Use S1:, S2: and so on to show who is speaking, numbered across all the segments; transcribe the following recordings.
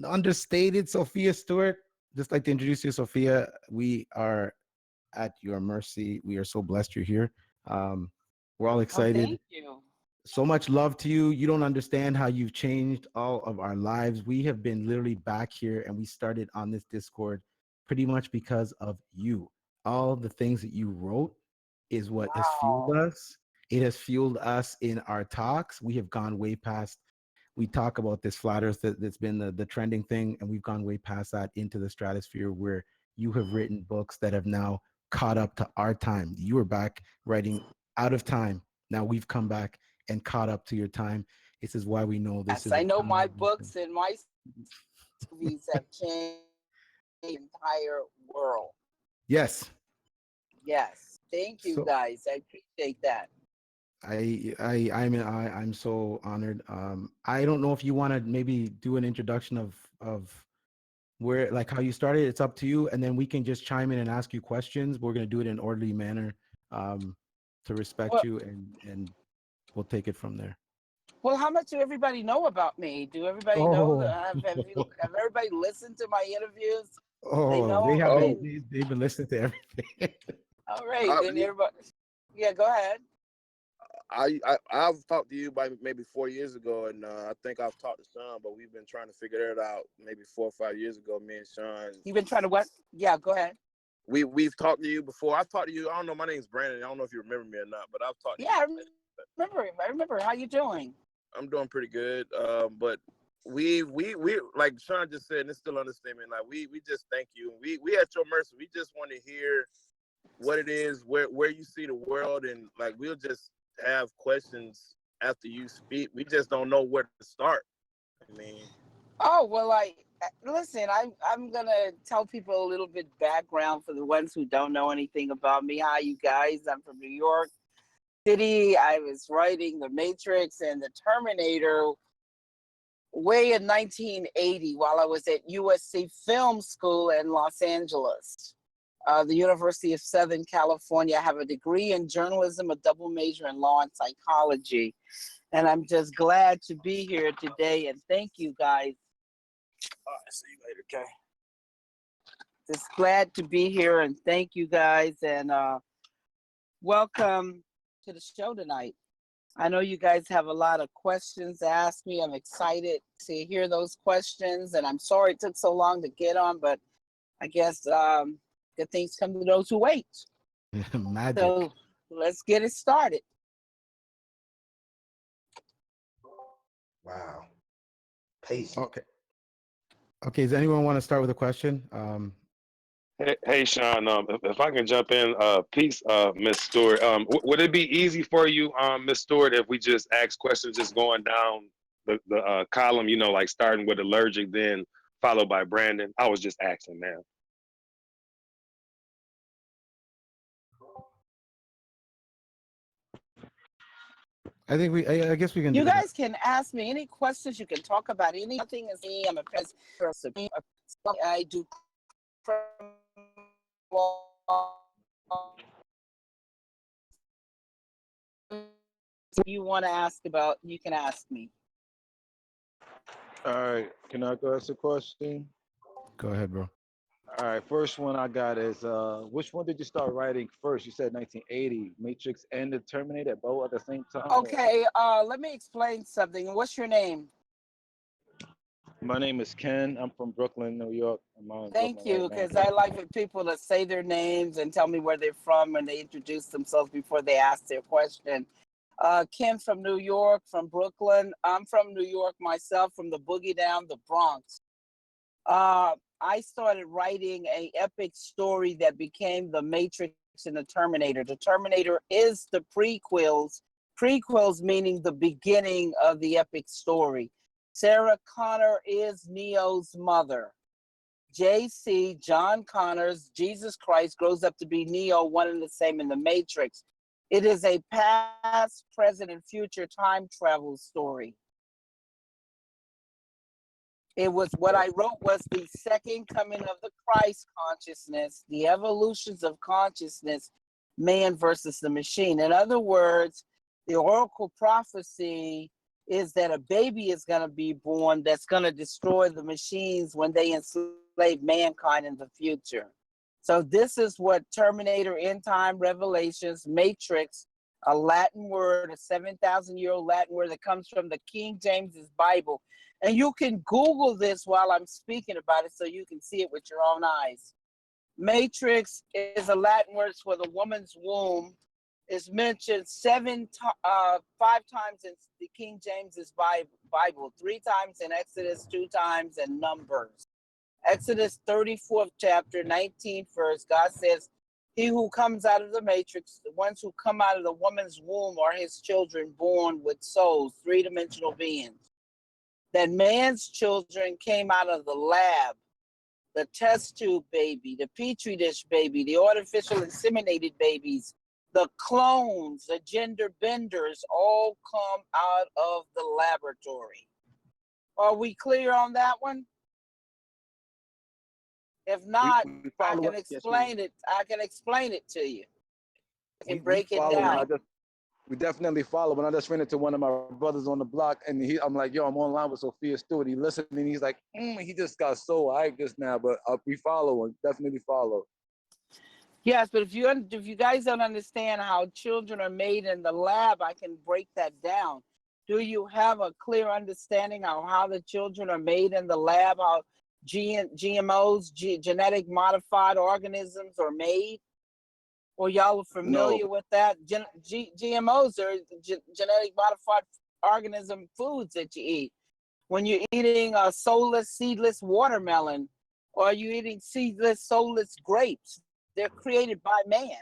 S1: understated Sophia Stewart. Just like to introduce you, Sophia. We are at your mercy. We are so blessed you're here. Um, we're all
S2: Oh,
S1: excited.
S2: thank you.
S1: So much love to you. You don't understand how you've changed all of our lives. We have been literally back here and we started on this Discord pretty much because of you. All the things that you wrote is what has fueled
S2: Wow.
S1: us. It has fueled us in our talks. We have gone way past. We talk about this flat earth that's been the trending thing, and we've gone way past that into the stratosphere where you have written books that have now caught up to our time. You were back writing out of time. Now we've come back and caught up to your time. This is why we know this
S2: Yes,
S1: is
S2: I
S1: a
S2: know my
S1: time.
S2: books and my movies have changed the entire world.
S1: Yes.
S2: Yes. Thank you
S1: So
S2: guys. I appreciate that.
S1: I'm so honored. I don't know if you want to maybe do an introduction of where, like, how you started. It's up to you, and then we can just chime in and ask you questions. We're going to do it in an orderly manner, um, to respect
S2: Well,
S1: you, and we'll take it from there.
S2: well, how much do everybody know about me? Do everybody know that
S1: Oh,
S2: have everybody listened to my interviews? They
S1: oh, they
S2: know.
S1: have
S2: I
S1: been.
S3: Oh,
S2: mean,
S1: They've been listening to everything.
S2: all right,
S3: I,
S2: then everybody. Yeah, go ahead.
S3: I've talked to you by maybe 4 years ago, and I think I've talked to Sean, but we've been trying to figure it out maybe 4 or 5 years ago. Me and Sean,
S2: You've been trying to what? Yeah, go ahead.
S3: we've talked to you before. I've talked to you. I don't know. My name's Brandon. I don't know if you remember me or not, but I've talked to
S2: Yeah,
S3: you.
S2: I remember. I remember. How you doing?
S3: I'm doing pretty good. But we like Sean just said, and it's still understatement. Like we just thank you. We at your mercy. We just want to hear what it is, where you see the world, and like we'll just have questions after you speak. We just don't know where to start. I mean,
S2: Oh well, I listen. I'm gonna tell people a little bit background for the ones who don't know anything about me. Hi, you guys. I'm from New York City. I was writing The Matrix and The Terminator way in 1980 while I was at USC Film School in Los Angeles, the University of Southern California. I have a degree in journalism, a double major in law and psychology. And I'm just glad to be here today. And thank you guys. All right, see you later, okay? Just glad to be here and thank you guys. And welcome to the show tonight. I know you guys have a lot of questions to ask me. I'm excited to hear those questions. And I'm sorry it took so long to get on, but I guess good things come to those who wait. So
S1: Magic.
S2: let's get it started.
S4: Wow. Patient.
S1: Okay. Okay. Does anyone want to start with a question?
S5: Hey, Sean, if I can jump in, peace, Miss Stewart. Would it be easy for you, Miss Stewart, if we just ask questions, just going down the column, like starting with allergic, then followed by Brandon? I was just asking, man.
S1: I think I guess we can
S2: You
S1: do that.
S2: guys can ask me any questions. You can talk about anything. Nothing is me. I'm a president. I do you want to ask about, you can ask me.
S6: All right, can I go ask a question?
S1: Go ahead, bro.
S6: All right, first one I got is which one did you start writing first? You said 1980, Matrix and the Terminator both at the same time?
S2: Okay, let me explain something. What's your name?
S6: My name is Ken. I'm from Brooklyn, New York. I'm in
S2: Thank
S6: Brooklyn
S2: you,
S6: right now.
S2: because I like for people to say their names and tell me where they're from when they introduce themselves before they ask their question. Ken from New York, from Brooklyn. I'm from New York myself, from the boogie down, the Bronx. I started writing a epic story that became The Matrix and the Terminator. The Terminator is the prequels meaning the beginning of the epic story. Sarah Connor is Neo's mother. JC, John Connors, Jesus Christ, grows up to be Neo, one and the same in The Matrix. It is a past, present, and future time travel story. It was what I wrote was the second coming of the Christ consciousness, the evolutions of consciousness, man versus the machine. In other words, the oracle prophecy is that a baby is going to be born that's going to destroy the machines when they enslave mankind in the future. So this is what Terminator, End Time, Revelations, Matrix, a Latin word, a 7,000-year-old Latin word that comes from the King James's Bible. And you can Google this while I'm speaking about it so you can see it with your own eyes. Matrix is a Latin word for the woman's womb. It's mentioned 5 times in the King James's Bible, 3 times in Exodus, 2 times in Numbers. Exodus 34th chapter, 19th verse, God says, he who comes out of the matrix, the ones who come out of the woman's womb are his children born with souls, 3-dimensional beings. That man's children came out of the lab, the test tube baby, the petri dish baby, the artificial inseminated babies, the clones, the gender benders, all come out of the laboratory. Are we clear on that one? If not, I can explain it. I can explain it to you. I can break it down.
S6: We definitely follow. When I just ran into one of my brothers on the block, and I'm like, yo, I'm online with Sophia Stewart. He listened, and he's like, he just got so hyped just now. But we follow and definitely follow.
S2: Yes, but if you guys don't understand how children are made in the lab, I can break that down. Do you have a clear understanding of how the children are made in the lab, how GMOs, genetic modified organisms are made? Or y'all are familiar with that? GMOs are genetic modified organism foods that you eat. When you're eating a soulless, seedless watermelon, or you're eating seedless, soulless grapes, they're created by man.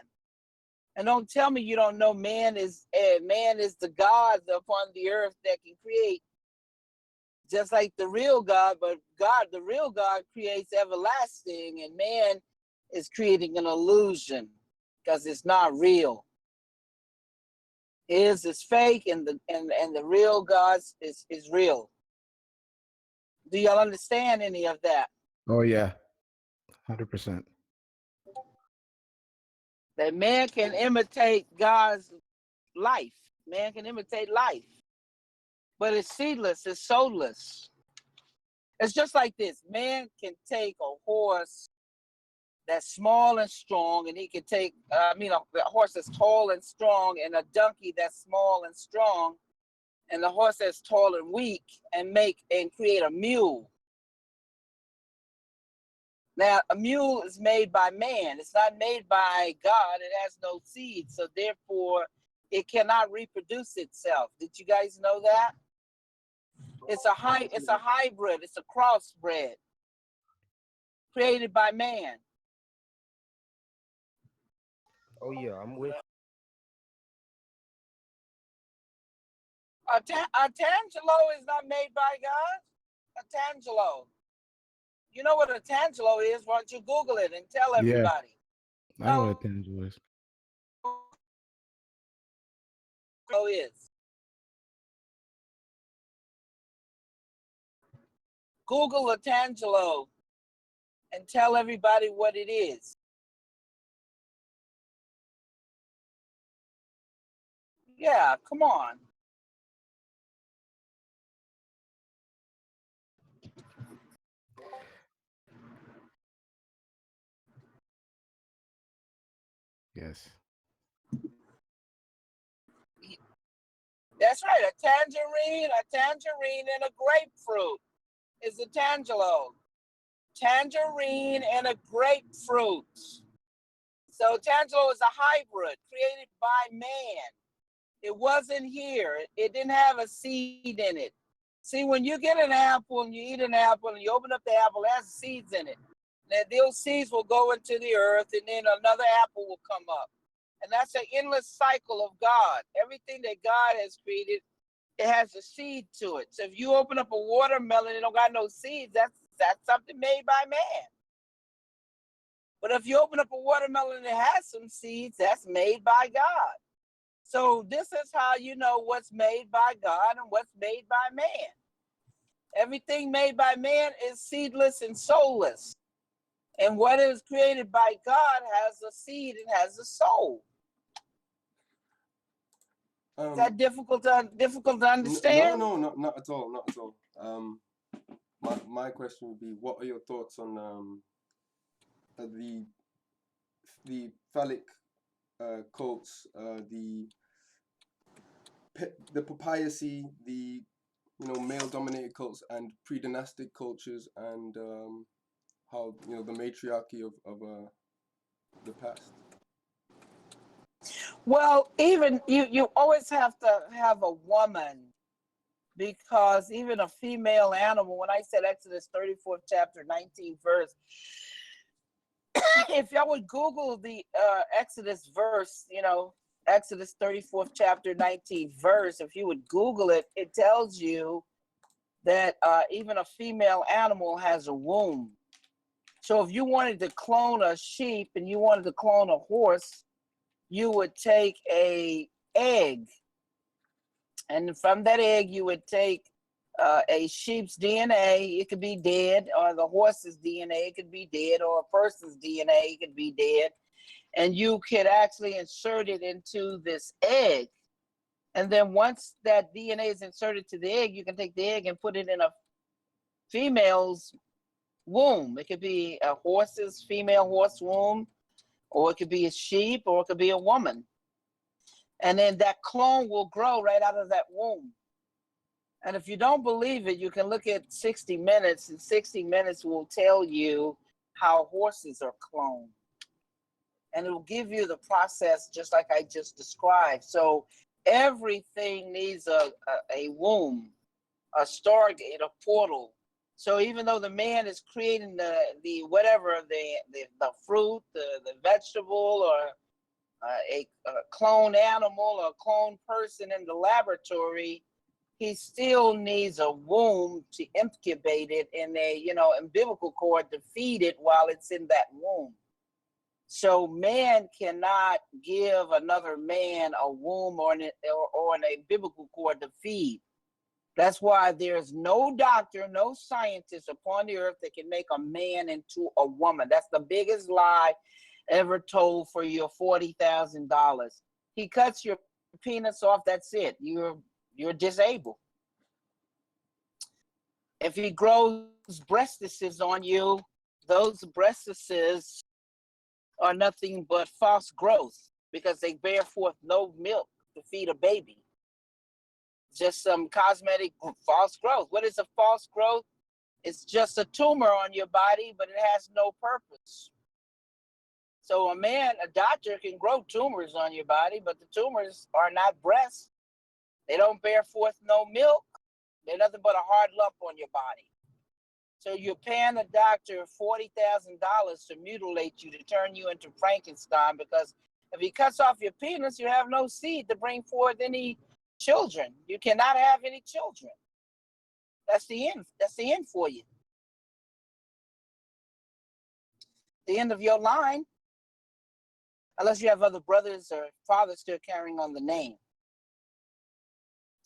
S2: And don't tell me you don't know man is the God upon the earth that can create, just like the real God, but the real God creates everlasting, and man is creating an illusion because it's not real. His is fake, and the real God is real. Do y'all understand any of that?
S1: Oh yeah, 100%.
S2: That man can imitate God's life. Man can imitate life, but it's seedless, it's soulless. It's just like this. Man can take a horse that's small and strong, and he can take, a horse that's tall and strong, and a donkey that's small and strong, and the horse that's tall and weak, and create a mule. Now, a mule is made by man. It's not made by God. It has no seed, so therefore, it cannot reproduce itself. Did you guys know that? It's a hybrid. It's a crossbred created by man.
S7: Oh yeah, I'm with.
S2: A tangelo is not made by God. A tangelo. You know what a tangelo is? Why don't you Google it and tell everybody?
S1: Yeah, I know what a tangelo is.
S2: Is. Google a tangelo and tell everybody what it is. Yeah, come on.
S1: Yes.
S2: That's right. A tangerine and a grapefruit is a tangelo. Tangerine and a grapefruit. So tangelo is a hybrid created by man. It wasn't here. It didn't have a seed in it. See, when you get an apple and you eat an apple and you open up the apple, it has seeds in it. And those seeds will go into the earth, and then another apple will come up. And that's an endless cycle of God. Everything that God has created, it has a seed to it. So if you open up a watermelon and it don't got no seeds, that's something made by man. But if you open up a watermelon and it has some seeds, that's made by God. So this is how you know what's made by God and what's made by man. Everything made by man is seedless and soulless. And what is created by God has a seed and has a soul. Is that difficult to understand?
S8: No, not at all, not at all. My question would be, what are your thoughts on the phallic cults, the papayacy, the male-dominated cults, and pre-dynastic cultures, and how the matriarchy of the past.
S2: Well, even you always have to have a woman, because even a female animal, when I said Exodus 34th chapter 19th verse, if y'all would Google the Exodus verse, Exodus 34th chapter 19th verse, if you would Google it, it tells you that even a female animal has a womb. So if you wanted to clone a sheep and you wanted to clone a horse, you would take a egg, and from that egg you would take a sheep's DNA. It could be dead, or the horse's DNA, it could be dead, or a person's DNA, it could be dead, and you could actually insert it into this egg. And then once that DNA is inserted to the egg, you can take the egg and put it in a female's womb. It could be a female horse womb, or it could be a sheep, or it could be a woman. And then that clone will grow right out of that womb. And if you don't believe it, you can look at 60 Minutes, and 60 Minutes will tell you how horses are cloned. And it will give you the process just like I just described. So everything needs a womb, a stargate, a portal. So even though the man is creating the whatever, the fruit, the vegetable, or a clone animal or a clone person in the laboratory, he still needs a womb to incubate it in a umbilical cord to feed it while it's in that womb. So man cannot give another man a womb or an umbilical cord to feed. That's why there's no doctor, no scientist upon the earth that can make a man into a woman. That's the biggest lie ever told for your $40,000. He cuts your penis off, that's it. You're disabled. If he grows breastises on you, those breastises are nothing but false growth, because they bear forth no milk to feed a baby. Just some cosmetic false growth. What is a false growth? It's just a tumor on your body, but it has no purpose. So a doctor can grow tumors on your body, but the tumors are not breasts. They don't bear forth no milk. They're nothing but a hard lump on your body. So you're paying a doctor $40,000 to mutilate you, to turn you into Frankenstein, because if he cuts off your penis, you have no seed to bring forth any children. You cannot have any children. That's the end. That's the end for you. The end of your line, unless you have other brothers or fathers still carrying on the name.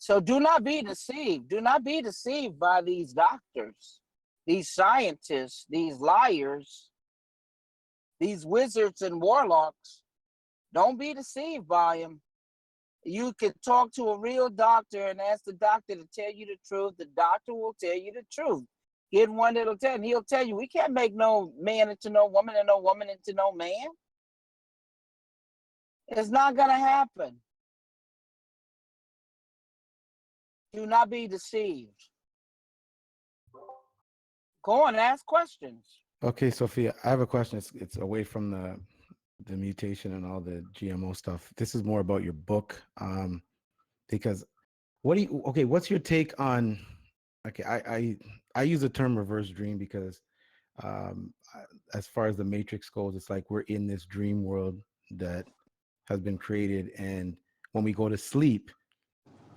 S2: So do not be deceived. Do not be deceived by these doctors, these scientists, these liars, these wizards and warlocks. Don't be deceived by them. You can talk to a real doctor and ask the doctor to tell you the truth. The doctor will tell you the truth. Get one that'll tell you. He'll tell you, we can't make no man into no woman and no woman into no man. It's not going to happen. Do not be deceived. Go on, ask questions.
S1: Okay, Sophia, I have a question. It's away from the mutation and all the GMO stuff. This is more about your book. Because what's your take on, okay, I use the term reverse dream because as far as the matrix goes, it's like we're in this dream world that has been created, and when we go to sleep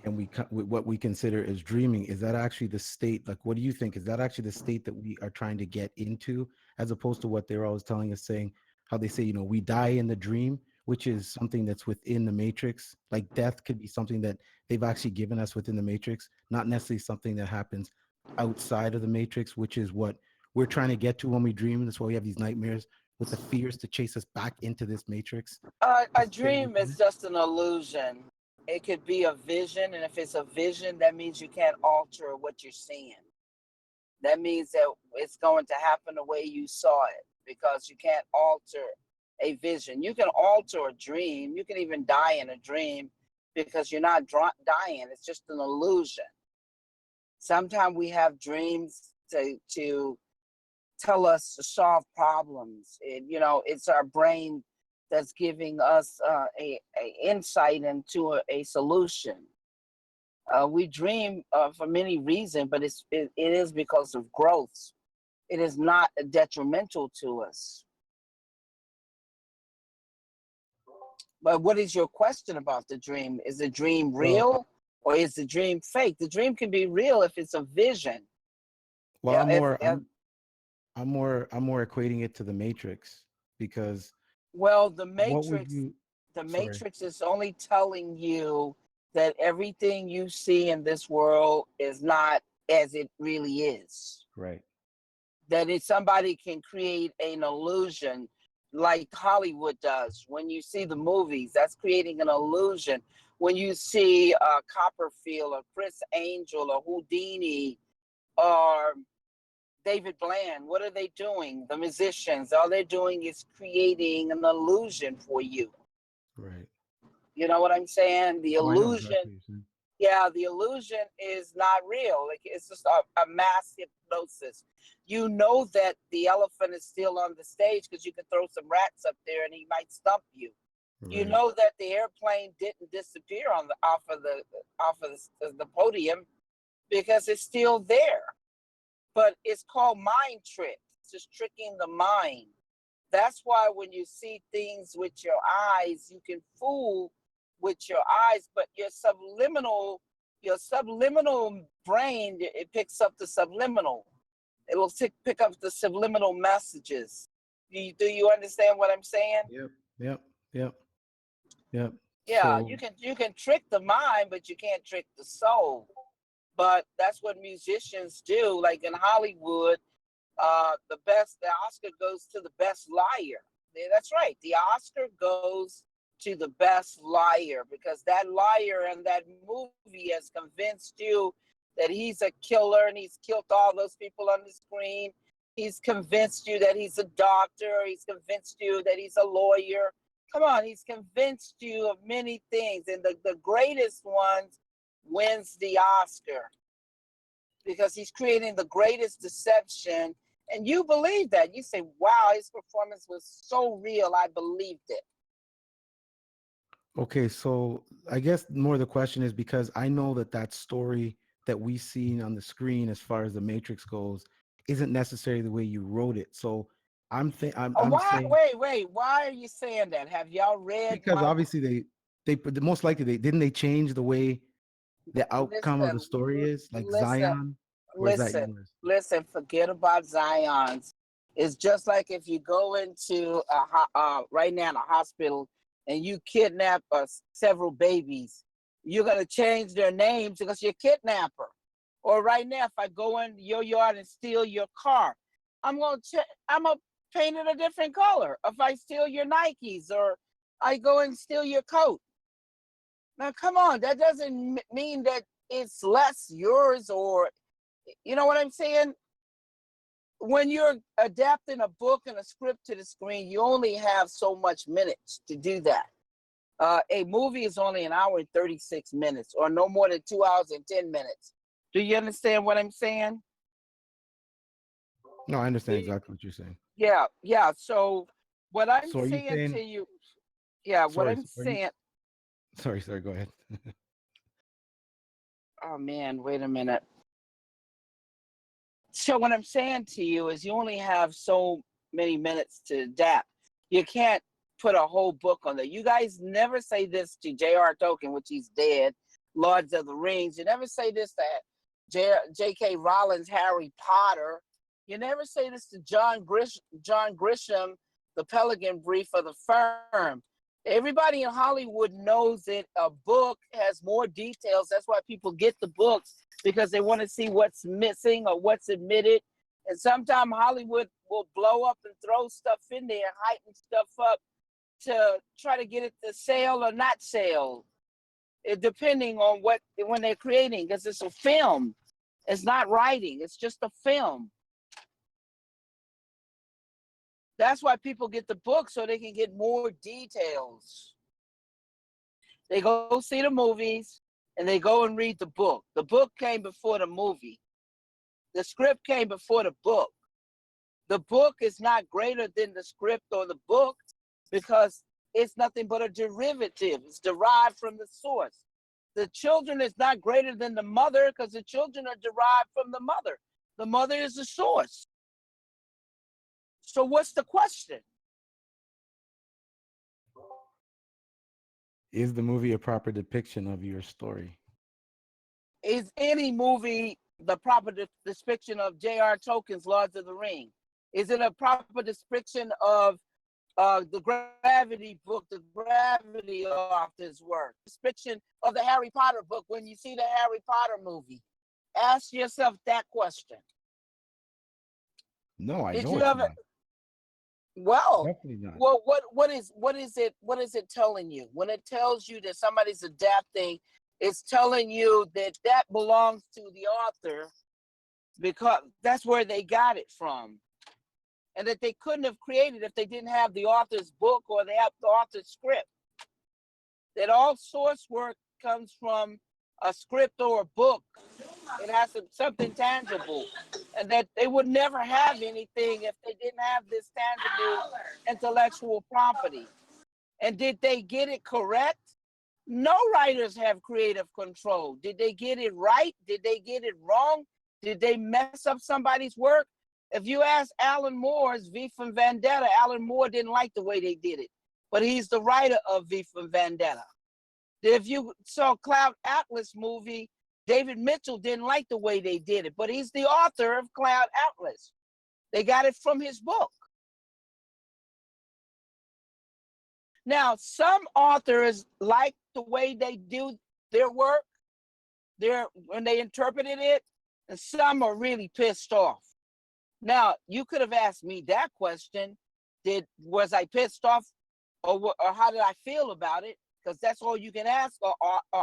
S1: and what we consider as dreaming, is that actually the state? Like, what do you think? Is that actually the state that we are trying to get into, as opposed to what they're always telling us, saying how they say, we die in the dream, which is something that's within the matrix. Like death could be something that they've actually given us within the matrix, not necessarily something that happens outside of the matrix, which is what we're trying to get to when we dream. That's why we have these nightmares with the fears to chase us back into this matrix.
S2: A dream is just an illusion. It could be a vision, and if it's a vision, that means you can't alter what you're seeing. That means that it's going to happen the way you saw it, because you can't alter a vision. You can alter a dream. You can even die in a dream because you're not dying. It's just an illusion. Sometimes we have dreams to tell us to solve problems. It's our brain that's giving us a insight into a solution. We dream for many reasons, but it is because of growth. It is not detrimental to us. But what is your question about the dream? Is the dream real or is the dream fake? The dream can be real if it's a vision.
S1: Well,
S2: Yeah,
S1: I'm more equating it to the Matrix, because
S2: well, the
S1: what would
S2: Matrix,
S1: you?
S2: the
S1: Sorry.
S2: Matrix is only telling you that everything you see in this world is not as it really is.
S1: Right.
S2: That if somebody can create an illusion like Hollywood does. When you see the movies, that's creating an illusion. When you see Copperfield or Chris Angel or Houdini or David Bland, what are they doing? The musicians, all they're doing is creating an illusion for you.
S1: Right.
S2: You know what I'm saying? The
S1: Oh, I know
S2: illusion,
S1: exactly what you're saying.
S2: yeah, the illusion is not real. Like, it's just a mass hypnosis. You know that the elephant is still on the stage because you can throw some rats up there and he might stump you.
S1: Right.
S2: You know that the airplane didn't disappear off of the podium because it's still there. But it's called mind trick. It's just tricking the mind. That's why when you see things with your eyes, you can fool with your eyes, but your subliminal brain, it picks up the subliminal. It will pick up the subliminal messages. Do you understand what I'm saying?
S1: Yep. Yep. Yep. Yep.
S2: Yeah,
S1: So
S2: you can trick the mind, but you can't trick the soul. But that's what musicians do. Like in Hollywood, the Oscar goes to the best liar. Yeah, that's right. The Oscar goes to the best liar because that liar in that movie has convinced you that he's a killer and he's killed all those people on the screen. He's convinced you that he's a doctor. He's convinced you that he's a lawyer. Come on, he's convinced you of many things. And the greatest ones wins the Oscar because he's creating the greatest deception. And you believe that. You say, wow, his performance was so real. I believed it.
S1: okay, so I guess more the question is because I know that story that we seen on the screen as far as the Matrix goes isn't necessarily the way you wrote it. So I'm
S2: Why?
S1: saying,
S2: Wait. Why are you saying that? Have y'all read
S1: because
S2: my
S1: obviously they most likely they change the way the outcome of the story is, like
S2: listen,
S1: Zion, or is that
S2: listen,
S1: yours?
S2: listen, forget about Zion's. It's just like if you go into right now in a hospital and you kidnap several babies, you're gonna change their names because you're a kidnapper. Or right now, if I go in your yard and steal your car, I'm gonna paint it a different color. If I steal your Nikes or I go and steal your coat. Now, come on, that doesn't mean that it's less yours or, you know what I'm saying? When you're adapting a book and a script to the screen, you only have so much minutes to do that. A movie is only an hour and 36 minutes or no more than 2 hours and 10 minutes. Do you understand what I'm saying?
S1: No, I understand exactly what you're saying.
S2: Yeah. So what I'm
S1: So are you
S2: saying
S1: saying?
S2: to you, yeah, what
S1: Sorry,
S2: I'm
S1: are you?
S2: saying,
S1: Sorry. Go ahead.
S2: oh man, wait a minute. So what I'm saying to you is you only have so many minutes to adapt. You can't put a whole book on there. You guys never say this to J.R. Tolkien, which he's dead, Lords of the Rings. You never say this to J.K. Rowling's Harry Potter. You never say this to John Grisham, the Pelican Brief of the Firm. Everybody in Hollywood knows that a book has more details. That's why people get the books because they want to see what's missing or what's omitted. And sometimes Hollywood will blow up and throw stuff in there, heighten stuff up to try to get it to sell or not sell. depending on when they're creating, because it's a film. It's not writing. It's just a film. That's why people get the book, so they can get more details. They go see the movies and they go and read the book. The book came before the movie. The script came before the book. The book is not greater than the script or the book because it's nothing but a derivative. It's derived from the source. The children is not greater than the mother because the children are derived from the mother. The mother is the source. So what's the question?
S1: Is the movie a proper depiction of your story?
S2: Is any movie the proper depiction of J.R. Tolkien's Lord of the Ring? Is it a proper depiction of the Gravity book, the Gravity author's work? Depiction of the Harry Potter book when you see the Harry Potter movie? Ask yourself that question.
S1: No, I
S2: Did
S1: know
S2: you
S1: it's
S2: ever?
S1: not.
S2: Well,
S1: Definitely not.
S2: well, what is it telling you? When it tells you that somebody's adapting, it's telling you that that belongs to the author because that's where they got it from, and that they couldn't have created if they didn't have the author's book or they have the author's script. That all source work comes from a script or a book. It has something tangible, and that they would never have anything if they didn't have this tangible intellectual property. And did they get it correct? No writers have creative control. Did they get it right? Did they get it wrong? Did they mess up somebody's work? If you ask Alan Moore's V for Vendetta, Alan Moore didn't like the way they did it, but he's the writer of V for Vendetta. If you saw Cloud Atlas movie, David Mitchell didn't like the way they did it, but he's the author of Cloud Atlas. They got it from his book. Now, some authors like the way they do their work, when they interpreted it, and some are really pissed off. Now, you could have asked me that question. Was I pissed off, or how did I feel about it? Because that's all you can ask an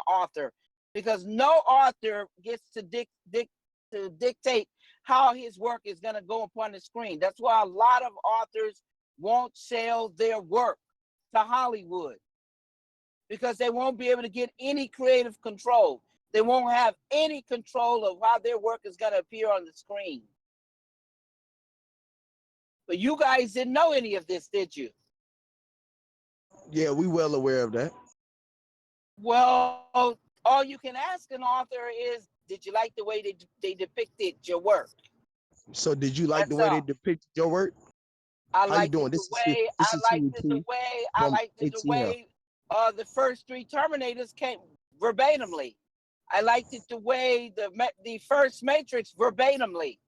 S2: author. Because no author gets to dictate how his work is going to go upon the screen. That's why a lot of authors won't sell their work to Hollywood, because they won't be able to get any creative control. They won't have any control of how their work is going to appear on the screen. But you guys didn't know any of this, did you?
S9: Yeah, we well aware of that.
S2: Well, all you can ask an author is, did you like the way they depicted your work?
S9: So did you like
S2: That's
S9: the way they
S2: all.
S9: depicted your work?
S2: I
S9: How you
S2: liked
S9: doing?
S2: it the
S9: This is
S2: way
S9: Huey P
S2: I
S9: from
S2: liked it the
S9: ATL.
S2: way the first 3 Terminators came verbatimly. I liked it the way the first Matrix verbatimly.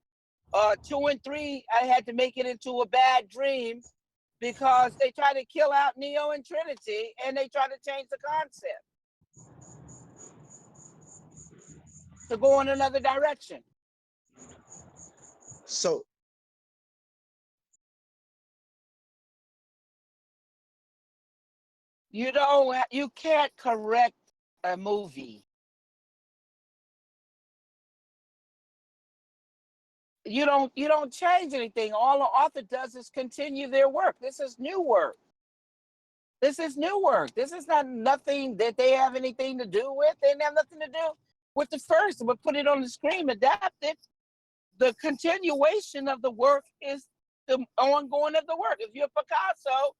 S2: 2 and 3, I had to make it into a bad dream because they tried to kill out Neo and Trinity, and they tried to change the concept to go in another direction.
S9: So
S2: You can't correct a movie. You don't change anything. All the author does is continue their work. This is new work. This is new work. This is not nothing that they have anything to do with. They have nothing to do with the first, but put it on the screen, adapt it. The continuation of the work is the ongoing of the work. If you're Picasso,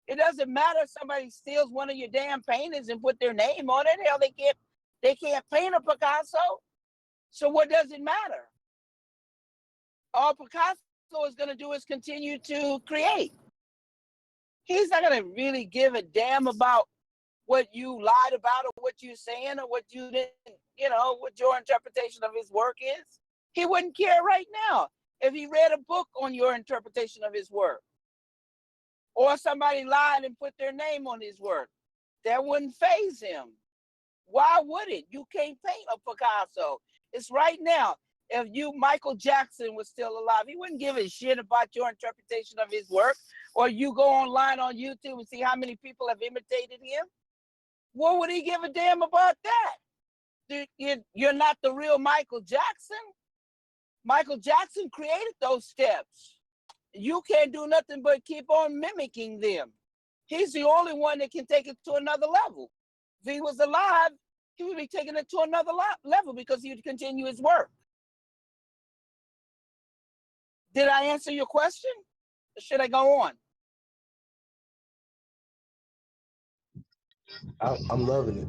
S2: it doesn't matter if somebody steals one of your damn paintings and put their name on it. Hell, they can't paint a Picasso. So what does it matter? All Picasso is going to do is continue to create. He's not going to really give a damn about what you lied about or what you're saying or what you didn't, what your interpretation of his work is. He wouldn't care right now if he read a book on your interpretation of his work, or somebody lied and put their name on his work. That wouldn't faze him. Why would it? You can't paint a Picasso. It's right now. If Michael Jackson was still alive, he wouldn't give a shit about your interpretation of his work. Or you go online on YouTube and see how many people have imitated him. What would he give a damn about that? You're not the real Michael Jackson. Michael Jackson created those steps. You can't do nothing but keep on mimicking them. He's the only one that can take it to another level. If he was alive, he would be taking it to another level because he would continue his work. Did I answer your question? Or should I go on?
S9: I'm loving it.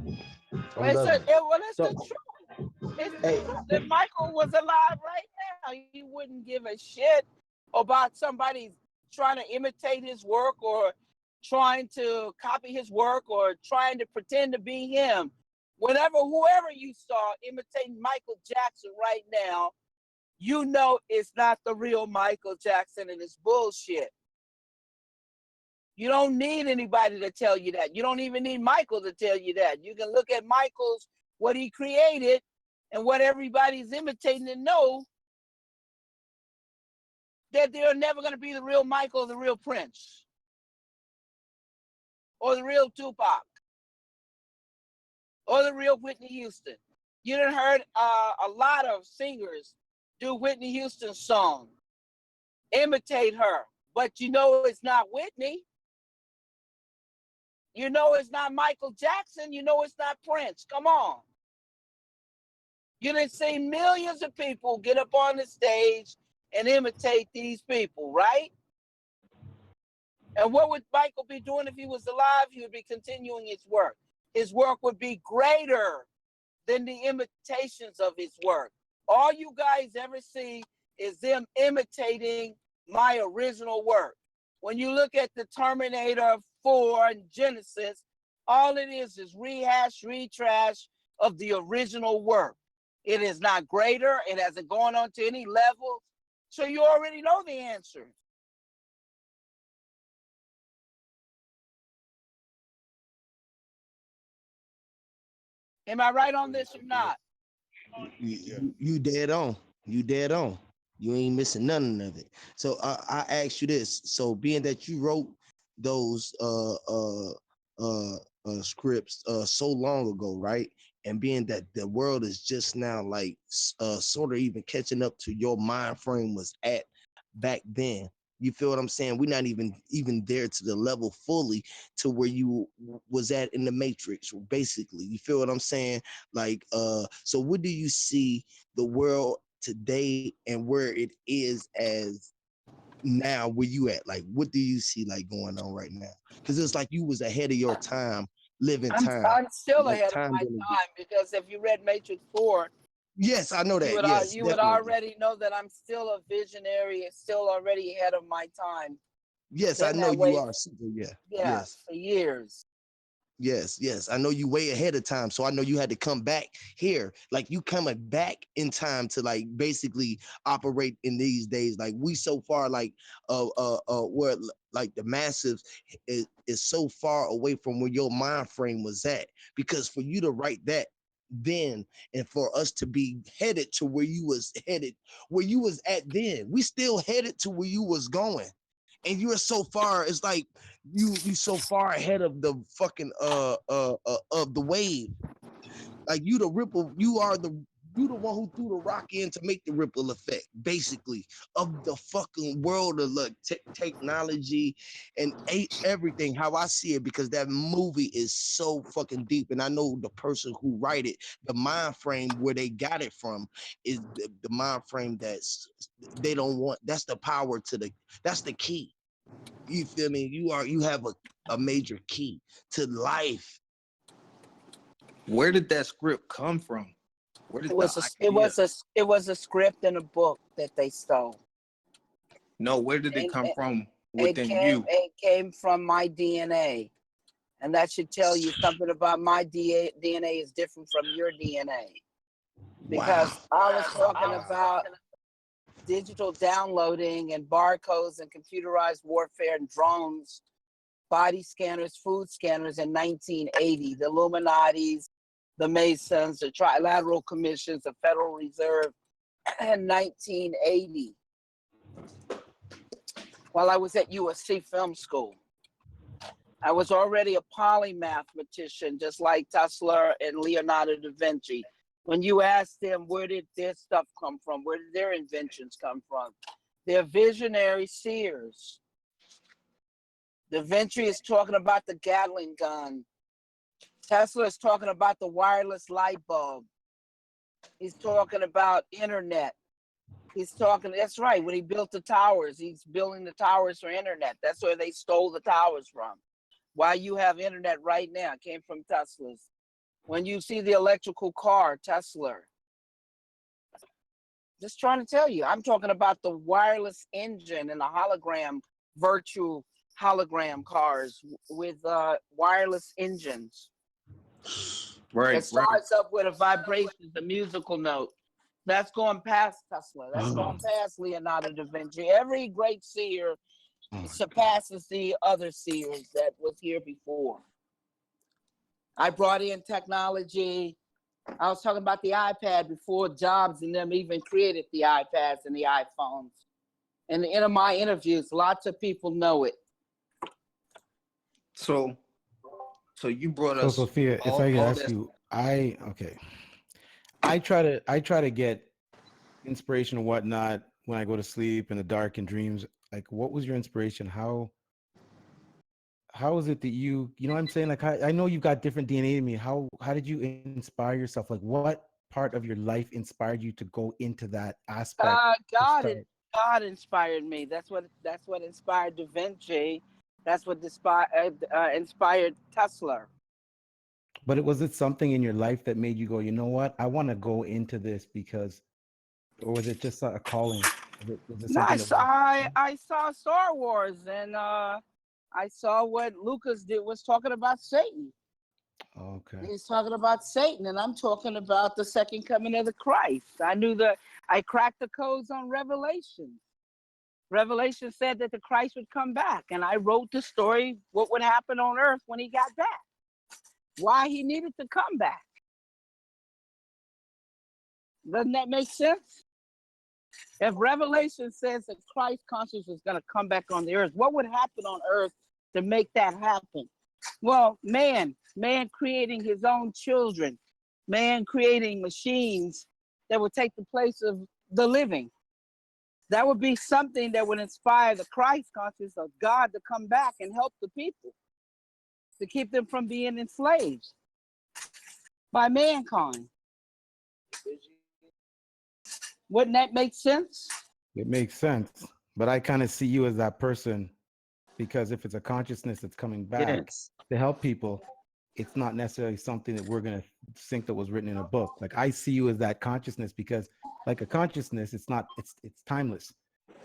S9: I'm
S2: Well,
S9: loving it.
S2: it's
S9: So,
S2: the truth. It's the
S9: hey,
S2: truth. If Michael was alive right now, he wouldn't give a shit about somebody trying to imitate his work or trying to copy his work or trying to pretend to be him. Whoever you saw imitating Michael Jackson right now, you know it's not the real Michael Jackson and it's bullshit. You don't need anybody to tell you that. You don't even need Michael to tell you that. You can look at Michael's, what he created and what everybody's imitating and know that they're never going to be the real Michael or the real Prince or the real Tupac or the real Whitney Houston. You done heard a lot of singers do Whitney Houston's song, imitate her, but you know it's not Whitney. You know it's not Michael Jackson. You know it's not Prince. Come on. You done see millions of people get up on the stage and imitate these people, right? And what would Michael be doing if he was alive? He would be continuing his work. His work would be greater than the imitations of his work. All you guys ever see is them imitating my original work. When you look at the Terminator 4 and Genesis, all it is rehash, retrash of the original work. It is not greater. It hasn't gone on to any level. So you already know the answer. Am I right on this or not?
S9: you dead on. You dead on. You ain't missing none of it. So I asked you this. So being that you wrote those scripts so long ago, right? And being that the world is just now like sort of even catching up to your mind frame was at back then. You feel what I'm saying? We're not even there to the level fully to where you was at in the Matrix, basically. You feel what I'm saying? Like, so what do you see the world today and where it is as now, where you at? Like, what do you see like going on right now? Because it's like you was ahead of your time, living time.
S2: I'm still
S9: Like
S2: ahead of
S9: time
S2: my time because if you read Matrix 4,
S9: yes, I know that. Yes,
S2: you would
S9: definitely.
S2: already know that I'm still a visionary and still already ahead of my time.
S9: Yes, I
S2: Been
S9: know
S2: that
S9: you
S2: way,
S9: are. Yeah.
S2: yeah,
S9: Yes.
S2: for years.
S9: Yes. I know you way ahead of time. So I know you had to come back here. Like you coming back in time to like basically operate in these days. Like we so far like where like the massive is so far away from where your mind frame was at. Because for you to write that then and for us to be headed to where you was headed, where you was at then, we still headed to where you was going. And you're so far, it's like you so far ahead of the fucking of the wave. Like you the ripple, you the one who threw the rock in to make the ripple effect, basically, of the fucking world of like technology and everything, how I see it, because that movie is so fucking deep. And I know the person who write it, the mind frame where they got it from is the mind frame that's they don't want, that's the power to that's the key. You feel me? You have a major key to life.
S10: Where did that script come from? Where did
S2: It
S10: the idea?
S2: was a script and a book that they stole.
S10: No, where did it come from
S2: It
S10: within you?
S2: came from my DNA. And that should tell you something about my DNA is different from your DNA. Because I was talking about digital downloading and barcodes and computerized warfare and drones, body scanners, food scanners in 1980, the Illuminatis, the Masons, the Trilateral Commissions, the Federal Reserve in 1980 while I was at USC Film School. I was already a polymathematician, just like Tesla and Leonardo da Vinci. When you ask them where did their stuff come from, where did their inventions come from, they're visionary seers. Da Vinci is talking about the Gatling gun. Tesla is talking about the wireless light bulb. He's talking about internet. He's talking, that's right, when he built the towers, he's building the towers for internet. That's where they stole the towers from. Why you have internet right now came from Tesla's. When you see the electrical car, Tesla. Just trying to tell you, I'm talking about the wireless engine and the hologram, virtual hologram cars with wireless engines.
S10: Right,
S2: It starts up with a vibration, the musical note. That's going past Tesla. That's going past Leonardo da Vinci. Every great seer surpasses the other seers that was here before. I brought in technology. I was talking about the iPad before Jobs and them even created the iPads and the iPhones. And in my interviews, lots of people know it.
S10: So you brought
S1: So
S10: us
S1: Sophia, if I could ask you, I try to get inspiration and whatnot when I go to sleep in the dark and dreams. Like, what was your inspiration? How is it that you know what I'm saying? Like, I know you've got different DNA in me. How did you inspire yourself? Like, what part of your life inspired you to go into that aspect?
S2: God inspired me. That's what inspired Da Vinci. That's what inspired Tesla.
S1: But was it something in your life that made you go, you know what, I want to go into this because, or was it just a calling? Was it
S2: No,
S1: something
S2: I saw Star Wars and I saw what Lucas was talking about Satan.
S1: Okay.
S2: He's talking about Satan, and I'm talking about the second coming of the Christ. I cracked the codes on Revelation. Revelation said that the Christ would come back, and I wrote the story, what would happen on earth when he got back, why he needed to come back. Doesn't that make sense? If Revelation says that Christ consciousness is going to come back on the earth, what would happen on earth to make that happen? Well, man creating his own children, man creating machines that would take the place of the living. That would be something that would inspire the Christ consciousness of God to come back and help the people, to keep them from being enslaved by mankind. Wouldn't that make sense?
S1: It makes sense. But I kind of see you as that person, because if it's a consciousness that's coming back to help people, it's not necessarily something that we're going to think that was written in a book. Like, I see you as that consciousness because, like, a consciousness, it's timeless,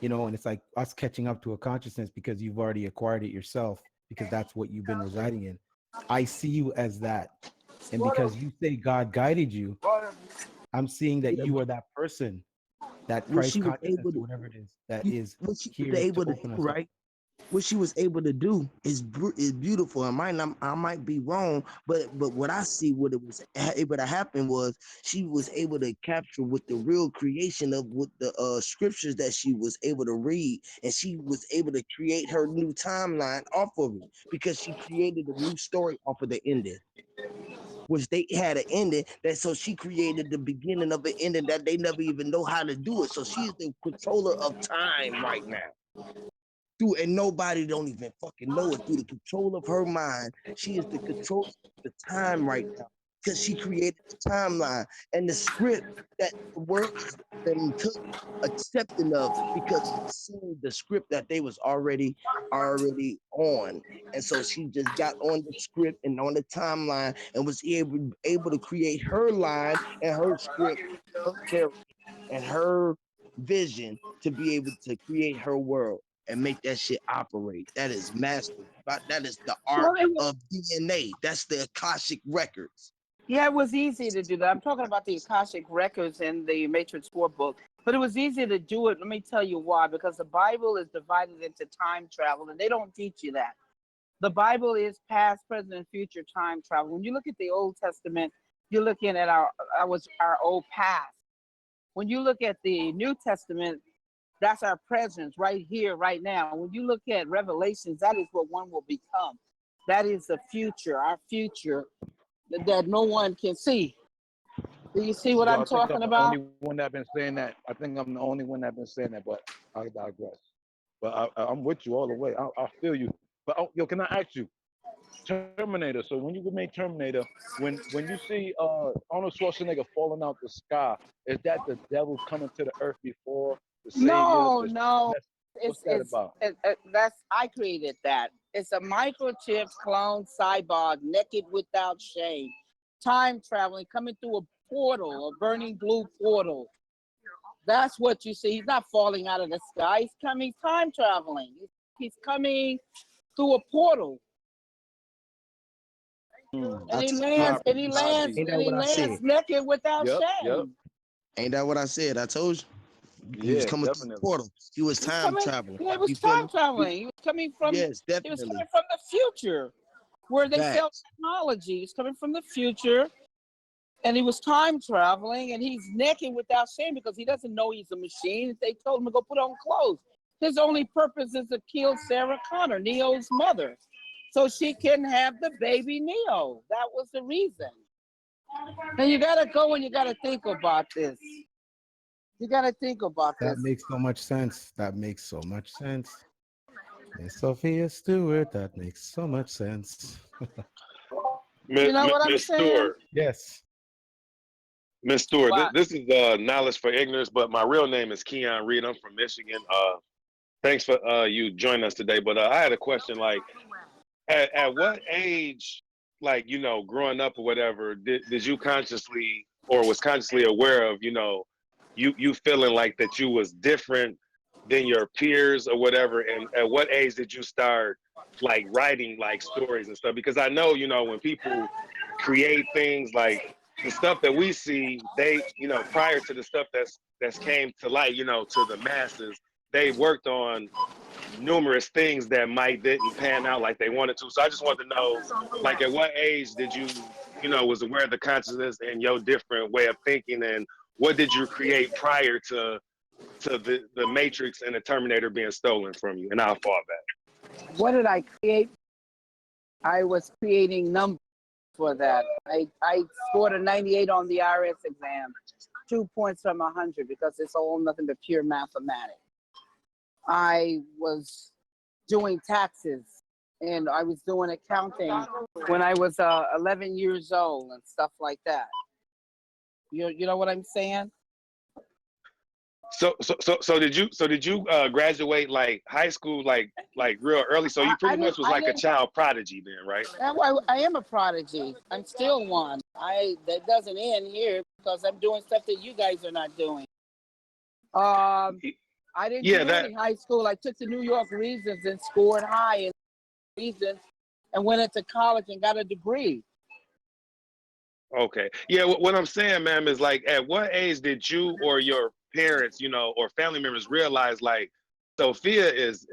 S1: you know, and it's like us catching up to a consciousness because you've already acquired it yourself, because that's what you've been residing in. I see you as that. And because you say God guided you, I'm seeing that you are that person, that Christ consciousness, or whatever it is, that is here to open us up.
S9: What she was able to do is beautiful. I might be wrong, but what I see, what it was able to happen was she was able to capture with the real creation of what the scriptures that she was able to read, and she was able to create her new timeline off of it because she created a new story off of the ending, which they had an ending that, so she created the beginning of an ending that they never even know how to do it. So she's the controller of time right now. And nobody don't even fucking know it. Through the control of her mind, she is the control of the time right now because she created the timeline and the script that the world them took accepting of, because she seen the script that they was already on. And so she just got on the script and on the timeline and was able to create her line and her script, her narrative, and her vision to be able to create her world and make that shit operate. That is master. That is the art of DNA. That's the Akashic records.
S2: Yeah, it was easy to do that. I'm talking about the Akashic records in the Matrix 4 book, but it was easy to do it. Let me tell you why. Because the Bible is divided into time travel, and they don't teach you that. The Bible is past, present, and future time travel. When you look at the Old Testament, you're looking at our old past. When you look at the New Testament, that's our presence right here, right now. When you look at Revelations, that is what one will become. That is the future, our future that no one can see. Do you see what
S6: Well,
S2: I'm
S6: I think I'm
S2: talking
S6: the
S2: about?
S6: only one that been saying that. I think I'm the only one that been saying that, but I digress. But I'm with you all the way. I feel you. But yo, can I ask you, Terminator? So when you made Terminator, when you see Arnold Schwarzenegger falling out the sky, is that the devil coming to the earth before the Savior?
S2: No, no.
S6: What's that about?
S2: That's I created that. It's a microchip clone cyborg, naked without shame, time traveling, coming through a portal, a burning blue portal. That's what you see. He's not falling out of the sky. He's coming time traveling. He's coming through a portal, and he lands, and he
S6: I
S2: lands,
S6: see.
S1: Ain't
S2: and
S1: that
S2: he
S1: what I
S2: lands
S1: said?
S2: naked without
S6: Yep, yep.
S2: shame.
S9: Ain't that what I said? I told you. He was
S6: Yeah,
S9: coming through the
S6: definitely.
S9: portal. He was
S2: He's
S9: time
S2: coming.
S9: traveling.
S2: Yeah, he was
S9: You feel
S2: time
S9: me?
S2: traveling. He was coming from.
S9: Yes,
S2: He was
S9: definitely.
S2: coming from the future, where they sell
S9: Facts.
S2: technology. He's coming from the future, and he was time traveling, and he's naked without shame because he doesn't know he's a machine. They told him to go put on clothes. His only purpose is to kill Sarah Connor, Neo's mother, so she can have the baby Neo. That was the reason. And you gotta go and you gotta think about this. You gotta think about
S1: That
S2: this.
S1: makes so much sense. That makes so much sense. Miss Sophia Stewart, that makes so much sense.
S2: You know what I'm
S5: Miss
S2: saying?
S5: Stewart,
S1: Yes.
S5: Miss Stewart,
S2: But
S5: this is knowledge for ignorance, but my real name is Keon Reed. I'm from Michigan. Thanks for you joining us today. But I had a question. Like, at what age, like, you know, growing up or whatever, did you consciously or was consciously aware of, you know, you feeling like that you was different than your peers or whatever? And at what age did you start like writing like stories and stuff? Because I know, you know, when people create things like the stuff that we see, they, you know, prior to the stuff that's came to light, you know, to the masses, they worked on numerous things that might didn't pan out like they wanted to. So I just wanted to know, like, at what age did you, you know, was aware of the consciousness and your different way of thinking, and what did you create prior to the Matrix and the Terminator being stolen from you? And I'll fall back.
S2: what did I create? I was creating numbers for that. I scored a 98 on the IRS exam, 2 points from 100 because it's all nothing but pure mathematics. I was doing taxes and I was doing accounting when I was 11 years old and stuff like that. You know what I'm saying?
S5: So did you graduate like high school like real early? So you pretty much was like a child prodigy then, right?
S2: I am a prodigy. I'm still one. That doesn't end here because I'm doing stuff that you guys are not doing. I didn't do any high school. I took the New York Reasons and scored high in Reasons and went into college and got a degree.
S5: Okay. Yeah, what I'm saying, ma'am, is like, at what age did you or your parents, you know, or family members realize like Sophia is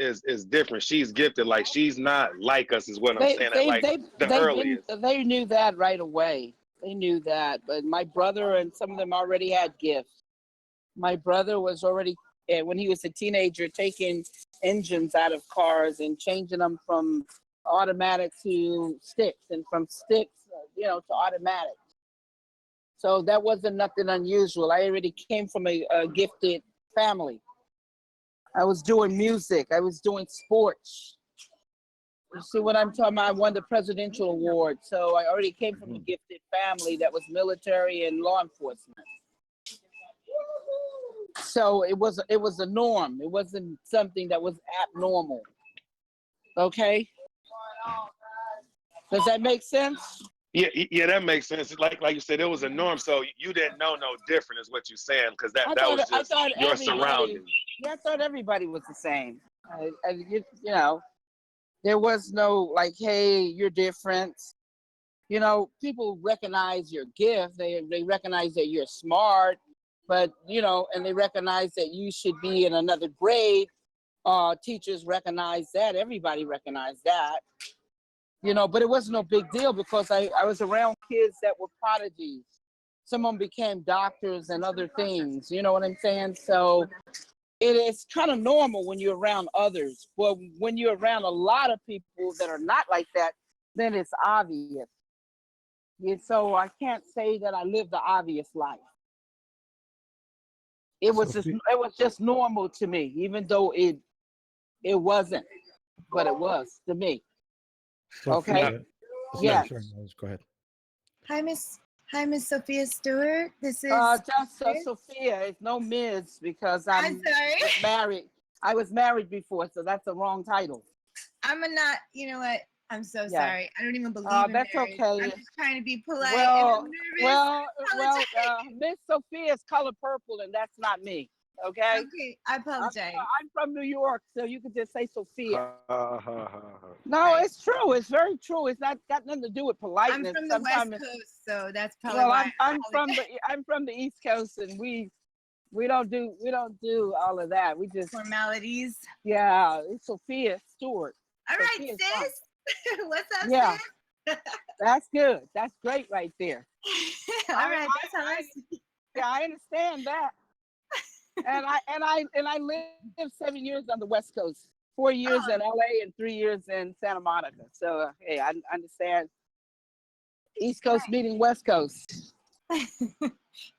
S5: different. She's gifted. Like, she's not like us, is what I'm saying. At like the earliest.
S2: They knew that right away. They knew that. But my brother and some of them already had gifts. My brother was already, when he was a teenager, taking engines out of cars and changing them from automatic to sticks and from sticks, to automatic. So that wasn't nothing unusual. I already came from a gifted family. I was doing music. I was doing sports. You see what I'm talking about? I won the presidential award. So I already came from a gifted family that was military and law enforcement. So it was a norm. It wasn't something that was abnormal. Okay? Does that make sense?
S5: Yeah, that makes sense. Like you said, it was a norm, so you didn't know no different, is what you're saying, because that was just your surroundings.
S2: Yeah, I thought everybody was the same. There was no like, hey, you're different. People recognize your gift. They recognize that you're smart, but and they recognize that you should be in another grade. Teachers recognize that. Everybody recognized that. But it wasn't no big deal because I was around kids that were prodigies. Some of them became doctors and other things. You know what I'm saying? So it is kind of normal when you're around others. But when you're around a lot of people that are not like that, then it's obvious. And so I can't say that I lived the obvious life. It was just normal to me, even though it wasn't, but it was to me. Okay.
S1: Sophia.
S2: Yes.
S1: Sure. Go ahead.
S11: Hi, Miss Sophia Stewart. This is
S2: Just Sophia. It's no Ms. because
S11: I'm sorry.
S2: married. I was married before, so that's the wrong title.
S11: I'm not. You know what? I'm so sorry. I don't even believe in
S2: that's
S11: marriage.
S2: okay.
S11: I'm just trying to be polite.
S2: Well,
S11: and I'm nervous.
S2: Miss Sophia is color purple, and that's not me. Okay.
S11: Okay, I apologize.
S2: I'm from New York, so you could just say Sophia. No, it's true. It's very true. It's not got nothing to do with politeness.
S11: I'm from the West Coast, so that's probably
S2: well,
S11: why.
S2: I'm from the East Coast, and we don't do all of that. We just
S11: formalities.
S2: Yeah, it's Sophia Stewart.
S11: All right, sis. What's up,
S2: yeah.
S11: sis?
S2: That's good. That's great right there.
S11: All right, that's how I see.
S2: Yeah, I understand that. and I lived 7 years on the West Coast, 4 years in LA and 3 years in Santa Monica. So hey, I understand East Coast meeting West Coast.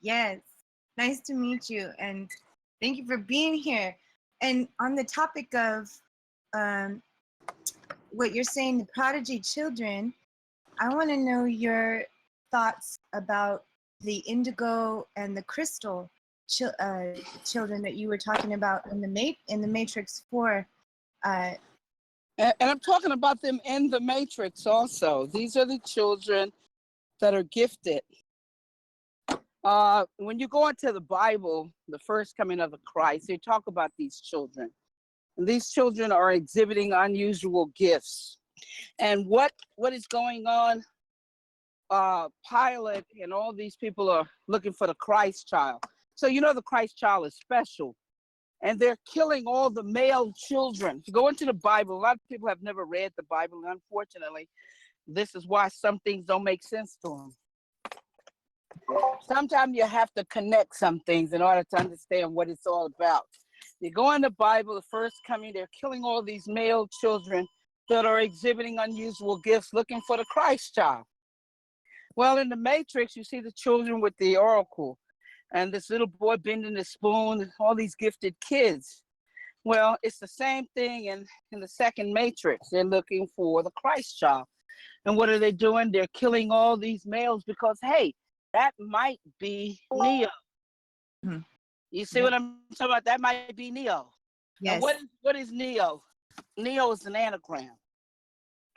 S11: Yes, nice to meet you, and thank you for being here. And on the topic of what you're saying, the prodigy children, I want to know your thoughts about the indigo and the crystal children that you were talking about in the Matrix 4.
S2: And I'm talking about them in the Matrix also. These are the children that are gifted. When you go into the Bible, the first coming of the Christ, they talk about these children. And these children are exhibiting unusual gifts. And what is going on? Pilate and all these people are looking for the Christ child. So you know the Christ child is special. And they're killing all the male children. If you go into the Bible, a lot of people have never read the Bible. And unfortunately, this is why some things don't make sense to them. Sometimes you have to connect some things in order to understand what it's all about. You go in the Bible, the first coming, they're killing all these male children that are exhibiting unusual gifts, looking for the Christ child. Well, in the Matrix, you see the children with the oracle and this little boy bending the spoon, all these gifted kids. Well, it's the same thing in the second Matrix. They're looking for the Christ child. And what are they doing? They're killing all these males because, hey, that might be Neo. Mm-hmm. You see what I'm talking about? That might be Neo. Yes. And what is Neo? Neo is an anagram,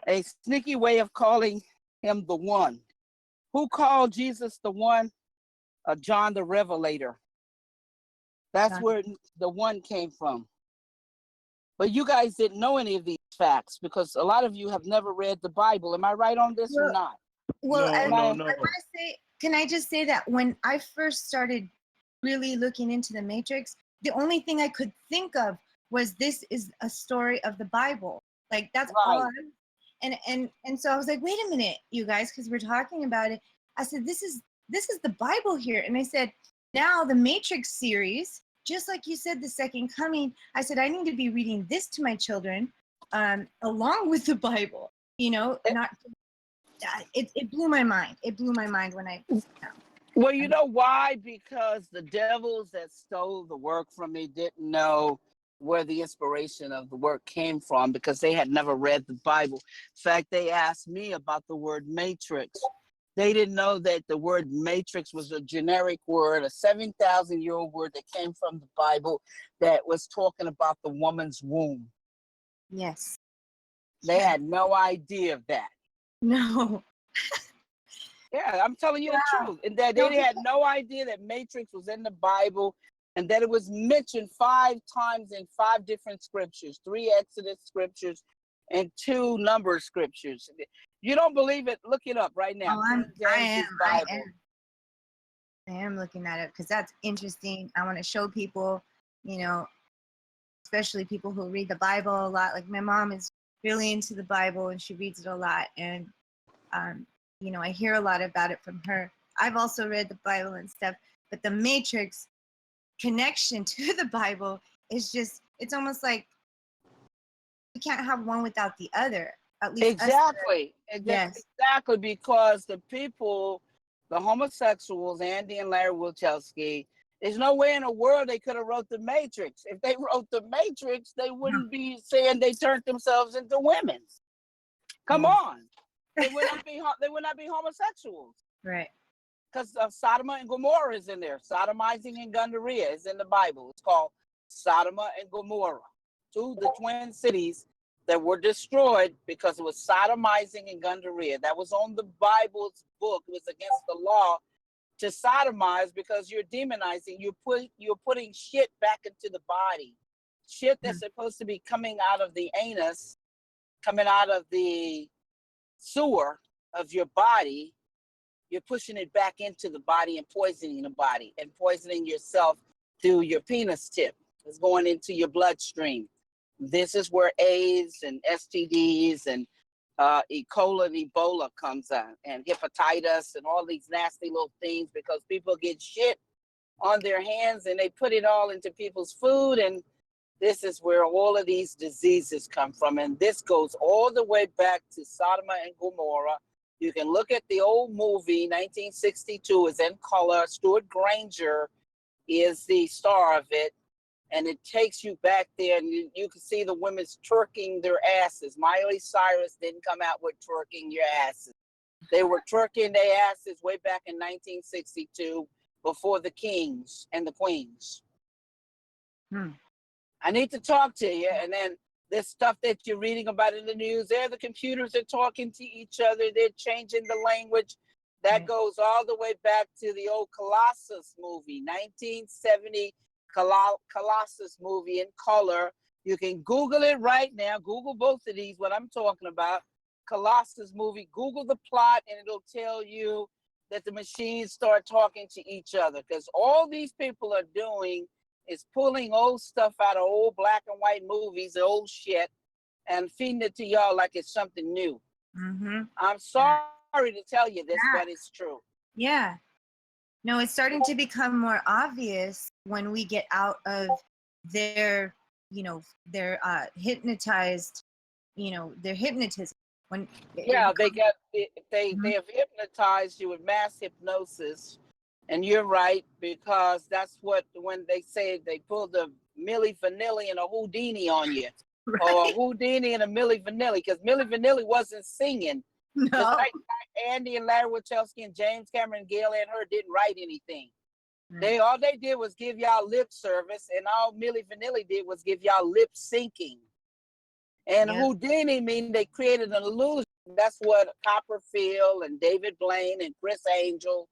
S2: a sneaky way of calling him the one. Who called Jesus the one? John the Revelator. That's where the one came from. But you guys didn't know any of these facts because a lot of you have never read the Bible. Am I right on this or not?
S11: Well, I want to say, can I just say that when I first started really looking into the Matrix, the only thing I could think of was this is a story of the Bible. Like that's all. And so I was like, wait a minute, you guys, because we're talking about it. I said, this is the Bible here. And I said, now the Matrix series, just like you said, the second coming, I said, I need to be reading this to my children along with the Bible, you know, not, it blew my mind. It blew my mind when I,
S2: Well, you know why? Because the devils that stole the work from me didn't know where the inspiration of the work came from because they had never read the Bible. In fact, they asked me about the word matrix. They didn't know that the word matrix was a generic word, a 7,000-year-old word that came from the Bible that was talking about the woman's womb.
S11: Yes.
S2: They had no idea of that.
S11: No.
S2: Yeah, I'm telling you the truth. And that they had no idea that matrix was in the Bible and that it was mentioned 5 times in 5 different scriptures, 3 Exodus scriptures and 2 number scriptures. You don't believe it? Look it up right now.
S11: I am looking at it because that's interesting. I want to show people, you know, especially people who read the Bible a lot. Like my mom is really into the Bible and she reads it a lot. And, you know, I hear a lot about it from her. I've also read the Bible and stuff, but the Matrix connection to the Bible is just, it's almost like you can't have one without the other. At least
S2: exactly,
S11: yes.
S2: exactly, because the people, the homosexuals, Andy and Larry H.O.T.C, there's no way in the world they could have wrote the Matrix. If they wrote the Matrix, they wouldn't be saying they turned themselves into women. Come on, they would not be. They would not be homosexuals.
S11: Right.
S2: Because Sodom and Gomorrah is in there. Sodomizing and Gundaria is in the Bible. It's called Sodom and Gomorrah, the twin cities that were destroyed because it was sodomizing and Gundaria. That was on the Bible's book. It was against the law to sodomize because you're demonizing. You're putting shit back into the body. Shit that's supposed to be coming out of the anus, coming out of the sewer of your body. You're pushing it back into the body and poisoning the body and poisoning yourself through your penis tip. It's going into your bloodstream. This is where AIDS and STDs and E. coli and Ebola comes out, and hepatitis and all these nasty little things, because people get shit on their hands and they put it all into people's food, and this is where all of these diseases come from. And this goes all the way back to Sodom and Gomorrah. You can look at the old movie, 1962, is in color. Stuart Granger is the star of it. And it takes you back there, and you can see the women's twerking their asses. Miley Cyrus didn't come out with twerking your asses. They were twerking their asses way back in 1962 before the kings and the queens. I need to talk to you. And then this stuff that you're reading about in the news, the computers are talking to each other. They're changing the language. That goes all the way back to the old Colossus movie, 1970 Colossus movie in color. You can Google it right now. Google both of these, what I'm talking about. Colossus movie. Google the plot and it'll tell you that the machines start talking to each other, because all these people are doing is pulling old stuff out of old black and white movies, old shit, and feeding it to y'all like it's something new. I'm sorry to tell you this, but it's true.
S11: Yeah. No, it's starting to become more obvious when we get out of their, their hypnotized, their hypnotism. When
S2: they have hypnotized you with mass hypnosis. And you're right, because that's what, when they say they pull the Milli Vanilli and a Houdini on you, or a Houdini and a Milli Vanilli, because Milli Vanilli wasn't singing.
S11: No.
S2: Like Andy and Larry H.O.T.C and James Cameron, Gail and her didn't write anything. All they did was give y'all lip service, and all Milli Vanilli did was give y'all lip syncing. And Houdini mean they created an illusion. That's what Copperfield and David Blaine and Chris Angel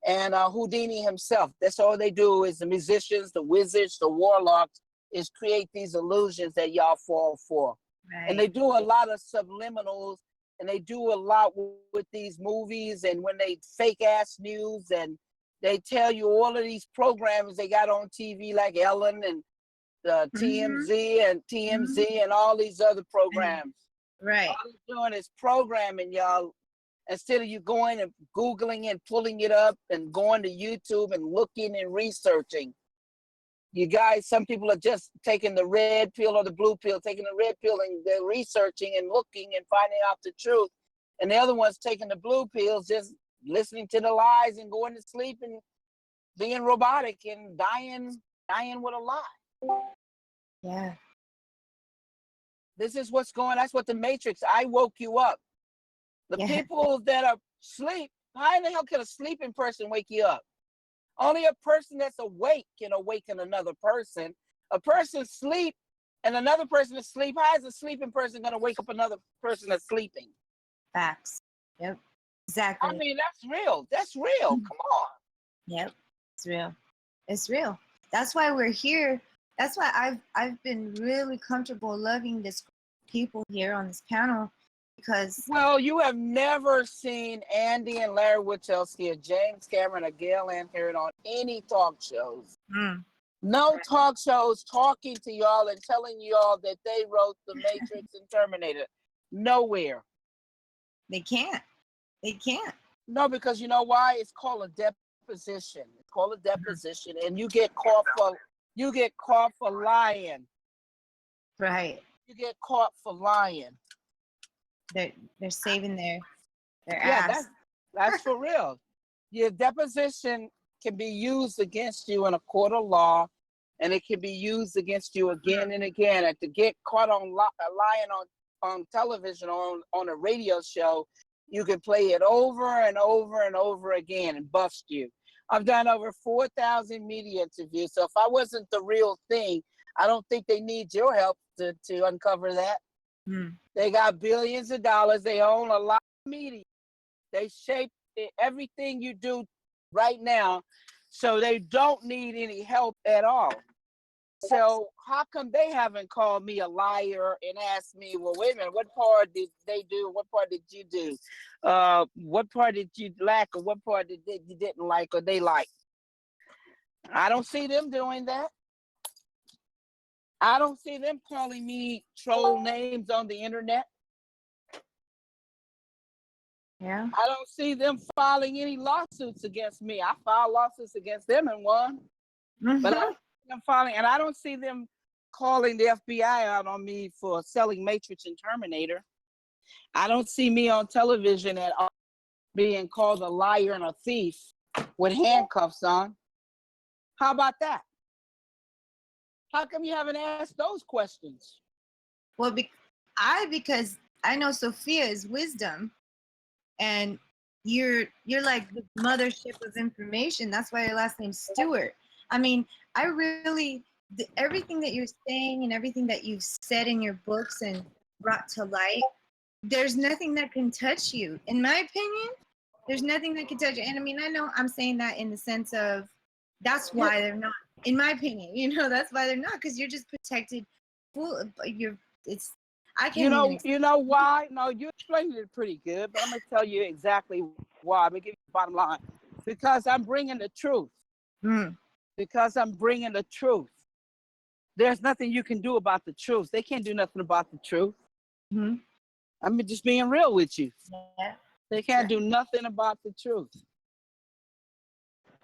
S2: and Houdini himself. That's all they do, is the musicians, the wizards, the warlocks, is create these illusions that y'all fall for. And they do a lot of subliminals, and they do a lot with these movies, and when they fake ass news, and they tell you all of these programs they got on TV, like Ellen and TMZ and all these other programs.
S11: Right.
S2: All they're doing is programming y'all, instead of you going and Googling and pulling it up and going to YouTube and looking and researching. You guys, some people are just taking the red pill or the blue pill, taking the red pill and they're researching and looking and finding out the truth. And the other one's taking the blue pills, just listening to the lies and going to sleep and being robotic and dying with a lie.
S11: Yeah.
S2: This is what's going on. That's what the Matrix, I woke you up. The people that are asleep, how in the hell can a sleeping person wake you up? Only a person that's awake can awaken another person. A person sleep and another person is asleep. How is a sleeping person going to wake up another person that's sleeping?
S11: Facts. Yep. Exactly.
S2: I mean, that's real. That's real. Come on.
S11: Yep. It's real. It's real. That's why we're here. That's why I've been really comfortable loving this people here on this panel, because
S2: you have never seen Andy and Larry H.O.T.C or James Cameron or Gail Ann Harrod on any talk shows. No talk shows talking to y'all and telling y'all that they wrote The Matrix and Terminator. Nowhere.
S11: They can't.
S2: No, because you know why? It's called a deposition. It's called a deposition, and you get caught for lying.
S11: Right.
S2: You get caught for lying.
S11: they're saving their
S2: Yeah,
S11: ass.
S2: that's for real. Your deposition can be used against you in a court of law, and it can be used against you again and again. And to get caught on lying on television or on a radio show, you can play it over and over and over again and bust you. I've done over 4,000 media interviews. So if I wasn't the real thing, I don't think they need your help to uncover that. They got billions of dollars. They own a lot of media. They shape everything you do right now, so they don't need any help at all. So how come they haven't called me a liar and asked me, well, wait a minute, what part did they do? What part did you do? What part did you lack, or what part did you didn't like or they like? I don't see them doing that. I don't see them calling me troll names on the internet.
S11: Yeah.
S2: I don't see them filing any lawsuits against me. I filed lawsuits against them and won. But I don't see them filing, and I don't see them calling the FBI out on me for selling Matrix and Terminator. I don't see me on television at all being called a liar and a thief with handcuffs on. How about that? How come you haven't asked those questions?
S11: Well, because I know Sophia is wisdom, and you're like the mothership of information. That's why your last name's Stewart. I mean, I really everything that you're saying and everything that you've said in your books and brought to light, there's nothing that can touch you. In my opinion, there's nothing that can touch you. And I mean, I know I'm saying that in the sense of that's why they're not. In my opinion, that's why they're not, because you're just protected. I can't
S2: You know why? No, you explained it pretty good, but I'm gonna tell you exactly why. I'm gonna give you the bottom line. Because I'm bringing the truth. Because I'm bringing the truth. There's nothing you can do about the truth. They can't do nothing about the truth. I'm just being real with you.
S11: Yeah.
S2: They can't do nothing about the truth.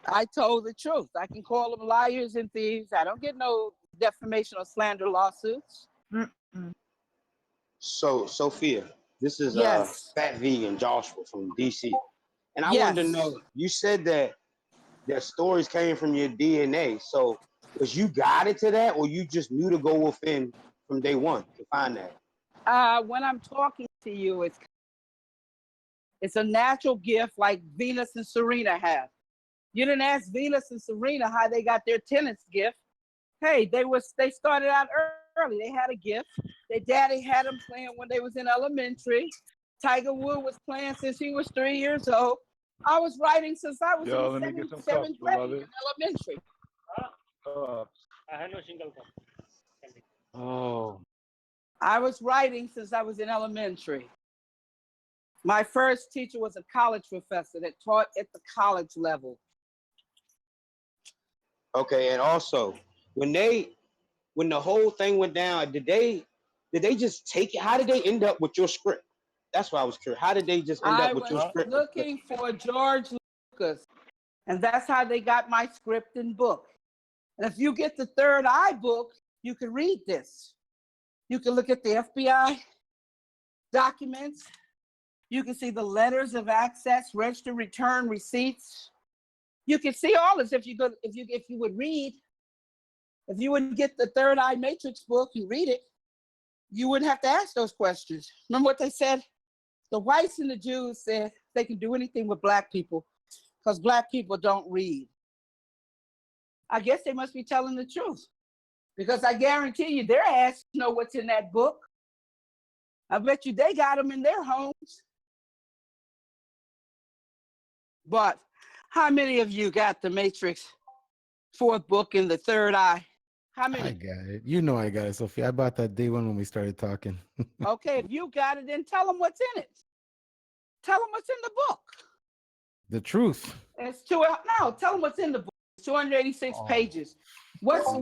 S2: I told the truth. I can call them liars and thieves. I don't get no defamation or slander lawsuits.
S4: So, Sophia, this is
S2: Yes.
S4: Fat Vegan Joshua from DC. And I
S2: Yes.
S4: wanted to know, you said that their stories came from your DNA. So was you guided to that, or you just knew to go within from day one to find that?
S2: When I'm talking to you, it's a natural gift like Venus and Serena have. You didn't ask Venus and Serena how they got their tennis gift. Hey, they started out early. They had a gift. Their daddy had them playing when they was in elementary. Tiger Woods was playing since he was 3 years old. I was writing since I was
S6: Let me
S2: in
S6: get some
S2: seventh
S6: cups,
S2: grade
S6: beloved.
S2: in elementary.
S7: I have no single cup.
S6: Oh.
S2: I was writing since I was in elementary. My first teacher was a college professor that taught at the college level.
S4: Okay, and also when the whole thing went down, did they just take it? How did they end up with your script? That's why I was curious. How did they just end up with your script?
S2: I was looking for George Lucas, and that's how they got my script and book. And if you get the Third Eye book, you can read this. You can look at the FBI documents. You can see the letters of access, register, return, receipts. You can see all this if you would read. If you would get the Third Eye Matrix book, you read it, you wouldn't have to ask those questions. Remember what they said? The whites and the Jews said they can do anything with black people because black people don't read. I guess they must be telling the truth because I guarantee you their ass know what's in that book. I bet you they got them in their homes. But how many of you got the Matrix fourth book in the Third Eye? How many?
S1: I got it. You know I got it, Sophia. I bought that day one when we started talking.
S2: Okay, if you got it, then tell them what's in it. Tell them what's in the book.
S1: The truth.
S2: It's no, tell them what's in the book. It's 286 pages. What's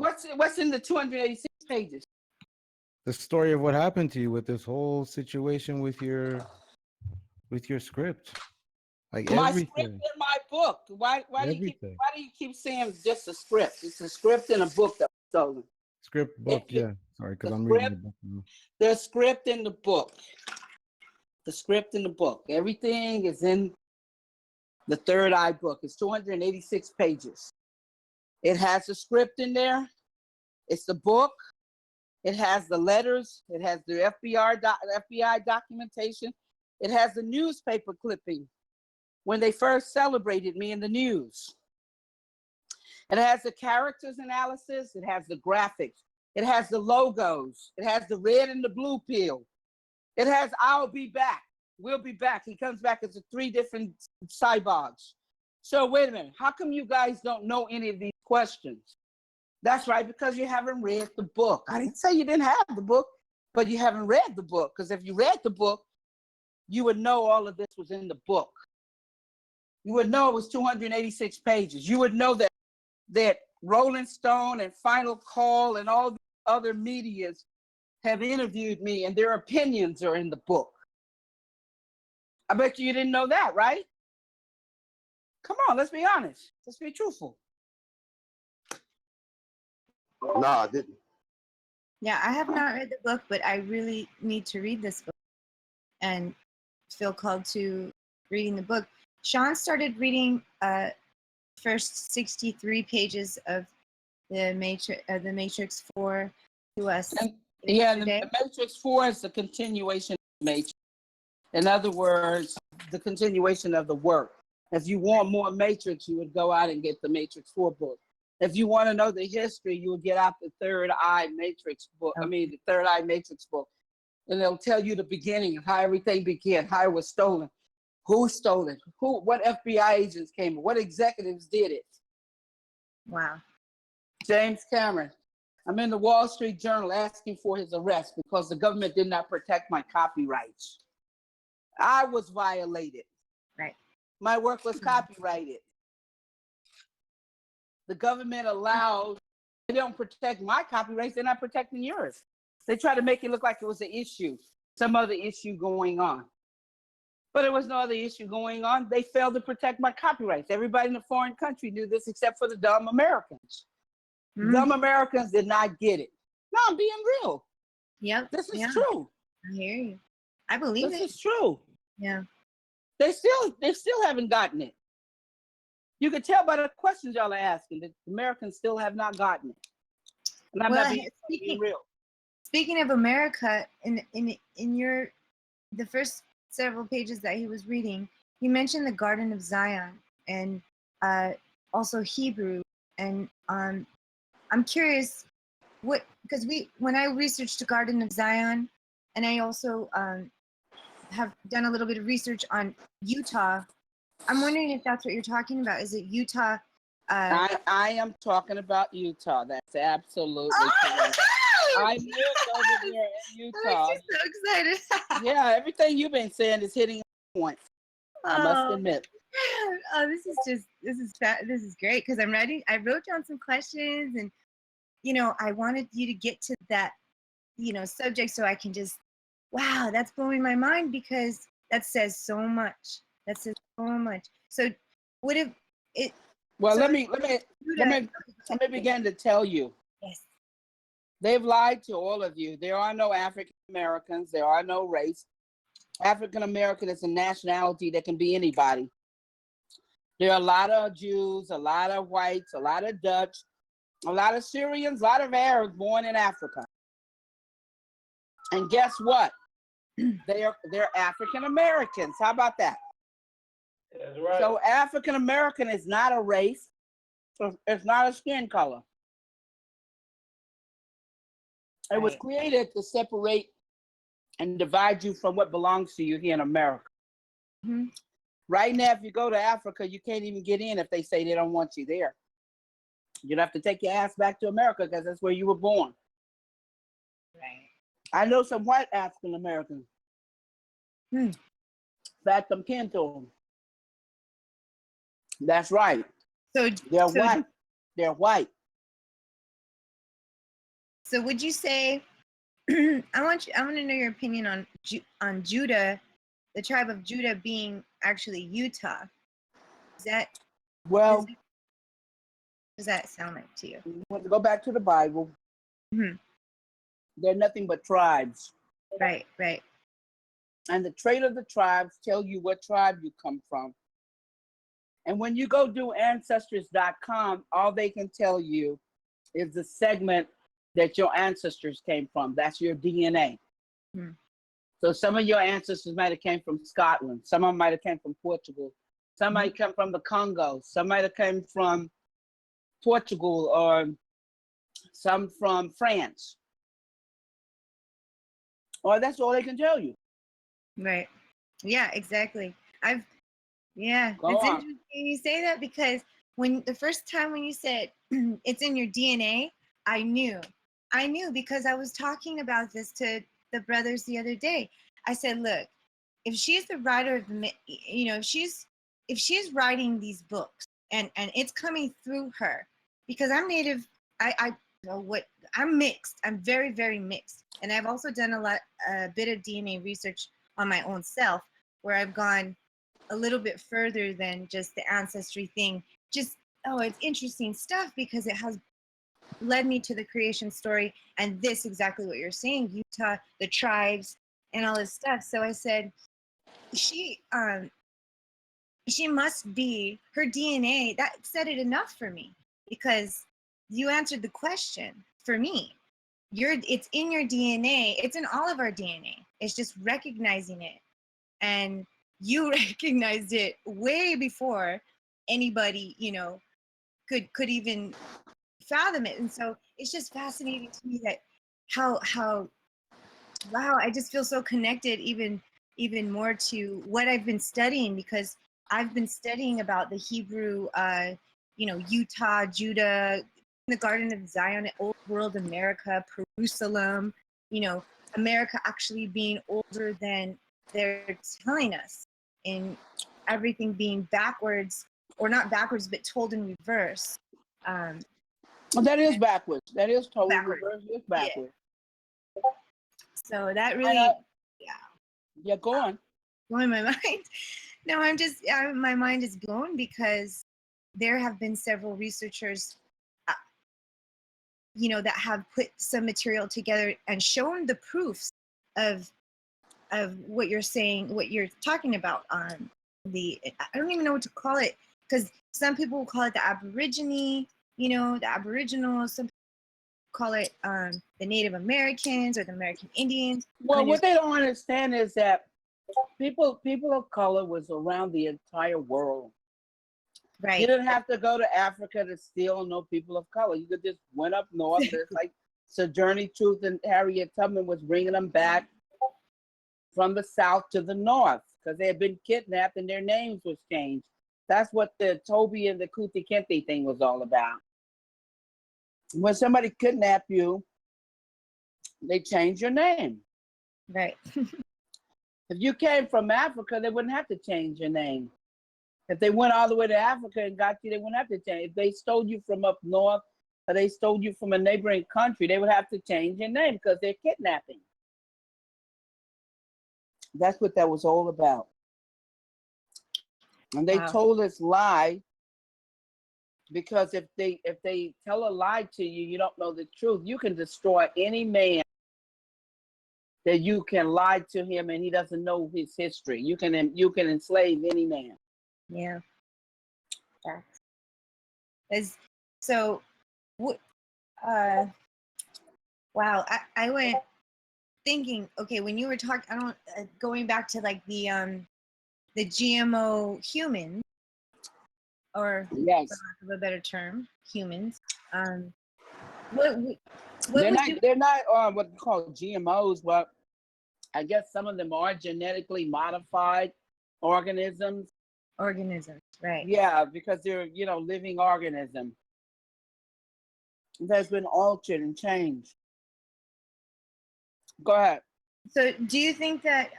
S2: in the 286 pages?
S1: The story of what happened to you with this whole situation with your script. Like
S2: My
S1: everything.
S2: script in my book. Why do you keep saying just a script? It's a script in a book that was stolen.
S1: Script book, yeah. Sorry, because I'm reading the book now.
S2: The script in the book. The script in the book. Everything is in the Third Eye book. It's 286 pages. It has a script in there. It's the book. It has the letters. It has the FBI documentation. It has the newspaper clipping when they first celebrated me in the news. It has the characters analysis. It has the graphics. It has the logos. It has the red and the blue pill. It has I'll be back. We'll be back. He comes back as 3 different cyborgs. So wait a minute. How come you guys don't know any of these questions? That's right, because you haven't read the book. I didn't say you didn't have the book, but you haven't read the book. Because if you read the book, you would know all of this was in the book. You would know it was 286 pages. You would know that Rolling Stone and Final Call and all the other medias have interviewed me and their opinions are in the book. I bet you didn't know that, right? Come on, let's be honest. Let's be truthful.
S4: No, I didn't.
S11: Yeah, I have not read the book, but I really need to read this book and feel called to reading the book. Sean started reading first 63 pages of the Matrix 4 to us.
S2: Yeah, the Matrix 4 is the continuation of the Matrix. In other words, the continuation of the work. If you want more Matrix, you would go out and get the Matrix 4 book. If you want to know the history, you would get out the Third Eye Matrix book. The Third Eye Matrix book. And they'll tell you the beginning of how everything began, how it was stolen, who stole it, what FBI agents came, what executives did it.
S11: Wow.
S2: James Cameron. I'm in the Wall Street Journal asking for his arrest because the government did not protect my copyrights. I was violated.
S11: Right.
S2: My work was copyrighted. The government allows, they don't protect my copyrights, they're not protecting yours. They try to make it look like it was an issue, some other issue going on. But there was no other issue going on. They failed to protect my copyrights. Everybody in the foreign country knew this except for the dumb Americans. Mm-hmm. Dumb Americans did not get it. No, I'm being real.
S11: Yep.
S2: This is true.
S11: I hear you. I believe
S2: this is true.
S11: Yeah.
S2: They still haven't gotten it. You can tell by the questions y'all are asking that Americans still have not gotten it. And I'm not being real.
S11: Speaking of America, in the first several pages that he was reading, he mentioned the Garden of Zion and also Hebrew. And I'm curious because when I researched the Garden of Zion, and I also have done a little bit of research on Utah. I'm wondering if that's what you're talking about. Is it Utah?
S2: I am talking about Utah. That's absolutely correct. I lived over there in Utah.
S11: I'm so excited.
S2: Yeah, everything you've been saying is hitting points. I must admit.
S11: Oh, this is great because I wrote down some questions and I wanted you to get to that subject so I can just wow, that's blowing my mind because that says so much. So what if it
S2: well so let me begin to tell you.
S11: Yes.
S2: They've lied to all of you. There are no African Americans, there are no race. African American is a nationality that can be anybody. There are a lot of Jews, a lot of whites, a lot of Dutch, a lot of Syrians, a lot of Arabs born in Africa. And guess what? They're African Americans. How about that?
S7: That's right.
S2: So African American is not a race. It's not a skin color. It was created to separate and divide you from what belongs to you here in America.
S11: Mm-hmm.
S2: Right now, if you go to Africa, you can't even get in if they say they don't want you there. You'd have to take your ass back to America because that's where you were born.
S11: Right.
S2: I know some white African Americans. In fact, I'm kin to them. That's right.
S11: So
S2: they're white. They're white.
S11: So would you say? I want to know your opinion on Judah, the tribe of Judah being actually Utah. Is that
S2: well?
S11: Does that sound like to you?
S2: You want to go back to the Bible?
S11: Mm-hmm.
S2: They're nothing but tribes.
S11: Right.
S2: And the trait of the tribes tell you what tribe you come from. And when you go do ancestors.com, all they can tell you is the segment that your ancestors came from. That's your DNA.
S11: Hmm.
S2: So some of your ancestors might have came from Scotland. Some of them might have came from Portugal. Some might come from the Congo. Some might have come from Portugal, or some from France. Or that's all they can tell you.
S11: Right. Yeah, exactly. Yeah,
S2: Go
S11: it's
S2: on.
S11: interesting you say that, because when the first time when you said it's in your DNA, I knew because I was talking about this to the brothers the other day. I said, look, if she's the writer of the, if she's writing these books and it's coming through her, because I'm native, I'm mixed. I'm very, very mixed. And I've also done a bit of DNA research on my own self, where I've gone a little bit further than just the ancestry thing. It's interesting stuff, because it has led me to the creation story and this exactly what you're saying, Utah, the tribes, and all this stuff. So I said, she must be, her DNA, that said it enough for me, because you answered the question for me. It's in your DNA. It's in all of our DNA. It's just recognizing it. And you recognized it way before anybody, could even fathom it. And so it's just fascinating to me that how wow, I just feel so connected even more to what I've been studying, because I've been studying about the Hebrew, Utah, Judah, the Garden of Zion, Old World America, Jerusalem, America actually being older than they're telling us, in everything being backwards, or not backwards, but told in reverse.
S2: That is backwards. That is totally
S11: Backwards.
S2: reverse. It's backwards.
S11: Yeah. So that really,
S2: yeah, go on.
S11: Blowing my mind. No, my mind is blown, because there have been several researchers, that have put some material together and shown the proofs of what you're saying, what you're talking about on I don't even know what to call it, because some people will call it the Aborigine, the Aboriginal. Some people call it the Native Americans or the American Indians.
S2: Well, what they don't understand is that people of color was around the entire world.
S11: Right.
S2: You didn't have to go to Africa to still know people of color. You could just went up north. It's like Sojourner Truth and Harriet Tubman was bringing them back from the south to the north, because they had been kidnapped and their names was changed. That's what the Toby and the Kuti Kente thing was all about. When somebody kidnap you, they change your name.
S11: Right.
S2: If you came from Africa, they wouldn't have to change your name. If they went all the way to Africa and got you, they wouldn't have to change. If they stole you from up north, or they stole you from a neighboring country, they would have to change your name, because they're kidnapping. That's what that was all about. And they told us lie, because if they tell a lie to you, you don't know the truth. You can destroy any man that you can lie to him and he doesn't know his history. You can enslave any man.
S11: Yeah. So, wow. I went thinking, okay, when you were talking, going back to like the GMO humans, or
S2: yes,
S11: for lack of a better term, humans.
S2: They're not what you call GMOs, but I guess some of them are genetically modified organisms.
S11: Organisms, right?
S2: Yeah, because they're living organism that's been altered and changed. Go ahead.
S11: So, do you think that?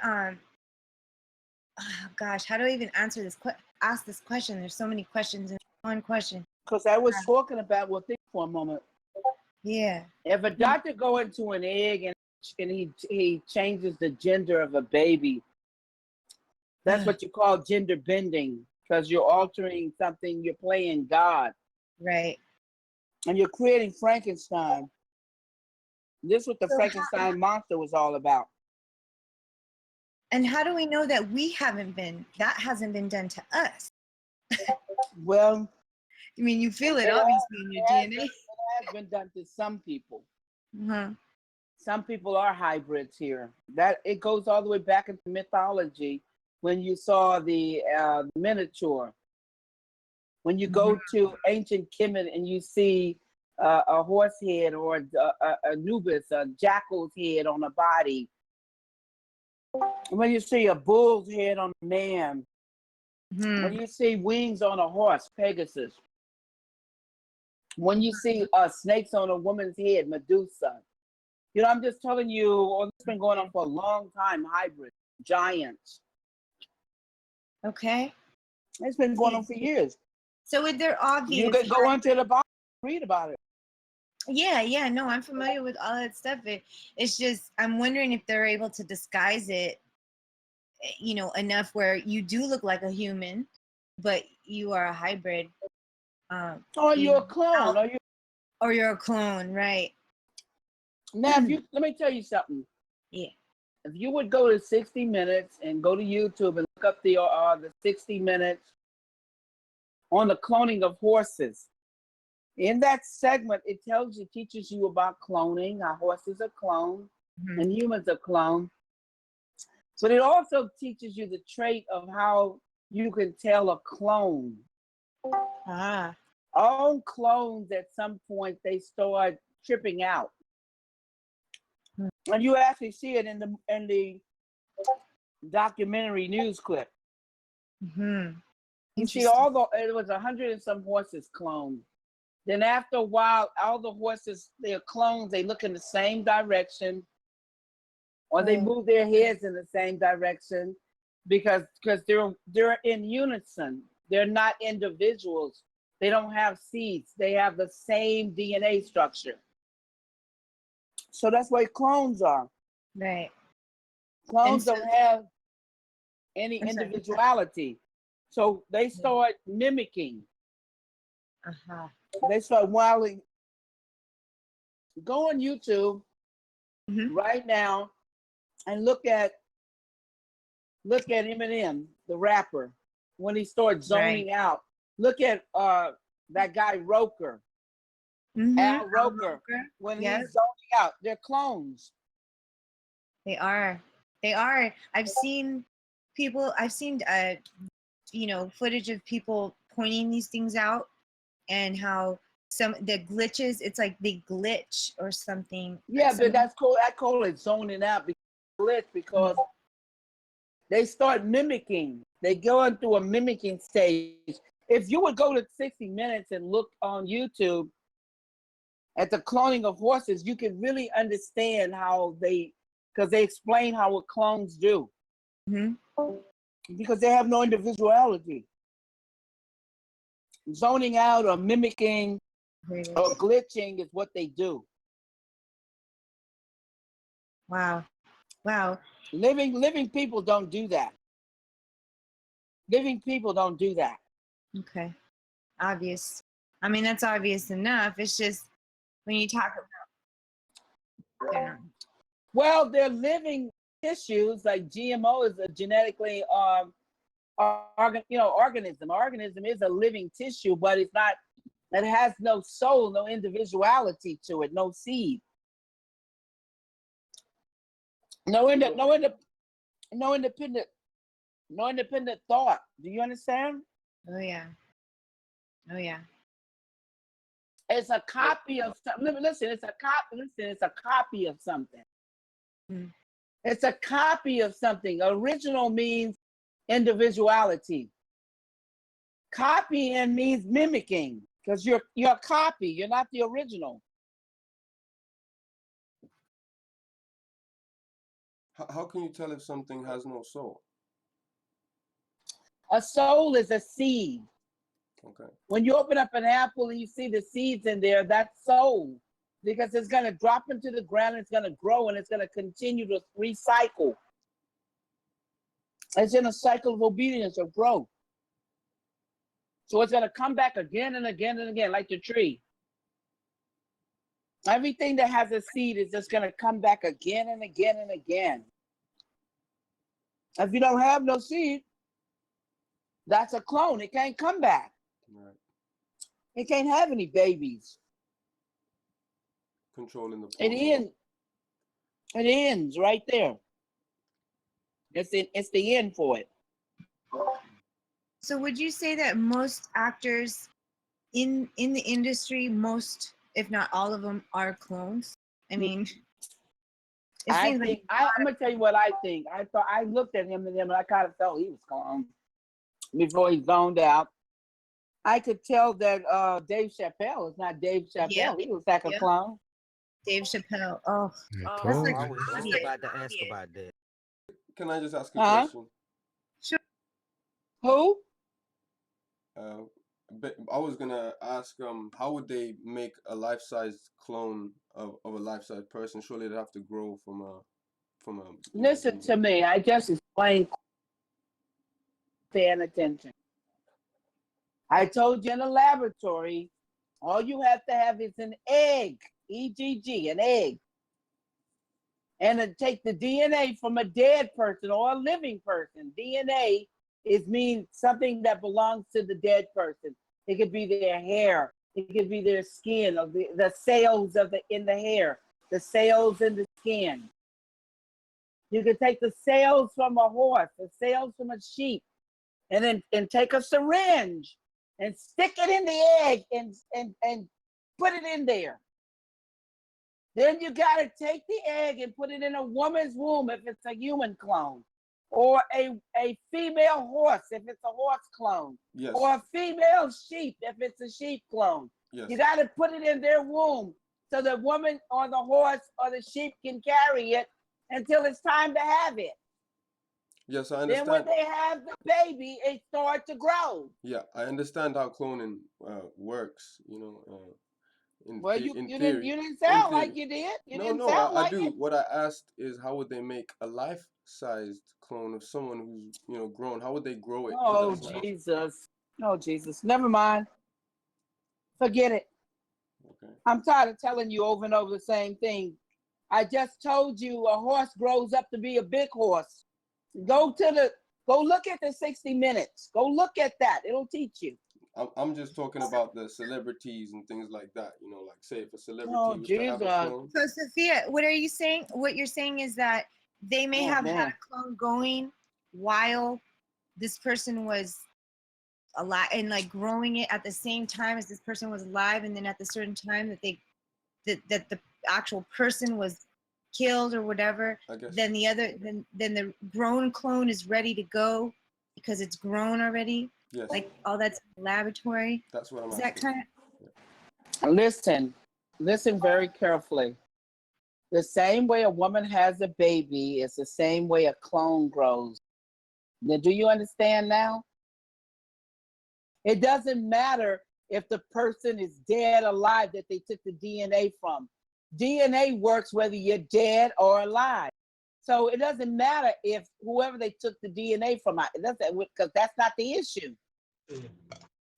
S11: Oh gosh, how do I even answer this? Ask this question. There's so many questions in one question.
S2: Because I was talking about. Well, think for a moment.
S11: Yeah.
S2: If a doctor go into an egg and he changes the gender of a baby, that's what you call gender bending, because you're altering something. You're playing God.
S11: Right.
S2: And you're creating Frankenstein. This is what the Frankenstein monster was all about.
S11: And how do we know that that hasn't been done to us?
S2: Well,
S11: I mean, you feel it obviously in your DNA.
S2: It has been done to some people.
S11: Uh-huh.
S2: Some people are hybrids here. That it goes all the way back into mythology when you saw the minotaur. When you go to ancient Kemet and you see a horse head or a Anubis, a jackal's head on a body. When you see a bull's head on a man. When you see wings on a horse, Pegasus. When you see snakes on a woman's head, Medusa. You know, I'm just telling you, it's been going on for a long time, hybrid, giants.
S11: Okay.
S2: It's been going on for years.
S11: So they're obvious.
S2: You could go onto the Bible, read about it.
S11: Yeah, no, I'm familiar with all that stuff. It's just, I'm wondering if they're able to disguise it, you know, enough where you do look like a human, but you are a hybrid.
S2: Or you're a clone.
S11: Or you're a clone, right?
S2: Now, let me tell you something.
S11: Yeah.
S2: If you would go to 60 Minutes and go to YouTube and look up the 60 Minutes on the cloning of horses, in that segment, it teaches you about cloning, how horses are cloned and humans are cloned. But it also teaches you the trait of how you can tell a clone. All clones at some point, they start tripping out. And you actually see it in the documentary news clip. You see it was 100 and some horses cloned. Then after a while, all the horses, they're clones, they look in the same direction, or they move their heads in the same direction because they're in unison. They're not individuals. They don't have seeds. They have the same DNA structure. So that's what clones are.
S11: Right.
S2: Clones don't have any individuality. So they start mimicking. They start wilding. Go on YouTube right now and look at Eminem, the rapper, when he starts zoning out. Look at that guy Roker. Al Roker. When he's zoning out, they're clones.
S11: They are. I've seen you know, footage of people pointing these things out and how the glitches, it's like they glitch or something.
S2: Yeah, but that's cool. I call it zoning out because they start mimicking. They go into a mimicking stage. If you would go to 60 Minutes and look on YouTube at the cloning of horses, you can really understand because they explain how what clones do. Because they have no individuality. Zoning out or mimicking or glitching is what they do.
S11: Wow.
S2: Living people don't do that. Living people don't do that.
S11: Okay. Obvious. I mean, that's obvious enough. It's just when you talk about.
S2: Well, they're living tissues, like GMO is a genetically organism. Organism is a living tissue, but it has no soul, no individuality to it, no seed. No independent thought. Do you understand?
S11: Oh yeah.
S2: It's a copy of something. Listen, it's a copy of something. It's a copy of something. Original means individuality. Copying means mimicking, because you're a copy. You're not the original.
S8: How can you tell if something has no soul?
S2: A soul is a seed.
S8: Okay.
S2: When you open up an apple and you see the seeds in there, that's soul, because it's going to drop into the ground, it's going to grow, and it's going to continue to recycle. It's in a cycle of obedience, of growth. So it's going to come back again and again and again, like the tree. Everything that has a seed is just going to come back again and again and again. If you don't have no seed, that's a clone. It can't come back.
S8: Right.
S2: It can't have any babies.
S8: Controlling the
S2: It ends. It ends right there. It's the end for it.
S11: So would you say that most actors in the industry, most, if not all of them, are clones? I mean, it
S2: I
S11: seems
S2: think
S11: like
S2: I'm gonna tell you what I think. I looked at him and I kind of felt he was clone before he zoned out. I could tell that Dave Chappelle is not Dave Chappelle.
S11: Yeah.
S2: He was like a
S11: Yeah.
S2: clone.
S11: Dave Chappelle. Oh,
S1: I
S11: that's
S1: told
S11: like
S12: I
S1: you.
S12: was just about to ask about that.
S8: Can I just ask a
S2: Huh?
S8: question?
S11: Sure.
S2: Who?
S8: But I was gonna ask, how would they make a life-size clone of a life-size person? Surely they'd have to grow from a
S2: Listen to me. I just explained. Paying attention. I told you in the laboratory, all you have to have is an egg, EGG, an egg, and to take the DNA from a dead person or a living person. DNA means something that belongs to the dead person. It could be their hair, it could be their skin, or the cells in the hair, the cells in the skin. You could take the cells from a horse, the cells from a sheep, and take a syringe and stick it in the egg and put it in there. Then you got to take the egg and put it in a woman's womb if it's a human clone, or a female horse if it's a horse clone,
S8: yes,
S2: or a female sheep if it's a sheep clone.
S8: Yes.
S2: You got to put it in their womb so the woman or the horse or the sheep can carry it until it's time to have it.
S8: Yes, I understand.
S2: Then when they have the baby, it starts to grow.
S8: Yeah, I understand how cloning works. You know,
S2: You
S8: theory.
S2: didn't sound like you did.
S8: I do. What I asked is, how would they make a life-sized clone of someone who's grown? How would they grow it?
S2: Oh Jesus! Oh Jesus! Never mind. Forget it.
S8: Okay.
S2: I'm tired of telling you over and over the same thing. I just told you a horse grows up to be a big horse. Go look at the 60 Minutes. Go look at that. It'll teach you.
S8: I'm just talking about the celebrities and things like that. You know, like say if a celebrity was
S2: Jesus.
S8: to have a clone.
S11: So Sophia, what are you saying? What you're saying is that they may have had a clone going while this person was alive and like growing it at the same time as this person was alive, and then at the certain time that the actual person was killed or whatever, then the grown clone is ready to go because it's grown already.
S8: Yes.
S11: Like all that's laboratory.
S8: That's what I'm
S11: asking. Is that kind
S2: of? Listen very carefully. The same way a woman has a baby is the same way a clone grows. Now, do you understand now? It doesn't matter if the person is dead or alive that they took the DNA from. DNA works whether you're dead or alive. So it doesn't matter if whoever they took the DNA from, it doesn't, because that's not the issue.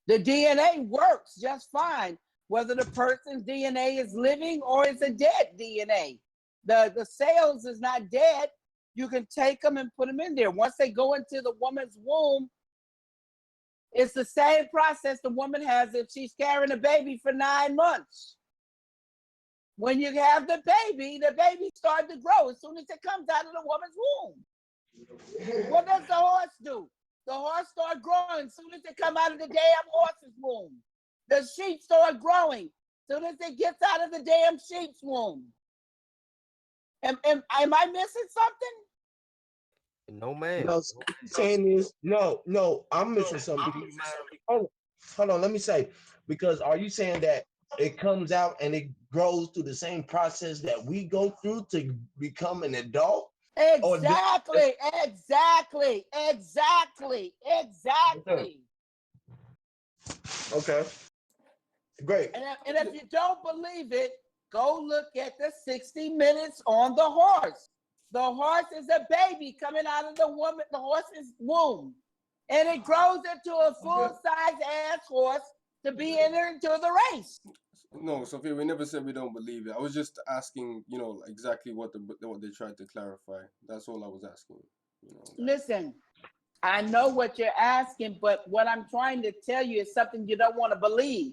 S2: The DNA works just fine, whether the person's DNA is living or it's a dead DNA. The cells is not dead. You can take them and put them in there. Once they go into the woman's womb, it's the same process the woman has if she's carrying a baby for 9 months. When you have the baby starts to grow as soon as it comes out of the woman's womb. What does the horse do? The horse starts growing as soon as it comes out of the damn horse's womb. The sheep start growing as soon as it gets out of the damn sheep's womb. Am I missing something?
S12: No, ma'am.
S9: No, so what you're saying is no, I'm missing something. Hold on, let me say, because are you saying that it comes out and it grows through the same process that we go through to become an adult?
S2: Exactly.
S9: Okay. Great.
S2: And if you don't believe it, go look at the 60 Minutes on the horse. The horse is a baby coming out of the horse's womb. And it grows into a full-size ass horse to be entered into the race.
S8: No, Sophia, we never said we don't believe it. I was just asking, exactly what they tried to clarify. That's all I was asking. You know.
S2: Listen, I know what you're asking, but what I'm trying to tell you is something you don't want to believe.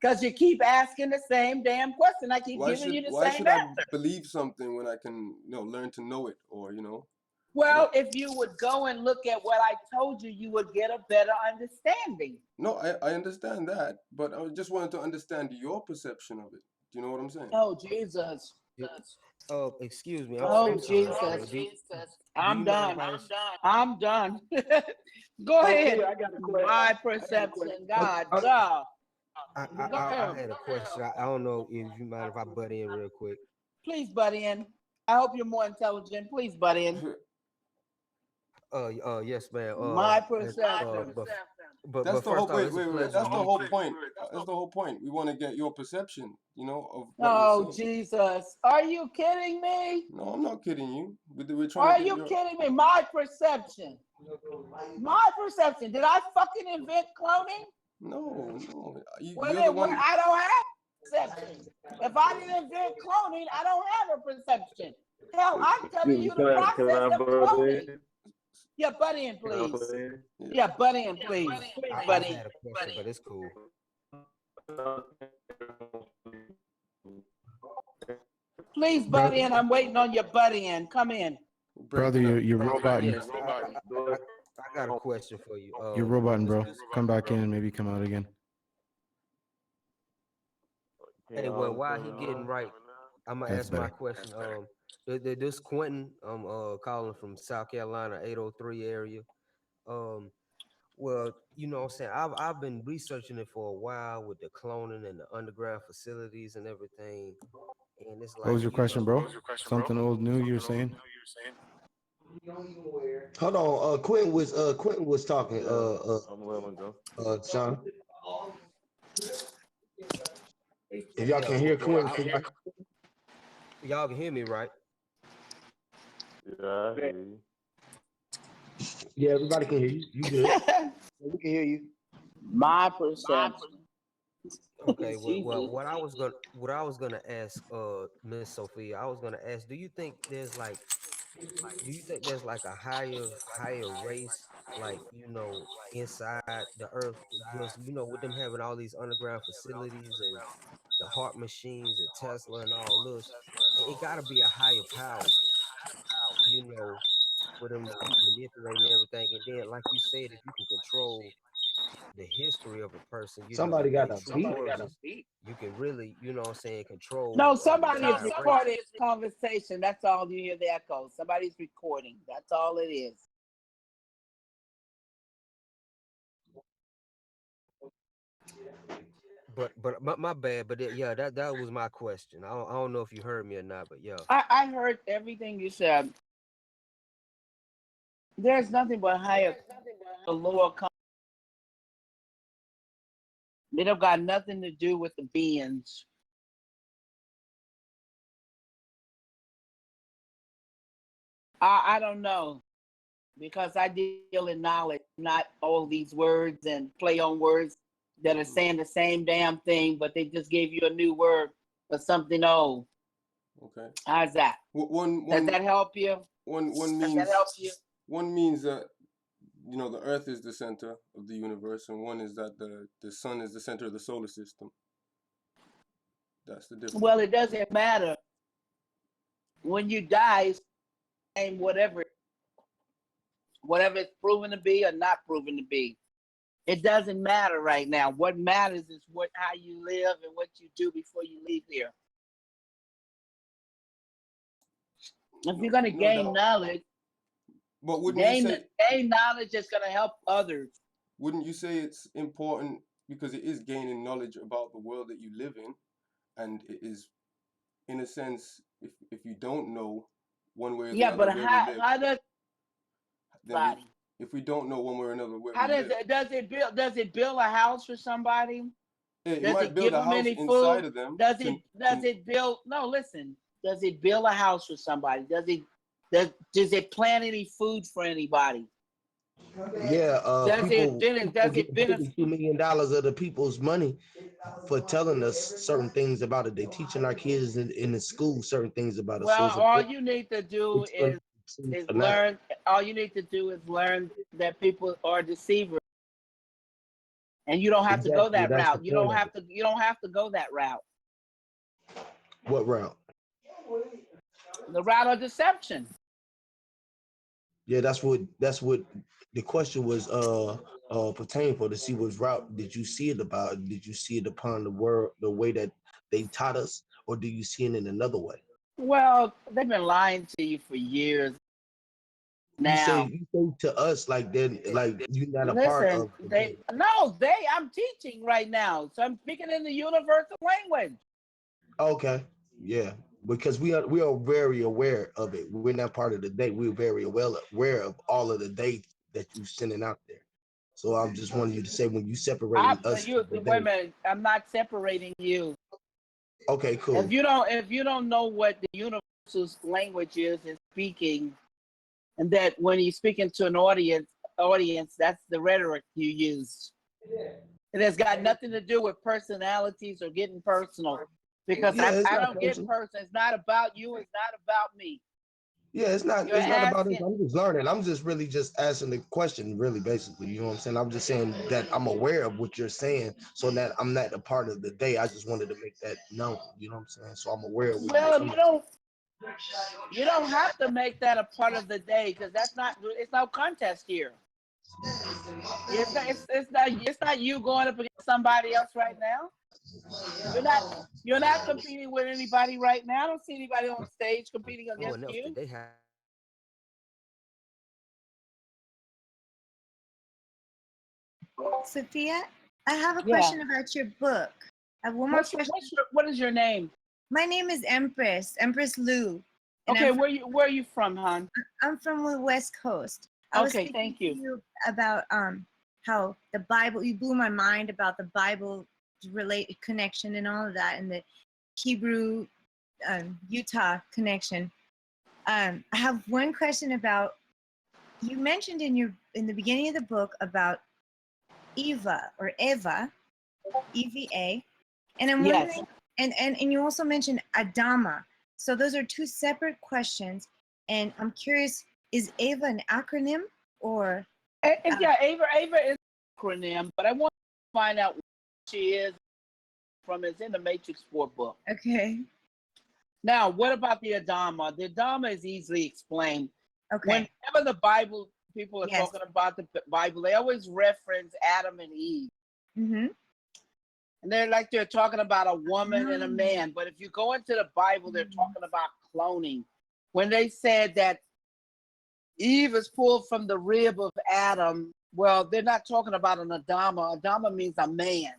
S2: Because you keep asking the same damn question. I keep giving you the same
S8: I
S2: answer.
S8: believe something when I can, learn to know it, or
S2: Well, if you would go and look at what I told you, you would get a better understanding.
S8: No, I understand that, but I just wanted to understand your perception of it. Do you know what I'm saying?
S2: Oh, Jesus.
S12: Oh, excuse me.
S2: Oh,
S12: I'm sorry.
S2: Jesus.
S12: Do
S2: I'm
S12: you mind
S2: done.
S12: if I ask?
S2: I'm done. Go ahead.
S6: I got a question.
S2: My perception, God,
S12: I,
S2: duh.
S12: I,
S2: Go
S12: I, I
S2: ahead.
S12: had a question. I don't know if you mind if I butt in real quick.
S2: Please butt in. I hope you're more intelligent. Please butt in.
S12: Yes, ma'am.
S2: My perception.
S8: That's
S12: But
S8: the whole.
S12: first off,
S8: Wait,
S12: it's a
S8: wait, wait.
S12: pleasure
S8: That's the whole
S12: meeting you.
S8: point. That's the whole point. We want to get your perception, of what you're
S2: Oh,
S8: saying.
S2: Jesus. Are you kidding me?
S8: No, I'm not kidding you. We're trying to
S2: Are
S8: get
S2: you
S8: your.
S2: kidding me? My perception. My perception. Did I fucking invent cloning?
S8: No.
S2: Well,
S8: You're the
S2: then
S8: one.
S2: I don't have perception. If I didn't invent cloning, I don't have a perception. Hell, I'm telling
S5: Excuse me,
S2: you the
S5: can
S2: process
S5: I
S2: of
S5: butt
S2: cloning.
S5: in?
S2: Yeah, butt in,
S5: Can I butt
S2: please.
S5: in?
S2: Yeah, butt in, please.
S12: I
S2: Butt in.
S12: had a question, but it's cool.
S2: Please butt in. I'm waiting on your butt in. Come in.
S1: Brother, you're roboting.
S12: Yes, I got a question for you.
S1: You're roboting, bro.
S12: This-
S1: Come back in and maybe come out again.
S12: Hey, well, while he getting right, I'm gonna
S1: That's
S12: ask my
S1: better.
S12: question. This Quentin, I'm calling from South Carolina, 803 area. Well, you know what I'm saying? I've been researching it for a while with the cloning and the underground facilities and everything. And it's
S1: What
S12: like,
S1: was your question, bro? Something old new you were saying?
S9: Hold on. Quentin was talking.
S5: I'm letting go.
S9: Sean. If y'all
S12: yeah,
S9: can hear
S12: well,
S9: Quentin,
S12: y'all can hear me, right?
S5: Yeah, I hear you.
S9: yeah, everybody can hear you. You good? We can hear you.
S2: My perception.
S12: Okay, well,
S2: Jesus.
S12: what I was gonna ask, Miss Sophia, I was gonna ask, do you think there's like a higher race, like inside the Earth? Because with them having all these underground facilities and the heart machines and Tesla and all this, it got to be a higher power, you know, for them to keep manipulating everything. And then, like you said, if you can control the history of a person,
S9: Somebody got
S12: their
S9: a
S12: true
S9: beat.
S12: origins, you can really, control
S2: No,
S12: an
S2: somebody is
S12: entire race.
S2: recording this conversation. That's all you hear the echo. Somebody's recording. That's all it is.
S12: But my bad. But yeah, that was my question. I don't know if you heard me or not, but yeah.
S2: I heard everything you said. There's nothing but higher, lower. They don't got nothing to do with the beings. I don't know, because I deal in knowledge, not all these words and play on words that are saying the same damn thing, but they just gave you a new word for something old.
S8: Okay.
S2: How's that? Does that help you?
S8: One
S2: Does
S8: means
S2: that help you?
S8: one means that the Earth is the center of the universe, and one is that the sun is the center of the solar system. That's the difference.
S2: Well, it doesn't matter. When you die, it's whatever it's proven to be or not proven to be. It doesn't matter right now. What matters is how you live and what you do before you leave here. If you're going to gain knowledge,
S8: but wouldn't
S2: gain knowledge that's going to help others.
S8: Wouldn't you say it's important because it is gaining knowledge about the world that you live in, and it is, in a sense, if you don't know one way or the other
S2: but
S8: where we live,
S2: how does
S8: if we don't know one way or another where
S2: how
S8: we
S2: does
S8: live,
S2: does it build a house for somebody?
S8: it
S2: Does
S8: might
S2: it
S8: build
S2: give
S8: a
S2: them
S8: house
S2: any
S8: inside
S2: food?
S8: of them.
S2: Does it build? No, listen. Does it build a house for somebody? Does it plant any food for anybody?
S9: Yeah, people
S2: does it
S9: get
S2: benefit?
S9: $52 million of the people's money for telling us certain things about it. They teaching our kids in the school certain things about it. So
S2: Well,
S9: it's
S2: all
S9: important
S2: you need to do
S9: to
S2: is is learn. All you need to do is learn that people are deceivers, and you don't have to go
S9: Exactly.
S2: that
S9: That's the
S2: route. You
S9: point
S2: don't
S9: of
S2: have
S9: it.
S2: to. You don't have to go that route.
S9: What route?
S2: The route of deception.
S9: Yeah, that's what the question was pertaining for, to see what route did you see it about? Did you see it upon the word, the way that they taught us, or do you see it in another way?
S2: Well, they've been lying to you for years now.
S9: You say to us like then like you're not a part
S2: Listen,
S9: of the day.
S2: I'm teaching right now, so I'm speaking in the universal language.
S9: Okay, yeah, because we are very aware of it. We're not part of the day. We're very well aware of all of the dates that you sending out there. So I'm just wanting you to say when you separating us from the
S2: Wait a
S9: day.
S2: minute, I'm not separating you.
S9: Okay, cool.
S2: If you don't know what the universal language is and speaking, and that when you're speaking to an audience, that's the rhetoric you use. It has got nothing to do with personalities or getting personal, because
S9: Yeah, it's
S2: I
S9: not
S2: don't get
S9: personal.
S2: personal. It's not about you. It's not about me.
S9: Yeah, it's not.
S2: You're
S9: It's not about us.
S2: asking.
S9: I'm just learning. I'm just really just asking the question, really, basically. You know what I'm saying? I'm just saying that I'm aware of what you're saying, so that I'm not a part of the day. I just wanted to make that known. You know what I'm saying? So I'm aware of where you're
S2: Well,
S9: coming
S2: you don't have to make that a part of the day, because that's not. It's no contest here. It's not you going up against somebody else right now. You're not competing with anybody right now. I don't see anybody on stage competing against
S12: Someone else
S2: you.
S12: that they have.
S11: Sophia, I have a
S2: Yeah.
S11: question about your book. I have one more question.
S2: What is your name?
S11: My name is Empress Lou. And
S2: Okay, where are you from, hon?
S11: I'm from the West Coast. I was
S2: Okay,
S11: speaking
S2: thank
S11: to
S2: you.
S11: you about how the Bible, you blew my mind about the Bible related connection and all of that, and the Hebrew Utah connection. I have one question about, you mentioned in the beginning of the book about Eva, EVA, and I'm
S2: Yes.
S11: wondering, and you also mentioned Adama. So those are two separate questions, and I'm curious, is Ava an acronym or?
S2: Yeah, Ava is an acronym, but I want to find out what she is from. It's in the Matrix 4 book.
S11: Okay.
S2: Now, what about the Adama? The Adama is easily explained.
S11: Okay.
S2: Whenever the Bible, people are
S11: Yes.
S2: talking about the Bible, they always reference Adam and Eve.
S11: Mm-hmm.
S2: And they're talking about a woman and a man. But if you go into the Bible, they're talking about cloning. When they said that Eve is pulled from the rib of Adam, well, they're not talking about an Adama. Adama means a man.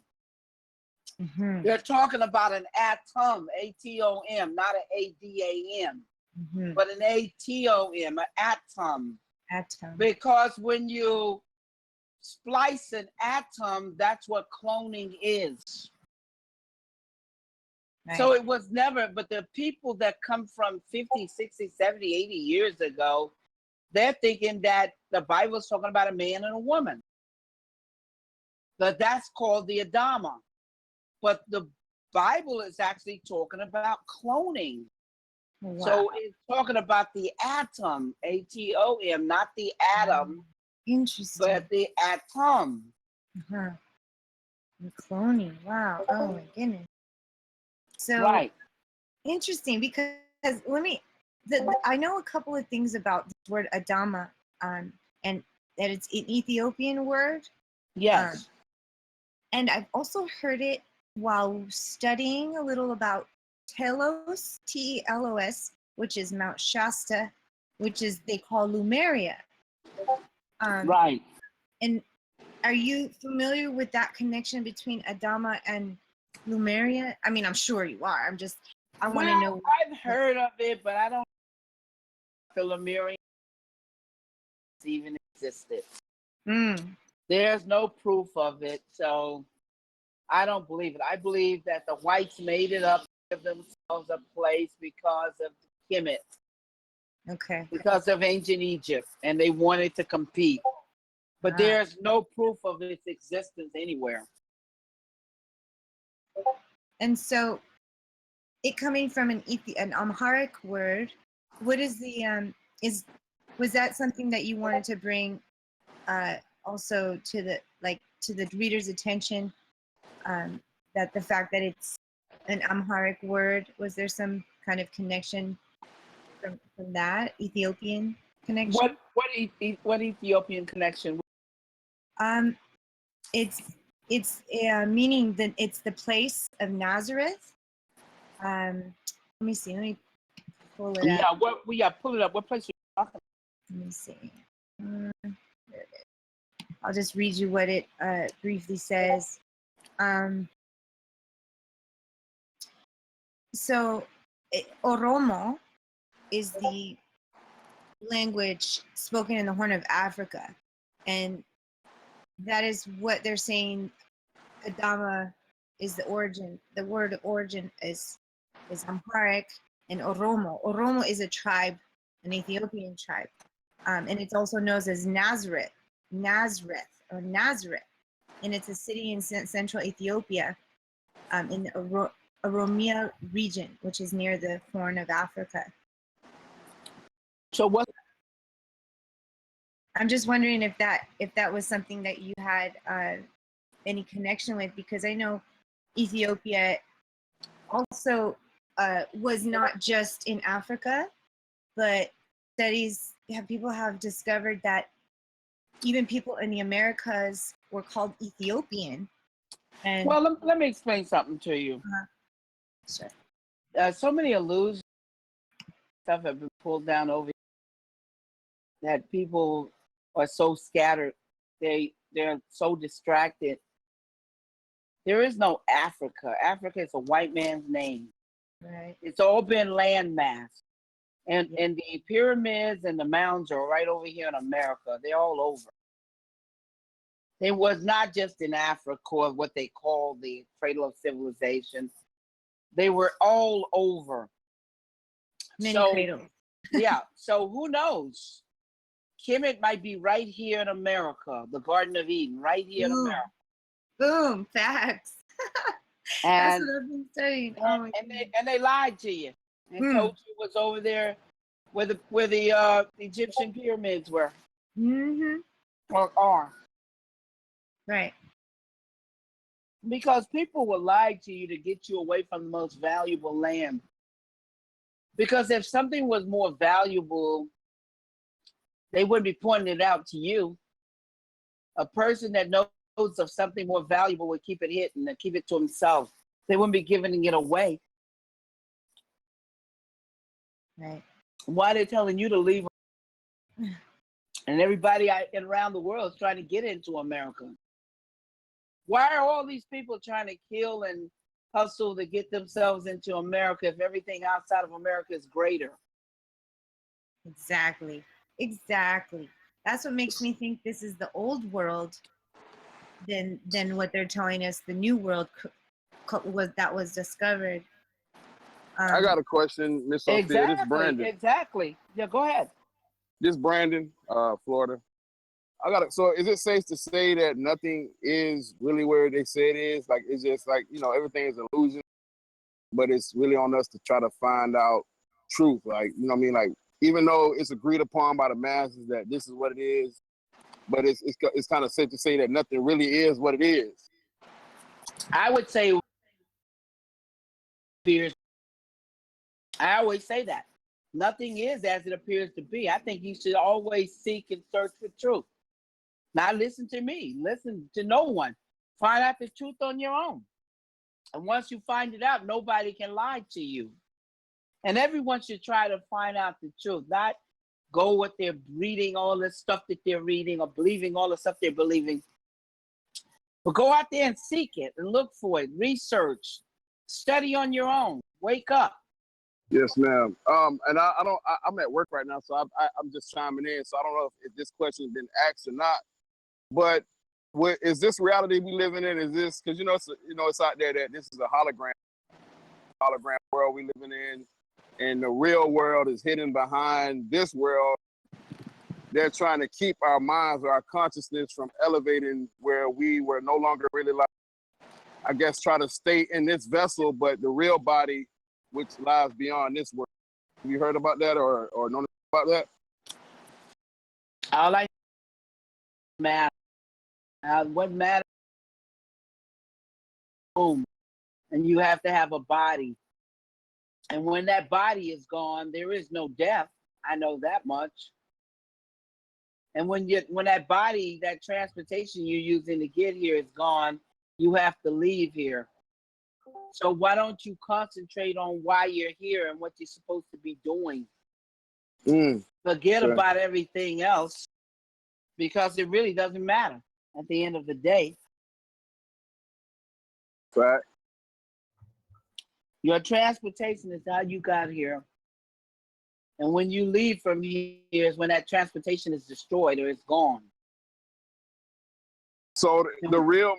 S11: Mm-hmm.
S2: They're talking about an atom, A-T-O-M, not an A-D-A-M,
S11: Mm-hmm.
S2: but an A-T-O-M, an atom.
S11: Atom.
S2: Because when you splice an atom, that's what cloning is.
S11: Right.
S2: So it was never, but the people that come from 50, 60, 70, 80 years ago, they're thinking that the Bible is talking about a man and a woman. But that's called the Adama. But the Bible is actually talking about cloning.
S11: Wow.
S2: So it's talking about the atom, A-T-O-M, not the atom,
S11: Interesting.
S2: but the atom.
S11: Uh-huh. And cloning. Wow. Oh my goodness. So
S2: Right.
S11: interesting, because I know a couple of things about this word Adama, and that it's an Ethiopian word.
S2: Yes.
S11: And I've also heard it while studying a little about Telos, Telos, which is Mount Shasta, which is they call Lumeria.
S2: Right.
S11: And are you familiar with that connection between Adama and Lumeria? I mean, I'm sure you are. I want to know.
S2: I've heard of it, but I don't know if the Lemurians even existed. There's no proof of it, so I don't believe it. I believe that the whites made it up, give themselves a place because of Kemet.
S11: Okay.
S2: Because of ancient Egypt, and they wanted to compete. But there's no proof of its existence anywhere.
S11: And so, it coming from an Amharic word, what is the was that something that you wanted to bring also to the reader's attention? That the fact that it's an Amharic word, was there some kind of connection from that Ethiopian connection?
S2: What Ethiopian connection?
S11: It's meaning that it's the place of Nazareth. Let me see. Let me pull it up.
S2: Yeah, pull it up. What place are you talking about?
S11: Let me see. There it is. I'll just read you what it briefly says. So, Oromo is the language spoken in the Horn of Africa, and that is what they're saying. Adama is the origin. The word origin is Amharic and Oromo. Oromo is a tribe, an Ethiopian tribe, and it's also known as Nazareth, and it's a city in central Ethiopia, in the Oromia region, which is near the Horn of Africa.
S2: So what?
S11: I'm just wondering if that was something that you had any connection with, because I know Ethiopia also was not just in Africa, but people have discovered that even people in the Americas were called Ethiopian. And
S2: well, let me explain something to you.
S11: Sure.
S2: So many illusions stuff have been pulled down over that people are so scattered. They're so distracted. There is no Africa. Africa is a white man's name.
S11: Right.
S2: It's all been landmass. And the pyramids and the mounds are right over here in America. They're all over. It was not just in Africa, or what they call the cradle of civilization. They were all over.
S11: Many cradles.
S2: Yeah. So who knows? Kemet might be right here in America, the Garden of Eden, right here in America.
S11: Boom, facts. That's what I've been studying.
S2: And they lied to you and told you it was over there where the Egyptian pyramids were.
S11: Mm-hmm.
S2: Or are.
S11: Right.
S2: Because people will lie to you to get you away from the most valuable land. Because if something was more valuable, they wouldn't be pointing it out to you. A person that knows of something more valuable would keep it hidden and keep it to himself. They wouldn't be giving it away.
S11: Right.
S2: Why are they telling you to leave? And everybody around the world is trying to get into America. Why are all these people trying to kill and hustle to get themselves into America if everything outside of America is greater?
S11: Exactly. That's what makes me think this is the old world than what they're telling us the new world was discovered.
S3: I got a question, Miss Sophia.
S2: Exactly.
S3: This is Brandon.
S2: Exactly. Yeah, go ahead.
S3: This Brandon, Florida. So is it safe to say that nothing is really where they say it is? Like, it's just like, everything is illusion, but it's really on us to try to find out truth. Like, you know what I mean? Like, even though it's agreed upon by the masses that this is what it is, but it's kind of safe to say that nothing really is what it is.
S2: I would say fears. I always say that. Nothing is as it appears to be. I think you should always seek and search for truth. Not listen to me. Listen to no one. Find out the truth on your own. And once you find it out, nobody can lie to you. And everyone should try to find out the truth, not go what they're reading, all the stuff that they're reading, or believing all the stuff they're believing. But go out there and seek it and look for it. Research. Study on your own. Wake up.
S3: Yes, ma'am. And I'm at work right now, so I'm just chiming in. So I don't know if this question has been asked or not. But is this reality we living in? Is this because it's out there that this is a hologram world we living in, and the real world is hidden behind this world. They're trying to keep our minds or our consciousness from elevating where we were no longer really like, I guess, try to stay in this vessel, but the real body, which lies beyond this world. Have you heard about that or known about that?
S2: All I matter. What matters is home, and you have to have a body. And when that body is gone, there is no death. I know that much. And when that body, that transportation you're using to get here is gone, you have to leave here. So why don't you concentrate on why you're here and what you're supposed to be doing? Forget about everything else, because it really doesn't matter at the end of the day.
S3: Right.
S2: Your transportation is how you got here. And when you leave from here is when that transportation is destroyed or it's gone.
S3: So the real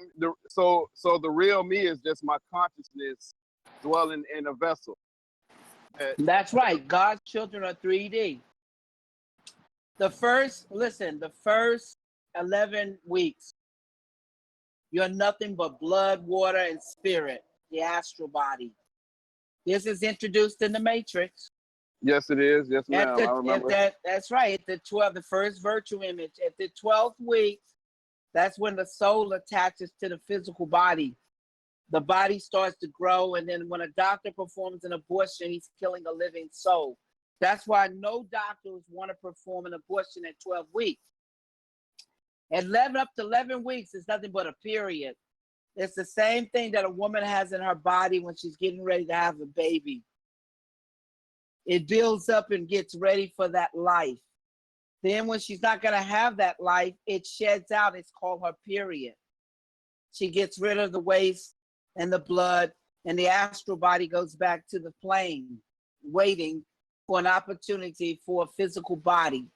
S3: me is just my consciousness dwelling in a vessel.
S2: That's right. God's children are 3D. The first 11 weeks, you're nothing but blood, water, and spirit, the astral body. This is introduced in the Matrix.
S3: Yes, it is. Yes, ma'am. I remember.
S2: That's right. At the first virtue image. At the 12th week, that's when the soul attaches to the physical body. The body starts to grow, and then when a doctor performs an abortion, he's killing a living soul. That's why no doctors want to perform an abortion at 12 weeks. At 11 up to 11 weeks is nothing but a period. It's the same thing that a woman has in her body when she's getting ready to have a baby. It builds up and gets ready for that life. Then when she's not going to have that life, it sheds out. It's called her period. She gets rid of the waste and the blood, and the astral body goes back to the plane, waiting for an opportunity for a physical body.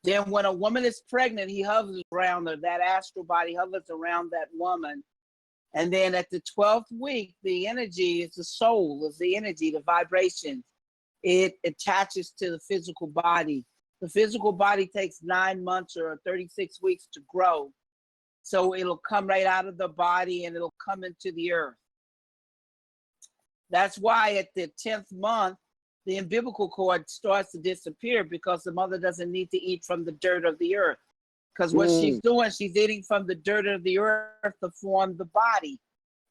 S2: Then when a woman is pregnant, he hovers around her. That astral body hovers around that woman. And then at the 12th week, the energy is the soul, is the energy, the vibration. It attaches to the physical body. The physical body takes 9 months or 36 weeks to grow. So it'll come right out of the body and it'll come into the earth. That's why at the 10th month, the umbilical cord starts to disappear, because the mother doesn't need to eat from the dirt of the earth. Because what she's doing, she's eating from the dirt of the earth to form the body,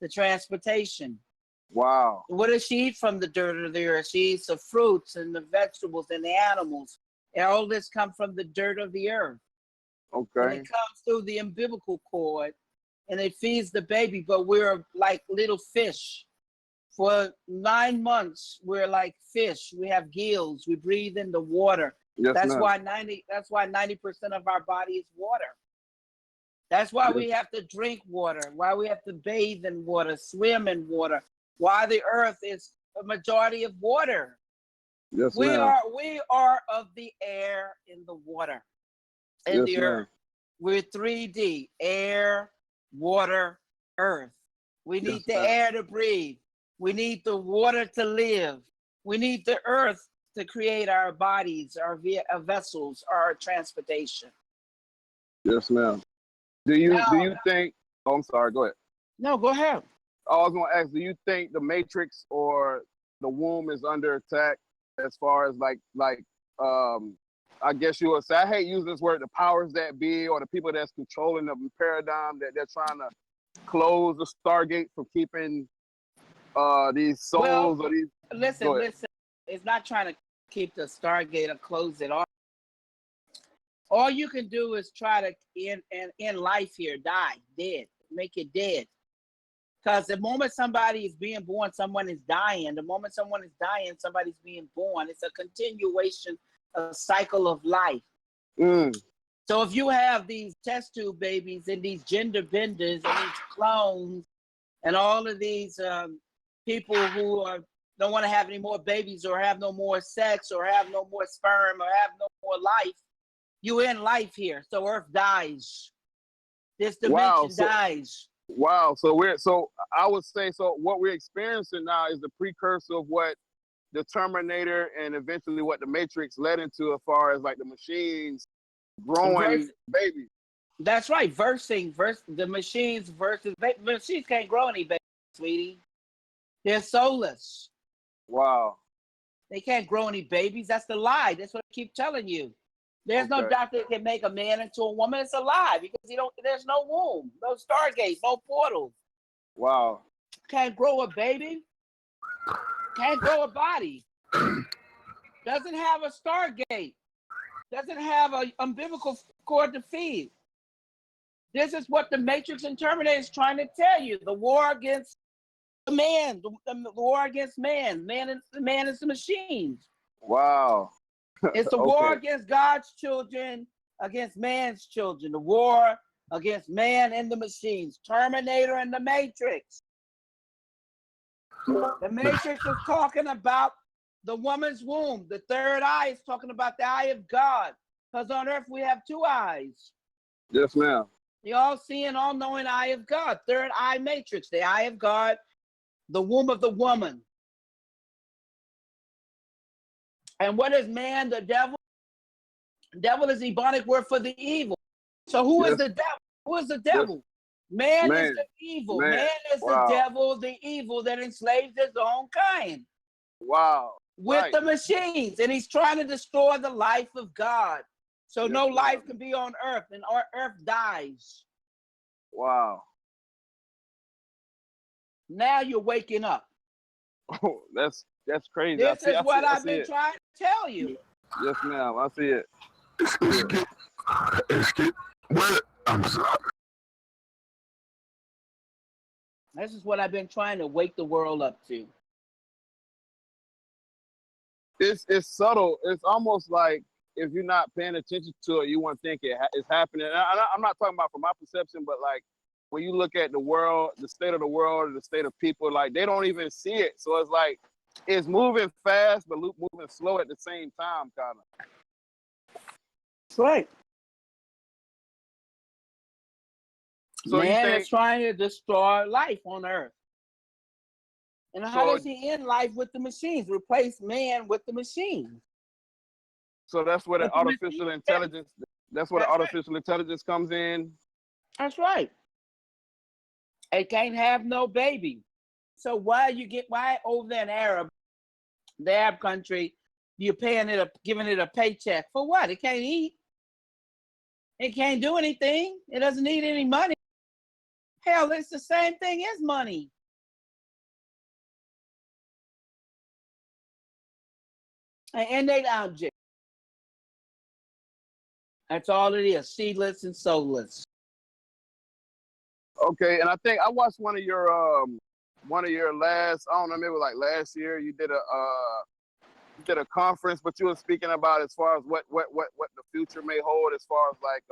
S2: the transportation.
S3: Wow.
S2: What does she eat from the dirt of the earth? She eats the fruits and the vegetables and the animals. And all this comes from the dirt of the earth.
S3: Okay.
S2: And it comes through the umbilical cord and it feeds the baby, but we're like little fish. For 9 months, we're like fish. We have gills. We breathe in the water.
S3: Yes,
S2: that's
S3: ma'am.
S2: why 90% of our body is water. That's why we have to drink water, why we have to bathe in water, swim in water, why the earth is a majority of water.
S3: Yes,
S2: we
S3: ma'am.
S2: we are of the air in the water, in the earth. We're 3D, air, water, earth. We need the air to breathe. We need the water to live. We need the earth to create our bodies, our vessels, our transportation.
S3: Yes, ma'am. Do you think? Oh, I'm sorry. Go ahead.
S2: No, go ahead.
S3: I was going to ask, do you think the matrix or the womb is under attack as far as I guess you would say, I hate using this word, the powers that be, or the people that's controlling the paradigm, that they're trying to close the Stargate from keeping these souls or these.
S2: Listen. It's not trying to keep the Stargate or close it off. All you can do is try to end life here, die, dead, make it dead. Because the moment somebody is being born, someone is dying. The moment someone is dying, somebody's being born. It's a continuation, a cycle of life. So if you have these test tube babies and these gender benders and these clones and all of these people who don't want to have any more babies or have no more sex or have no more sperm or have no more life, you end life here. So Earth dies. This dimension dies.
S3: Wow. So I would say, so what we're experiencing now is the precursor of what the Terminator and eventually what the Matrix led into, as far as like the machines growing babies.
S2: That's right. The machines versus machines can't grow any babies, sweetie. They're soulless.
S3: Wow.
S2: They can't grow any babies. That's the lie. That's what I keep telling you. There's no
S3: Okay.
S2: doctor that can make a man into a woman. It's a lie because there's no womb, no stargates, no portals.
S3: Wow.
S2: Can't grow a baby. Can't grow a body. Doesn't have a stargate. Doesn't have an umbilical cord to feed. This is what the Matrix and Terminator is trying to tell you. The war against the man, the war against man. Man is the machines.
S3: Wow.
S2: It's the
S3: Okay.
S2: war against God's children, against man's children. The war against man and the machines. Terminator and the Matrix. The Matrix is talking about the woman's womb. The third eye is talking about the eye of God. Because on earth we have two eyes.
S3: Yes, ma'am.
S2: The all-seeing, all-knowing eye of God. Third eye matrix, the eye of God, the womb of the woman. And what is man? The devil? Devil is Ebonic word for the evil. So who is the devil? Who is the devil? Man is the evil. Man is the devil, the evil that enslaves his own kind.
S3: Wow.
S2: With the machines. And he's trying to destroy the life of God. So no life can be on earth, and our earth dies.
S3: Wow.
S2: Now you're waking up.
S3: Oh, that's crazy.
S2: This is what I've been trying to tell you.
S3: Yes, ma'am. I see it.
S13: I'm sorry.
S2: This is what I've been trying to wake the world up to.
S3: It's subtle. It's almost like if you're not paying attention to it, you won't think it's happening. I'm not talking about from my perception, but like when you look at the world, the state of the world, the state of people, like they don't even see it. So it's like it's moving fast, but moving slow at the same time, kind of.
S2: That's right.
S3: So
S2: man is trying to destroy life on earth. And how does he end life with the machines? Replace man with the machines.
S3: So that's where the artificial intelligence. That's where the artificial intelligence comes in.
S2: That's right. It can't have no baby. So why over there in the Arab country, you're giving it a paycheck for what? It can't eat. It can't do anything. It doesn't need any money. Hell, it's the same thing as money. An innate object. That's all it is, seedless and soulless.
S3: Okay, and I think I watched one of your last, I don't know, maybe like last year, you did a conference, but you were speaking about as far as what the future may hold, as far as like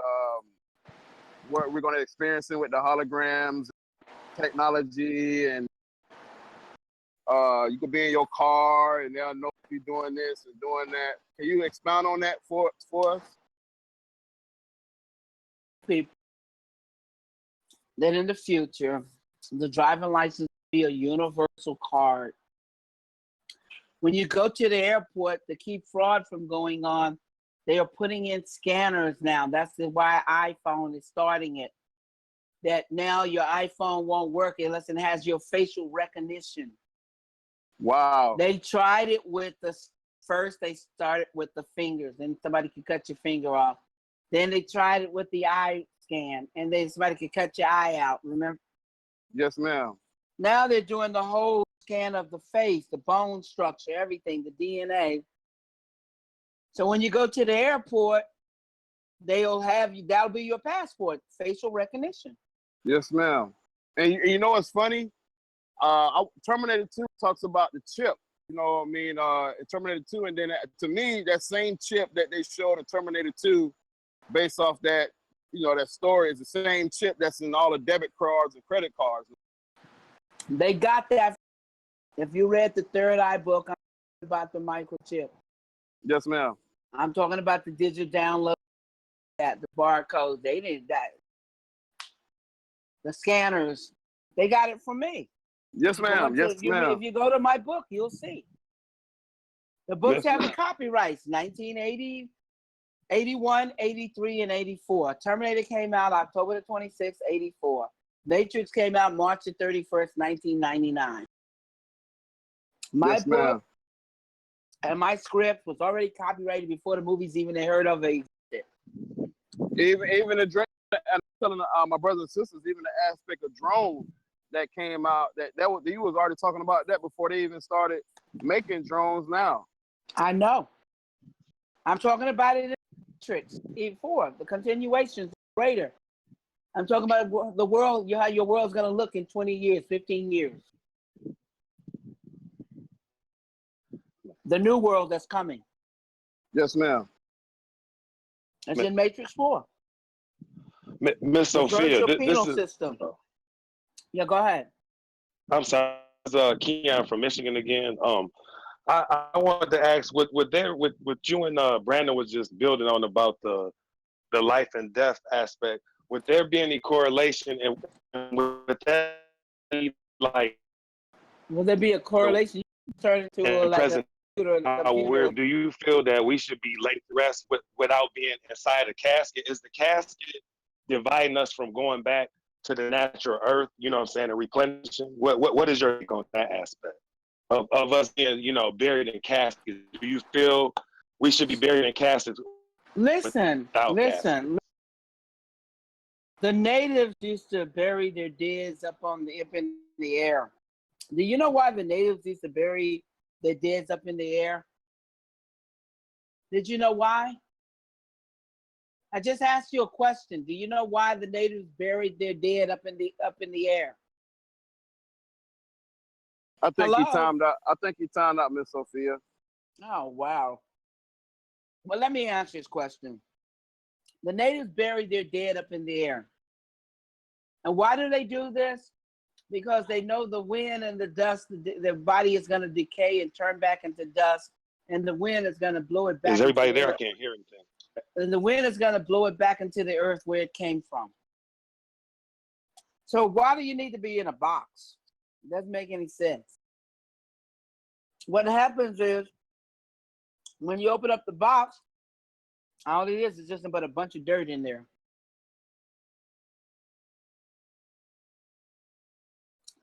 S3: what we're going to experience with the holograms, technology, and you could be in your car and they'll know if you're doing this and doing that. Can you expound on that for us?
S2: People, that in the future, the driving license will be a universal card. When you go to the airport to keep fraud from going on, they are putting in scanners now. That's why iPhone is starting it. That now your iPhone won't work unless it has your facial recognition.
S3: Wow.
S2: They tried it with first they started with the fingers, then somebody could cut your finger off. Then they tried it with the eye scan, and then somebody could cut your eye out, remember?
S3: Yes, ma'am.
S2: Now they're doing the whole scan of the face, the bone structure, everything, the DNA. So when you go to the airport, they'll have you, that'll be your passport, facial recognition.
S3: Yes, ma'am. And you know what's funny? Terminator 2 talks about the chip, you know what I mean? Terminator 2, and then to me, that same chip that they showed in Terminator 2, based off that, you know, that story is the same chip that's in all the debit cards and credit cards.
S2: They got that. If you read the Third Eye book, I'm talking about the microchip.
S3: Yes, ma'am.
S2: I'm talking about the digital download, the barcodes. They did that. The scanners, they got it from me.
S3: Yes, ma'am. Yes, ma'am.
S2: If you go to my book, you'll see. The books have the copyrights, 1980, 81, 83, and 84. Terminator came out October the 26th, 84. Matrix came out March the 31st, 1999. My book and my script was already copyrighted before the movies even heard of it
S3: Even the drone, and I'm telling my brothers and sisters, even the aspect of drone that came out, that was, you was already talking about that before they even started making drones now.
S2: I know. I'm talking about it in Matrix E4. The continuation is greater. I'm talking about the world, how your world's going to look in 20 years, 15 years. The new world that's coming.
S3: Yes, ma'am.
S2: It's in Matrix 4.
S5: Miss Sophia,
S2: virtual
S5: this
S2: penal
S5: is.
S2: system. Yeah, go ahead.
S5: I'm sorry, Keon from Michigan again. I wanted to ask, what you and Brandon was just building on about the life and death aspect. Would there be any correlation, and would that be like?
S2: Will there be a correlation? Turn into like a computer.
S5: Where do you feel that we should be laid to rest without being inside a casket? Is the casket dividing us from going back to the natural earth? You know what I'm saying, and replenishing. What is your take on that aspect of us being, buried in caskets? Do you feel we should be buried in caskets?
S2: Listen.
S5: Caskets?
S2: The natives used to bury their deads up in the air. Do you know why the natives used to bury their deads up in the air? Did you know why? I just asked you a question. Do you know why the natives buried their dead up in the air?
S3: I think he timed out. I think he timed out, Miss Sophia.
S2: Oh, wow. Well, let me answer this question. The natives buried their dead up in the air. And why do they do this? Because they know the wind and the dust, their body is going to decay and turn back into dust, and the wind is going to blow it back.
S5: Is everybody there? I can't hear anything.
S2: And the wind is going to blow it back into the earth where it came from. So why do you need to be in a box? It doesn't make any sense. What happens is when you open up the box, all it is just about a bunch of dirt in there.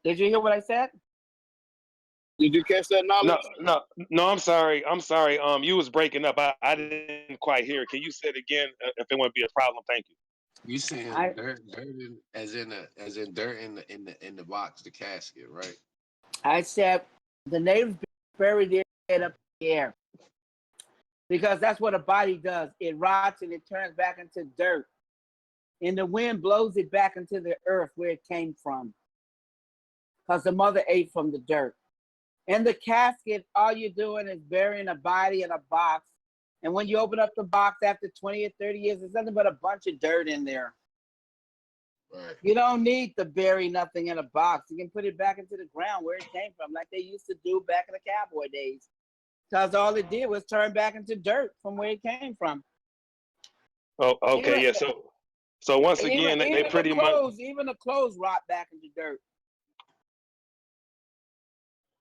S2: Did you hear what I said?
S3: Did you catch that knowledge?
S5: No. I'm sorry. You was breaking up. I didn't quite hear it. Can you say it again? If it wouldn't be a problem, thank you.
S14: You saying dirt as in dirt in the box, the casket, right?
S2: I said the natives bury their head up in the air because that's what a body does. It rots and it turns back into dirt, and the wind blows it back into the earth where it came from. Because the mother ate from the dirt. In the casket, all you're doing is burying a body in a box. And when you open up the box after 20 or 30 years, there's nothing but a bunch of dirt in there.
S14: Right.
S2: You don't need to bury nothing in a box. You can put it back into the ground where it came from, like they used to do back in the cowboy days. Because all it did was turn back into dirt from where it came from.
S5: Oh, okay, yeah. So once again, they pretty much
S2: even the clothes rot back into dirt.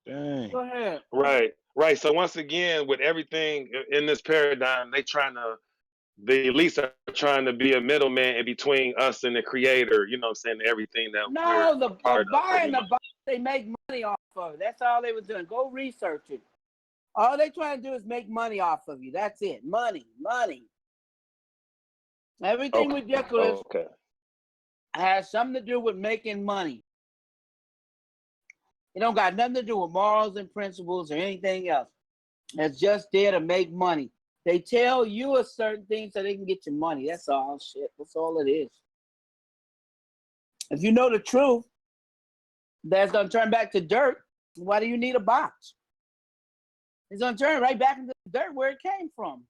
S6: Dang.
S2: Go ahead.
S5: Right. So once again, with everything in this paradigm, they at least are trying to be a middleman in between us and the creator, you know what I'm saying, everything that
S2: No, the
S5: part
S2: buying the box they make money off of. That's all they were doing. Go research it. All they trying to do is make money off of you. That's it. Money. Everything ridiculous has something to do with making money. It don't got nothing to do with morals and principles or anything else. It's just there to make money. They tell you a certain thing so they can get your money. That's all shit. That's all it is. If you know the truth, that's going to turn back to dirt. Why do you need a box? It's going to turn right back into the dirt where it came from.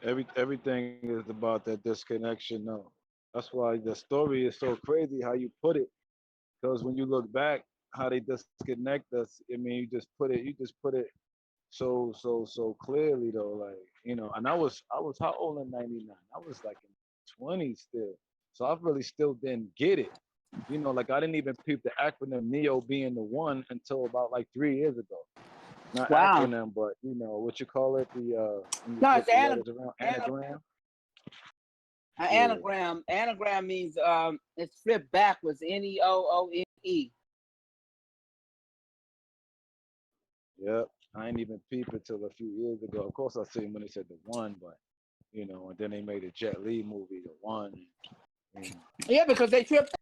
S6: Everything is about that disconnection, though. That's why the story is so crazy how you put it. Because when you look back, how they disconnect us, I mean, you just put it so clearly, though. Like, and I was how old in '99? I was like in 20s still. So I really still didn't get it. Like I didn't even peep the acronym NEO being the one until about like 3 years ago. Not acronym, but what you call it,
S2: no, it's
S6: anagram.
S2: An anagram. Anagram means it's flipped backwards. NEOONE.
S6: Yep. I ain't even peep it till a few years ago. Of course, I seen when they said the one, but you know, and then they made a Jet Li movie, The One. And
S2: Yeah, because they tripped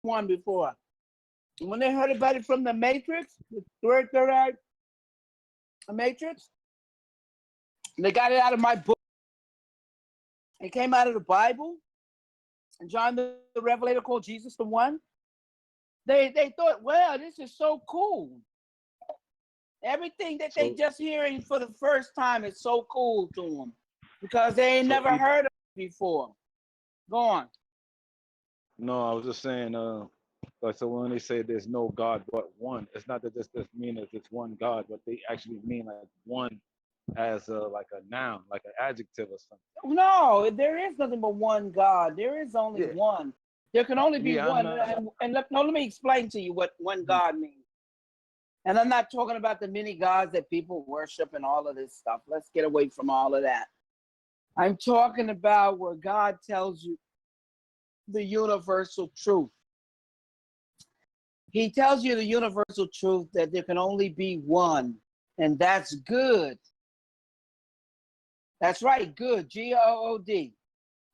S2: one before. When they heard about it from the Matrix, the third eye, the Matrix, they got it out of my book. It came out of the Bible. And John the Revelator called Jesus the One. They thought, well, this is so cool. Everything that they just hearing for the first time is so cool to them because they ain't never heard of it before. Go on.
S6: no, I was just saying, like, so when they say there's no God but one, it's not that this mean that it's one God, but they actually mean like one as like a noun, like an adjective or something.
S2: No, there is nothing but one God. There is only one. There can only be
S6: Yeah,
S2: one. And let me explain to you what one God means. And I'm not talking about the many gods that people worship and all of this stuff. Let's get away from all of that. I'm talking about where God tells you the universal truth. He tells you the universal truth that there can only be one, and that's good. That's right, good, G-O-O-D.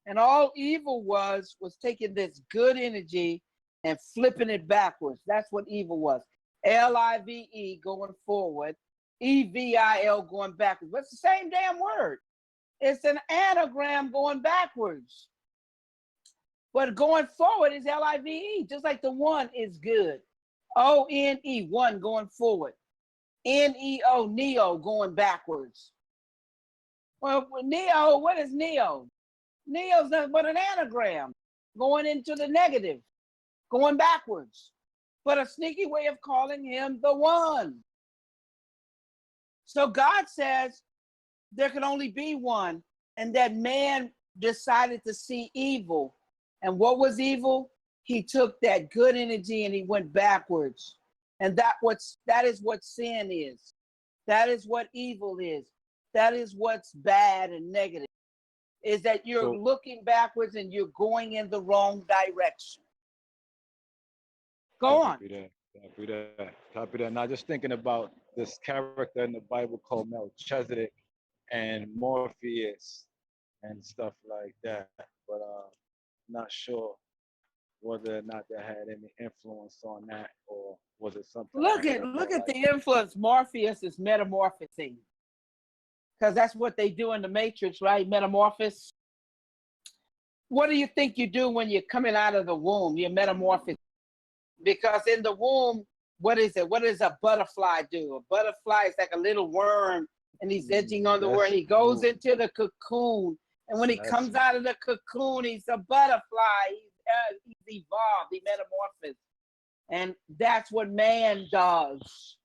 S2: And all evil was taking this good energy and flipping it backwards. That's what evil was. L-I-V-E going forward, E-V-I-L going backwards. But it's the same damn word. It's an anagram going backwards. But going forward is L-I-V-E, just like the one is good. O-N-E, one going forward. N-E-O, neo, going backwards. Well, neo, what is neo? Neo's nothing but an anagram going into the negative, going backwards. But a sneaky way of calling him the one. So God says there can only be one, and that man decided to see evil. And what was evil? He took that good energy and he went backwards. And that is what sin is. That is what evil is. That is what's bad and negative. Is that you're looking backwards and you're going in the wrong direction. Go on.
S6: Copy that. Now, just thinking about this character in the Bible called Melchizedek and Morpheus and stuff like that, but not sure whether or not that had any influence on that, or was it something?
S2: Look at the influence. Morpheus is metamorphosing, because that's what they do in the Matrix, right? Metamorphose. What do you think you do when you're coming out of the womb? You're metamorphosing. Because in the womb, what is it? What does a butterfly do? A butterfly is like a little worm, and he's edging on the worm. He goes into the cocoon, and when he comes out of the cocoon, he's a butterfly. He's evolved. He metamorphosed, and that's what man does.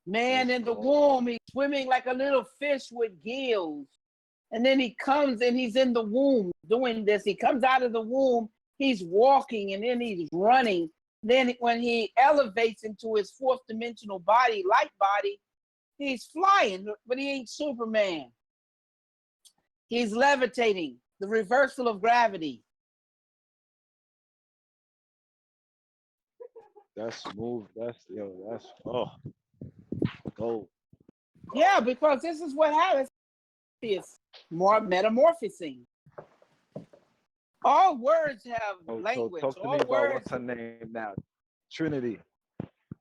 S2: Man in the womb, he's swimming like a little fish with gills, and then he comes and he's in the womb doing this. He comes out of the womb. He's walking and then he's running. Then when he elevates into his fourth dimensional body, light body, he's flying, but he ain't Superman. He's levitating, the reversal of gravity.
S6: That's smooth. That's gold.
S2: Yeah, because this is what happens. It's more metamorphosing. All words have language.
S6: So talk to
S2: all
S6: me about
S2: words.
S6: What's her name now? Trinity.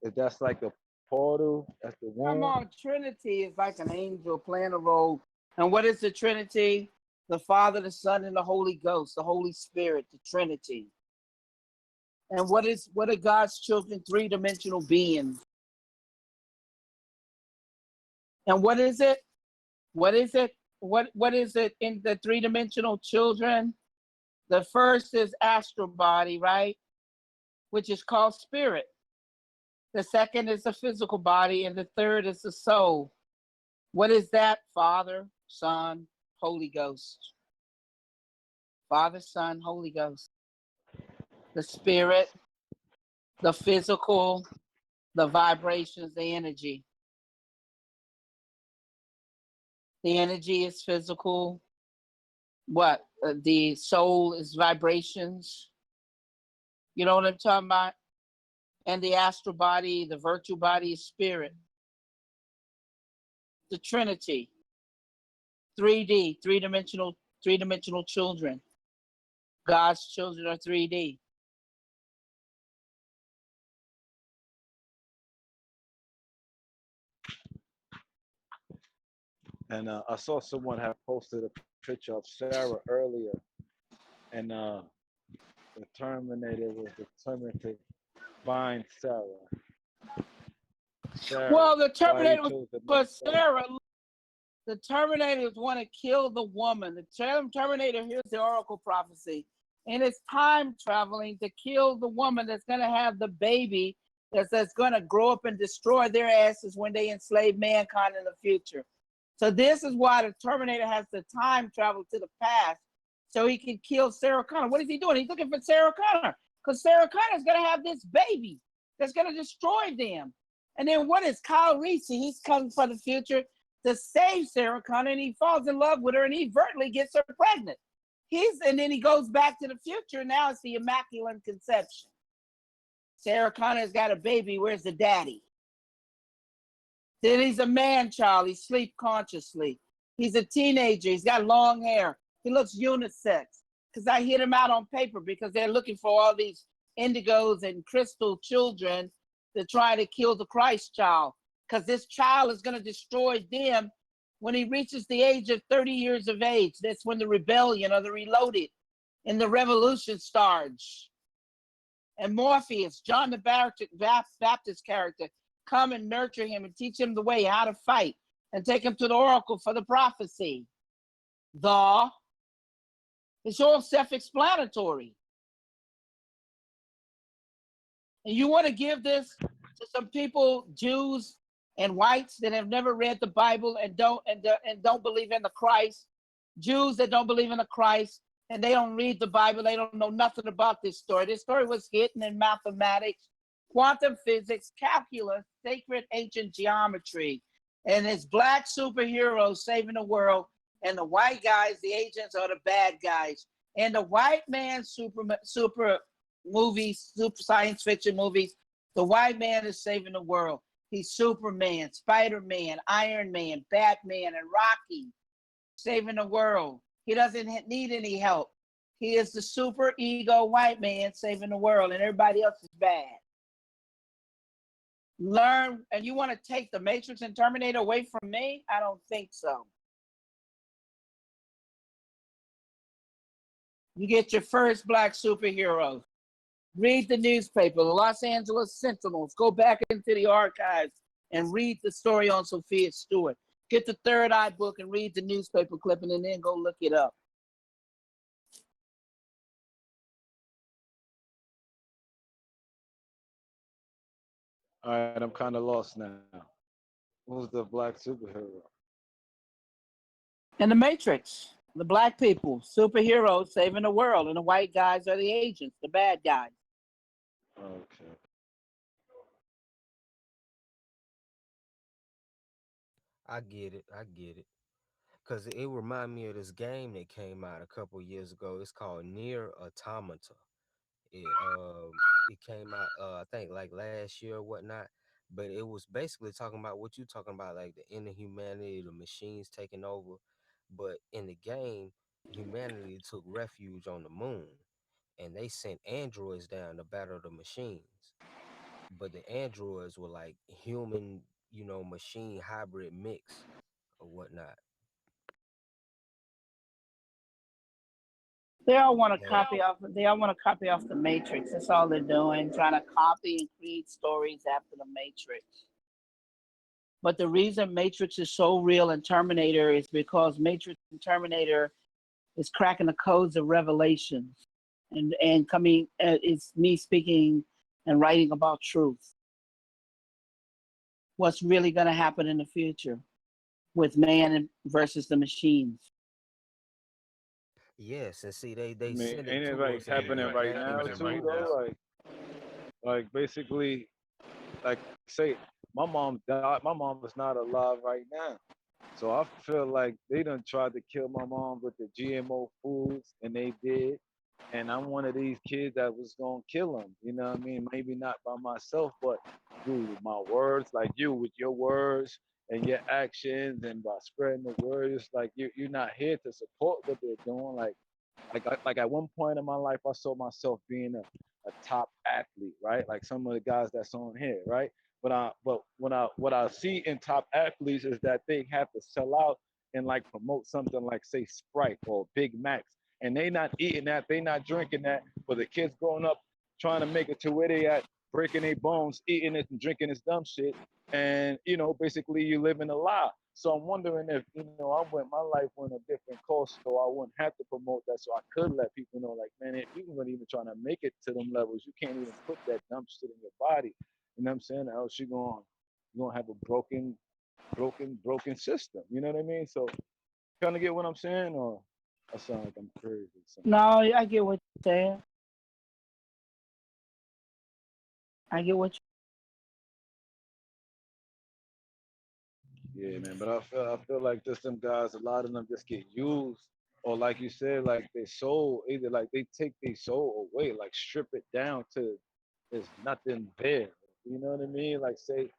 S6: If that's like the portal, that's the womb.
S2: Come on, Trinity is like an angel playing a role. And what is the Trinity? The Father, the Son, and the Holy Ghost, the Holy Spirit, the Trinity. And what are God's children? Three-dimensional beings. And what is it? What is it? What is it in the three-dimensional children? The first is astral body, right? Which is called spirit. The second is the physical body, and the third is the soul. What is that? Father, Son, Holy Ghost. Father, Son, Holy Ghost. The spirit, the physical, the vibrations, the energy. The energy is physical. What? The soul is vibrations. You know what I'm talking about? And the astral body, the virtual body is spirit. The Trinity. 3D, three-dimensional children. God's children are 3D.
S6: And I saw someone have posted a picture of Sarah earlier, and the Terminator was determined to find Sarah. Sarah,
S2: Well, the
S6: why he
S2: Terminator was
S6: chose the
S2: for
S6: name Sarah?
S2: Sarah. The Terminators want to kill the woman. The Terminator, here's the oracle prophecy. And it's time traveling to kill the woman that's going to have the baby that's going to grow up and destroy their asses when they enslave mankind in the future. So this is why the Terminator has to time travel to the past so he can kill Sarah Connor. What is he doing? He's looking for Sarah Connor because Sarah Connor is going to have this baby that's going to destroy them. And then what is Kyle Reese? He's coming for the future to save Sarah Connor, and he falls in love with her, and he virtually gets her pregnant. And then he goes back to the future, and now it's the Immaculate Conception. Sarah Connor's got a baby. Where's the daddy? Then he's a man child. He sleeps consciously. He's a teenager. He's got long hair. He looks unisex. Because I hit him out on paper because they're looking for all these indigos and crystal children to try to kill the Christ child. Because this child is going to destroy them when he reaches the age of 30 years of age. That's when the rebellion or the reloaded and the revolution starts. And Morpheus, John the Baptist character, come and nurture him and teach him the way how to fight and take him to the oracle for the prophecy. It's all self-explanatory. And you want to give this to some people, Jews and whites that have never read the Bible and don't believe in the Christ, Jews that don't believe in the Christ, and they don't read the Bible. They don't know nothing about this story. This story was hidden in mathematics, quantum physics, calculus, sacred ancient geometry, and it's black superheroes saving the world, and the white guys, the agents, are the bad guys. And the white man super movies, super science fiction movies, the white man is saving the world. He's Superman, Spider-Man, Iron Man, Batman, and Rocky, saving the world. He doesn't need any help. He is the super ego white man saving the world, and everybody else is bad. Learn, and you want to take the Matrix and Terminator away from me? I don't think so. You get your first black superhero. Read the newspaper, the Los Angeles Sentinels. Go back into the archives and read the story on Sophia Stewart. Get the Third Eye book and read the newspaper clipping, and then go look it up.
S6: All right, I'm kind of lost now. Who's the black superhero?
S2: In the Matrix, the black people, superheroes saving the world, and the white guys are the agents, the bad guys.
S6: Okay.
S12: I get it. I get it. Cause it remind me of this game that came out a couple years ago. It's called Near Automata. It came out I think like last year or whatnot. But it was basically talking about what you talking about, like the inhumanity, the machines taking over. But in the game, humanity took refuge on the moon, and they sent androids down to battle the machines. But the androids were like human, machine hybrid mix or whatnot.
S2: They all want to
S12: And
S2: copy off. They all want to copy off the Matrix. That's all they're doing, trying to copy and create stories after the Matrix. But the reason Matrix is so real and Terminator is because Matrix and Terminator is cracking the codes of revelations, and coming. It's me speaking and writing about truth. What's really going to happen in the future with man versus the machines?
S12: yes, and see
S6: I
S12: they
S6: mean,
S12: sent
S6: ain't
S12: it
S6: it
S12: to
S6: like
S12: us
S6: happening
S12: in
S6: right now
S12: packages
S6: too,
S12: on
S6: though?
S12: us.
S6: Like basically, like say, my mom died. My mom is not alive right now, so I feel like they done tried to kill my mom with the GMO foods, and they did. And I'm one of these kids that was gonna kill them. You know what I mean? Maybe not by myself, but through my words, like you with your words, and your actions and by spreading the word. It's like you're not here to support what they're doing. Like at one point in my life, I saw myself being a top athlete, right? Like some of the guys that's on here, right? But what I see in top athletes is that they have to sell out and like promote something like say Sprite or Big Macs, and they not eating that, they not drinking that. But the kids growing up trying to make it to where they at, breaking their bones, eating it and drinking this dumb shit, and basically you living a lie. So I'm wondering if my life went a different course, so I wouldn't have to promote that, so I could let people know, like, man, if you weren't even trying to make it to them levels, you can't even put that dumb shit in your body. You know what I'm saying? Else you're gonna have a broken system. You know what I mean? So kind of get what I'm saying, or I sound like I'm crazy.
S2: No, I get what you're saying. I get what
S6: Yeah, man. But I feel like just them guys, a lot of them just get used, or like you said, like their soul, either like they take their soul away, like strip it down to there's nothing there. You know what I mean? Like say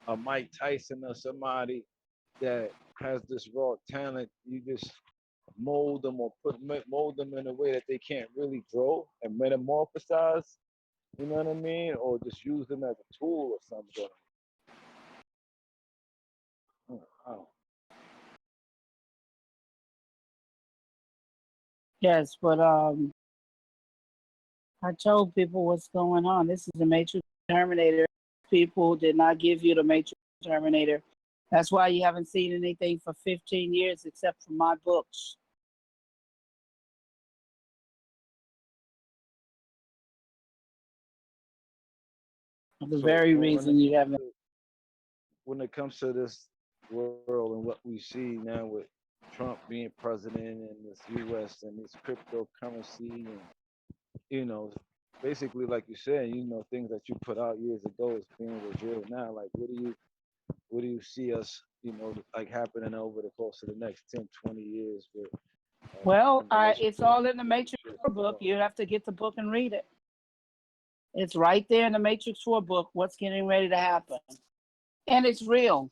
S6: a Mike Tyson or somebody that has this raw talent, you just mold them or mold them in a way that they can't really grow and metamorphosize. You know what I mean? Or just use them as a tool or something. I don't.
S2: Yes, but I told people what's going on. This is the Matrix Terminator. People did not give you the Matrix Terminator. That's why you haven't seen anything for 15 years except for my books. The
S6: So
S2: very reason you haven't.
S6: When it comes to this world and what we see now with Trump being president and this U.S. and this cryptocurrency and basically like you said, things that you put out years ago is being revealed now. Like what do you see us, like happening over the course of the next 10, 20 years with
S2: Well, it's all in the Matrix 4 book. You have to get the book and read it. It's right there in the Matrix 4 book, what's getting ready to happen. And it's real.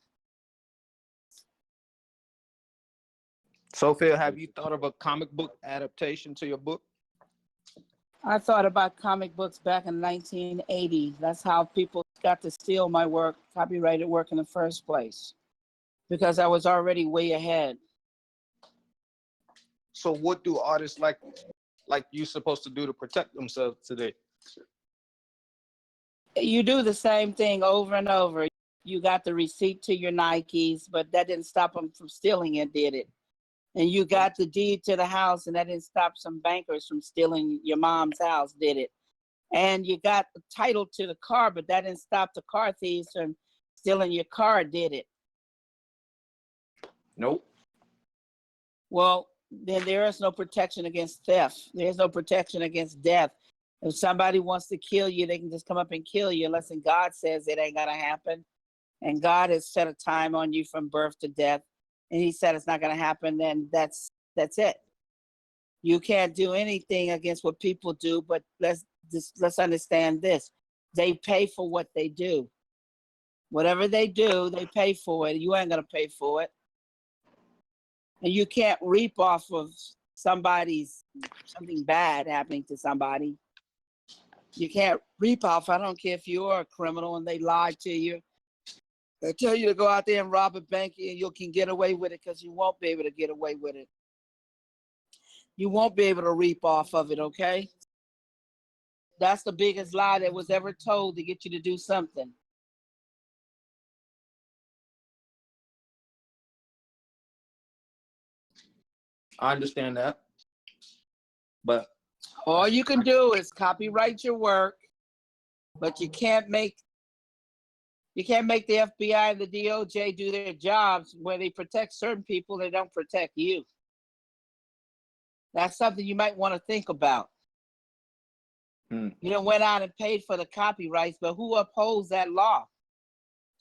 S10: Sophia, have you thought of a comic book adaptation to your book?
S2: I thought about comic books back in 1980. That's how people got to steal my work, copyrighted work in the first place, because I was already way ahead.
S10: So what do artists like you supposed to do to protect themselves today?
S2: You do the same thing over and over. You got the receipt to your Nikes, but that didn't stop them from stealing it, did it? And you got the deed to the house, and that didn't stop some bankers from stealing your mom's house, did it? And you got the title to the car, but that didn't stop the car thieves from stealing your car, did it?
S10: Nope.
S2: Well, then there is no protection against theft. There's no protection against death. If somebody wants to kill you, they can just come up and kill you, unless God says it ain't gonna happen. And God has set a time on you from birth to death, and He said it's not gonna happen. Then that's it. You can't do anything against what people do. But let's understand this: they pay for what they do. Whatever they do, they pay for it. You ain't gonna pay for it, and you can't reap off of something bad happening to somebody. You can't reap off. I don't care if you're a criminal and they lie to you. They tell you to go out there and rob a bank and you can get away with it, because you won't be able to get away with it. You won't be able to reap off of it, okay? That's the biggest lie that was ever told to get you to do something.
S10: I understand that. But
S2: all you can do is copyright your work, but you can't make the FBI and the DOJ do their jobs where they protect certain people. They don't protect you. That's something you might want to think about. You done went out and paid for the copyrights, but who upholds that law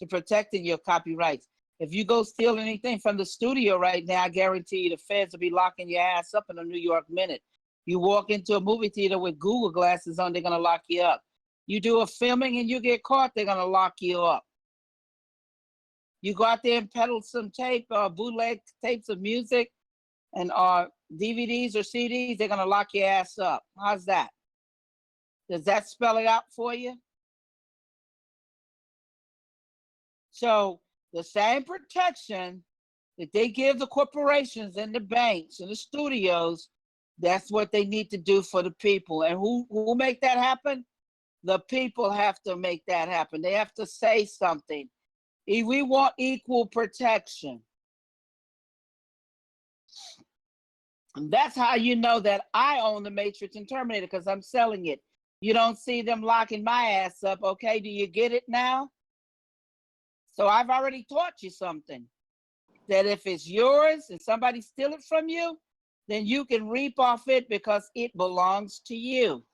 S2: to protecting your copyrights? If you go steal anything from the studio right now, I guarantee you the feds will be locking your ass up in a New York minute. You walk into a movie theater with Google glasses on, they're going to lock you up. You do a filming and you get caught, they're going to lock you up. You go out there and peddle some tape, bootleg tapes of music and DVDs or CDs, they're gonna lock your ass up. How's that? Does that spell it out for you? So the same protection that they give the corporations and the banks and the studios, that's what they need to do for the people. And who make that happen? The people have to make that happen. They have to say something. We want equal protection. And that's how you know that I own the Matrix and Terminator, because I'm selling it. You don't see them locking my ass up. Okay, do you get it now? So I've already taught you something. That if it's yours and somebody steal it from you, then you can reap off it because it belongs to you.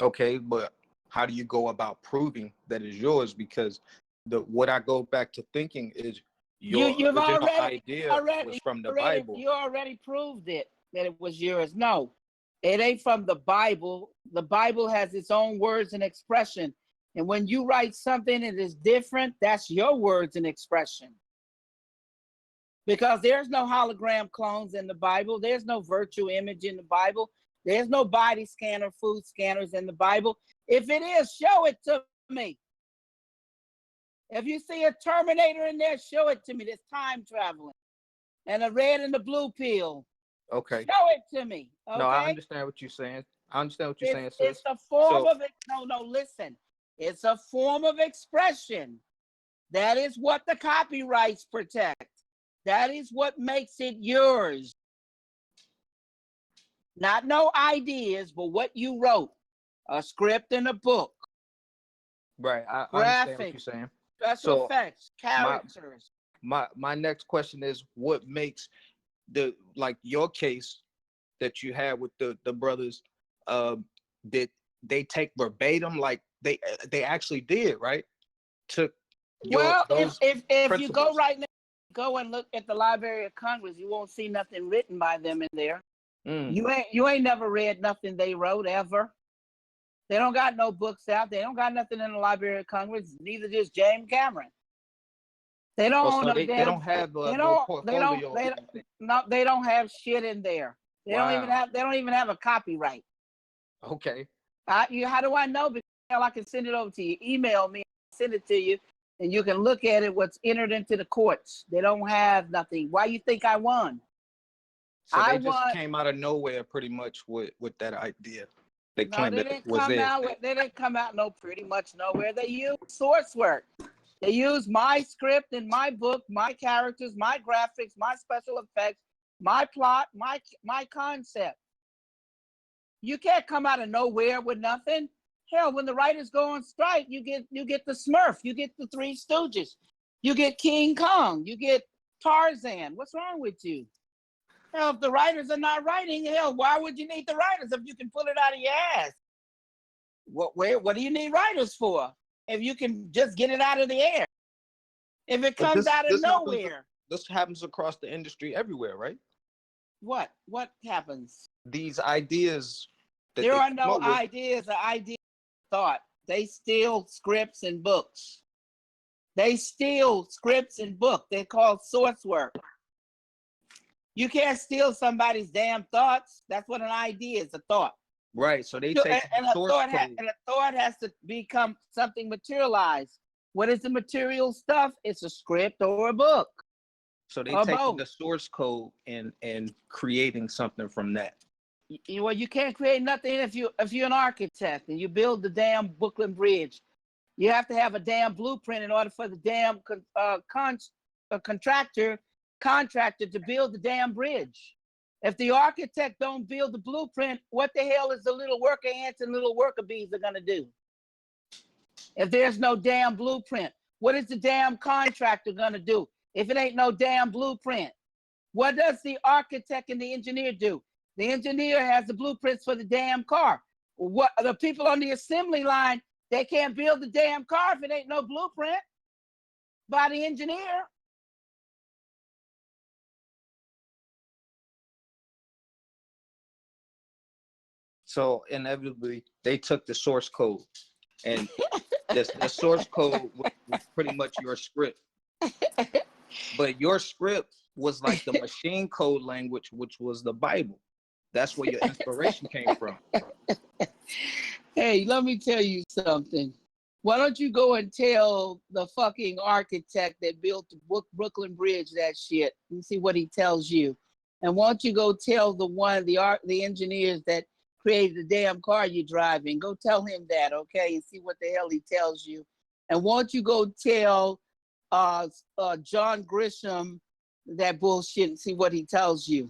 S10: Okay, but how do you go about proving that it's yours? Because what I go back to thinking is your original idea was from the Bible.
S2: You already proved it, that it was yours. No, it ain't from the Bible. The Bible has its own words and expression. And when you write something that is different, that's your words and expression. Because there's no hologram clones in the Bible. There's no virtual image in the Bible. There's no body scanner, food scanners in the Bible. If it is, show it to me. If you see a Terminator in there, show it to me. There's time traveling. And a red and the blue pill.
S10: Okay.
S2: Show it to me. Okay?
S10: No, I understand what you're saying.
S2: It's a form of it. No, listen. It's a form of expression. That is what the copyrights protect. That is what makes it yours. Not no ideas, but what you wrote. A script and a book.
S10: Right. I
S2: Graphics,
S10: understand what you're saying.
S2: Special effects, characters.
S10: My next question is, what makes your case that you had with the brothers, did they take verbatim, like they actually did, right? Took
S2: if you go right now, go and look at the Library of Congress, you won't see nothing written by them in there. You ain't never read nothing they wrote ever. They don't got no books out. They don't got nothing in the Library of Congress. Neither does James Cameron. They don't own
S10: they don't have no portfolio.
S2: They don't have shit in there. They don't even have a copyright.
S10: Okay.
S2: How do I know? Because I can send it over to you. Email me, send it to you, and you can look at it. What's entered into the courts. They don't have nothing. Why you think I won?
S10: So they just came out of nowhere, pretty much, with that idea. They claimed it was theirs.
S2: They didn't come out pretty much nowhere. They used source work. They used my script and my book, my characters, my graphics, my special effects, my plot, my concept. You can't come out of nowhere with nothing. Hell, when the writers go on strike, you get the Smurf, you get the Three Stooges, you get King Kong, you get Tarzan. What's wrong with you? Hell, if the writers are not writing, hell, why would you need the writers if you can pull it out of your ass? What do you need writers for? If you can just get it out of the air. If it comes out of nowhere.
S10: This happens across the industry everywhere, right?
S2: What happens?
S10: These ideas.
S2: There are no ideas. The idea thought. They steal scripts and books. They steal scripts and books. They're called source work. You can't steal somebody's damn thoughts. That's what an idea is, a thought.
S10: Right. So they take
S2: a thought has to become something materialized. What is the material stuff? It's a script or a book.
S10: So they take the source code and creating something from that.
S2: Well, you can't create nothing if you're an architect and you build the damn Brooklyn Bridge. You have to have a damn blueprint in order for the damn contractor to build the damn bridge. If the architect don't build the blueprint, what the hell is the little worker ants and little worker bees are gonna do? If there's no damn blueprint, what is the damn contractor gonna do? If it ain't no damn blueprint, what does the architect and the engineer do? The engineer has the blueprints for the damn car. What the people on the assembly line, they can't build the damn car if it ain't no blueprint by the engineer.
S10: So inevitably, they took the source code and The source code was pretty much your script. But your script was like the machine code language, which was the Bible. That's where your inspiration came from.
S2: Hey, let me tell you something. Why don't you go and tell the fucking architect that built the Brooklyn Bridge that shit and see what he tells you? And why don't you go tell the engineers that created the damn car you're driving? Go tell him that, okay, and see what the hell he tells you. And why don't you go tell John Grisham that bullshit and see what he tells you?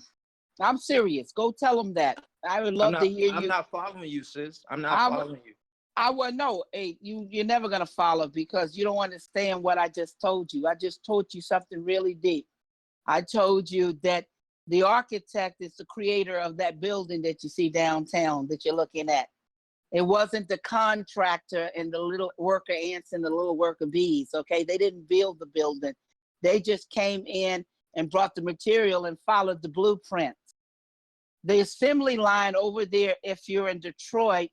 S2: I'm serious. Go tell him that. I would love to hear you.
S10: I'm not following you, sis. I'm not following you.
S2: I would know. Hey, you're never gonna follow because you don't understand what I just told you. I just told you something really deep. I told you that the architect is the creator of that building that you see downtown that you're looking at. It wasn't the contractor and the little worker ants and the little worker bees, okay? They didn't build the building. They just came in and brought the material and followed the blueprint. The assembly line over there, if you're in Detroit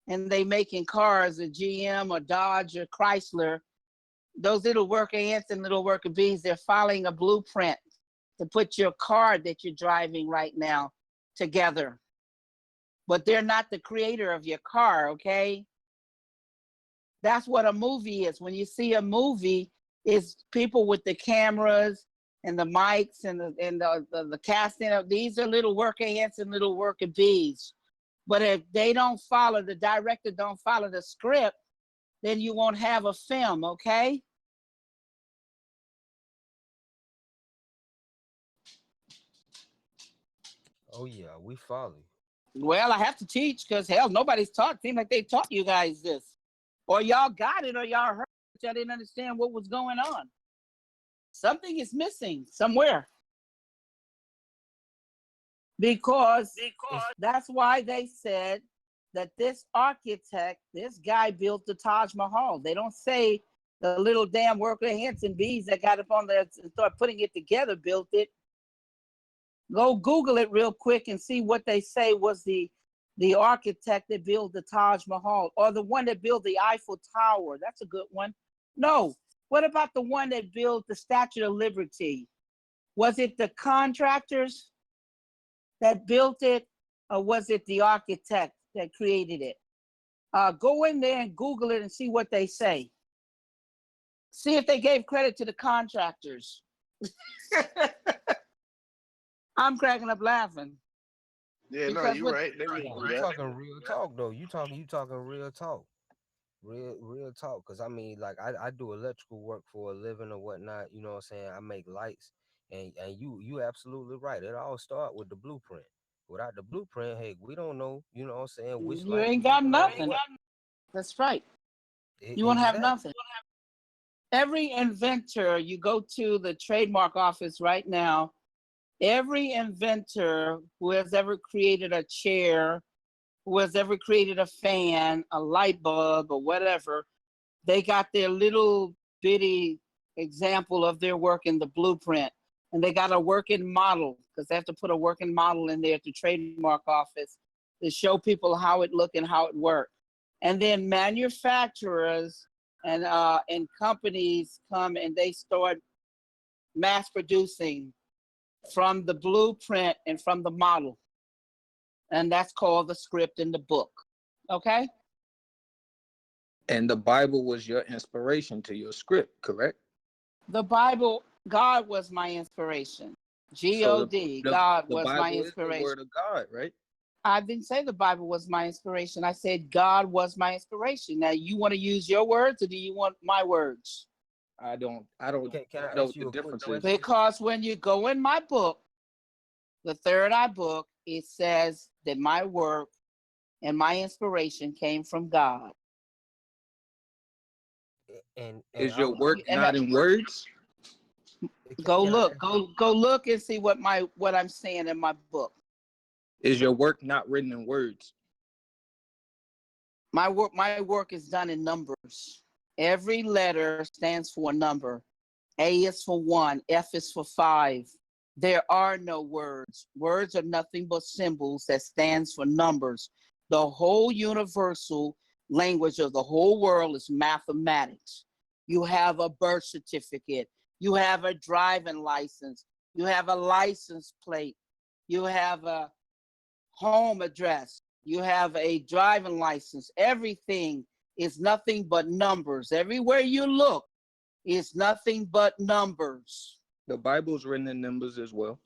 S2: and they making cars, a GM or Dodge or Chrysler, those little worker ants and little worker bees, they're following a blueprint to put your car that you're driving right now together. But they're not the creator of your car, okay? That's what a movie is. When you see a movie, it's people with the cameras and the mics and the casting of, these are little worker ants and little worker bees. But if they don't follow, the director don't follow the script, then you won't have a film, okay?
S12: Oh yeah, we follow.
S2: Well, I have to teach because hell, nobody's taught. Seems like they taught you guys this. Or y'all got it or y'all heard it, y'all didn't understand what was going on. Something is missing somewhere. Because that's why they said that this architect, this guy built the Taj Mahal. They don't say the little damn worker ants and bees that got up on there and start putting it together built it. Go Google it real quick and see what they say was the architect that built the Taj Mahal or the one that built the Eiffel Tower. That's a good one. No. What about the one that built the Statue of Liberty? Was it the contractors that built it, or was it the architect that created it? Go in there and Google it and see what they say. See if they gave credit to the contractors. I'm cracking up laughing.
S14: Yeah, no, you're right.
S12: You talking real talk though. You talking real talk. Real talk. Cause I mean, like I do electrical work for a living or whatnot. You know what I'm saying? I make lights, and you absolutely right. It all start with the blueprint. Without the blueprint, hey, we don't know. You know what I'm saying? Which
S2: You
S12: light
S2: ain't
S12: we
S2: got
S12: looking at.
S2: nothing. That's right. You won't have nothing. Every inventor, you go to the trademark office right now, every inventor who has ever created a chair, who has ever created a fan, a light bulb, or whatever, they got their little bitty example of their work in the blueprint. And they got a working model, because they have to put a working model in there at the trademark office to show people how it looked and how it worked. And then manufacturers and companies come and they start mass producing from the blueprint and from the model. And that's called the script in the book. Okay?
S10: And the Bible was your inspiration to your script, correct?
S2: The Bible, God was my inspiration. G-O-D,
S10: So
S2: God
S10: the
S2: was
S10: Bible
S2: my
S10: is
S2: inspiration.
S10: the word of God, right?
S2: I didn't say the Bible was my inspiration. I said God was my inspiration. Now, you want to use your words or do you want my words?
S10: I don't
S12: Can I
S10: know
S12: ask
S10: what the
S12: you a quick
S10: difference is.
S12: question?
S2: Because when you go in my book, the third eye book, it says that my work and my inspiration came from God.
S12: And
S10: Is your work not in words?
S2: Go look and see what I'm saying in my book.
S10: Is your work not written in words?
S2: My work is done in numbers. Every letter stands for a number. A is for 1, F is for 5. There are no words. Words are nothing but symbols that stands for numbers. The whole universal language of the whole world is mathematics. You have a birth certificate. You have a driving license. You have a license plate. You have a home address. You have a driving license. Everything is nothing but numbers. Everywhere you look is nothing but numbers.
S10: The Bible's written in numbers as well.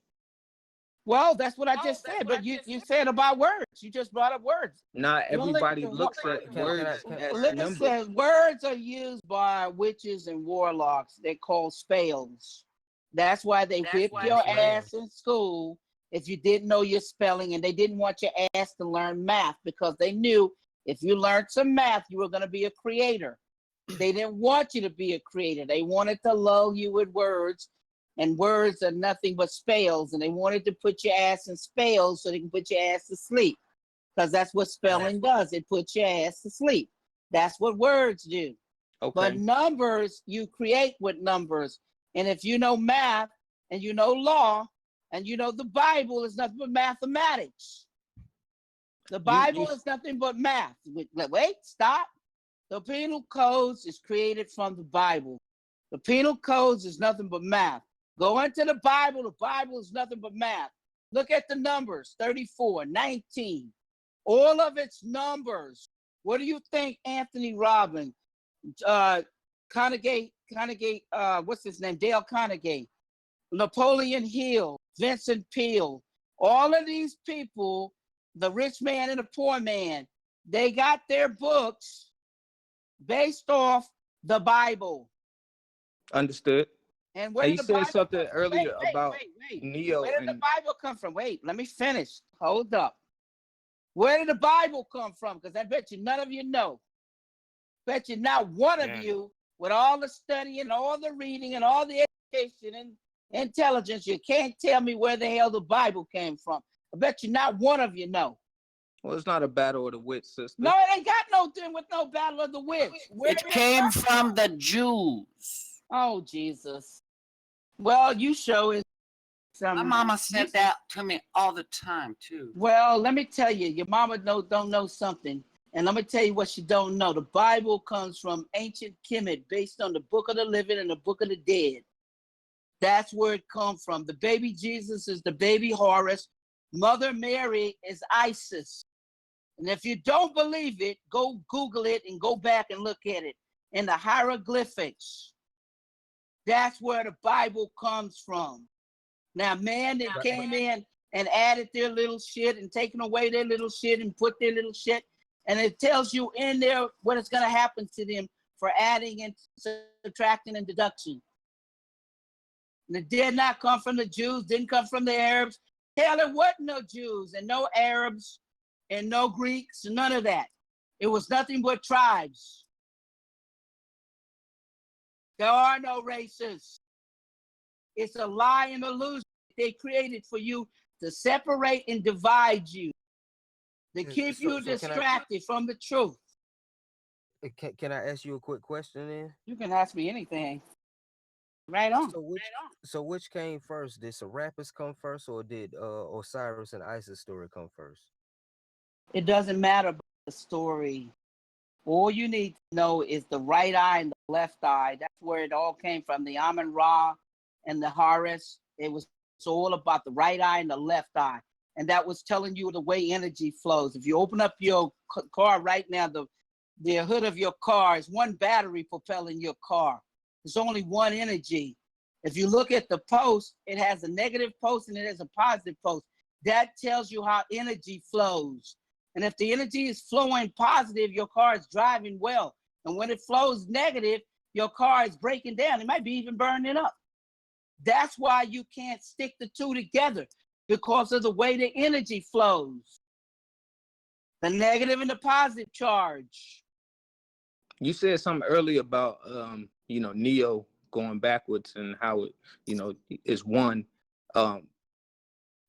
S2: Well, that's what I just said, but you said about words. You just brought up words.
S10: Not
S2: You only-
S10: everybody looks at words as numbers.
S2: Listen, words are used by witches and warlocks. They're called spells. That's why they whipped your ass in school if you didn't know your spelling, and they didn't want your ass to learn math because they knew if you learned some math, you were going to be a creator. They didn't want you to be a creator. They wanted to lull you with words, and words are nothing but spells, and they wanted to put your ass in spells so they can put your ass to sleep, because that's what spelling does. It puts your ass to sleep. That's what words do.
S10: Okay.
S2: But numbers, you create with numbers. And if you know math and you know law and you know the Bible is nothing but mathematics. The Bible is nothing but math. Wait, stop. The penal codes is created from the Bible. The penal codes is nothing but math. Go into the Bible is nothing but math. Look at the numbers, 34, 19. All of its numbers. What do you think Anthony Robbins, Carnegie, what's his name? Dale Carnegie, Napoleon Hill, Vincent Peale, all of these people, the rich man and the poor man, they got their books based off the Bible.
S10: Understood.
S2: And where
S10: you
S2: did the
S10: said
S2: Bible
S10: something earlier
S2: wait,
S10: about Neo.
S2: Where did the Bible come from? Wait, let me finish. Hold up. Where did the Bible come from? Because I bet you none of you know. Bet you not one of you, with all the study and all the reading and all the education and intelligence, you can't tell me where the hell the Bible came from. I bet you not one of you know.
S10: Well, it's not a battle of the wits, sister.
S2: No, it ain't got no thing with no battle of the wits.
S15: It came from the Jews.
S2: Oh, Jesus. Well, you show it.
S15: My mama said that to me all the time, too.
S2: Well, let me tell you, your mama don't know something. And let me tell you what she don't know. The Bible comes from ancient Kemet, based on the book of the living and the book of the dead. That's where it comes from. The baby Jesus is the baby Horus. Mother Mary is Isis. And if you don't believe it, go Google it and go back and look at it in the hieroglyphics. That's where the Bible comes from. Now, man that came in and added their little shit and taken away their little shit and put their little shit, and it tells you in there what is going to happen to them for adding and subtracting and deduction. And it did not come from the Jews, didn't come from the Arabs. Hell, there wasn't no Jews and no Arabs and no Greeks, none of that. It was nothing but tribes. There are no races. It's a lie and illusion they created for you to separate and divide you, to keep you distracted from the truth.
S12: Can I ask you a quick question then?
S2: You can ask me anything. Right on.
S12: So which came first? Did Serapis come first, or did Osiris and Isis story come first?
S2: It doesn't matter about the story. All you need to know is the right eye and the left eye. That's where it all came from. The Amun Ra and the Horus. It's all about the right eye and the left eye. And that was telling you the way energy flows. If you open up your car right now, the hood of your car is one battery propelling your car. There's only one energy. If you look at the post, it has a negative post and it has a positive post. That tells you how energy flows. And if the energy is flowing positive, your car is driving well. And when it flows negative, your car is breaking down. It might be even burning up. That's why you can't stick the two together, because of the way the energy flows. The negative and the positive charge.
S10: You said something earlier about Neo going backwards and how it is one.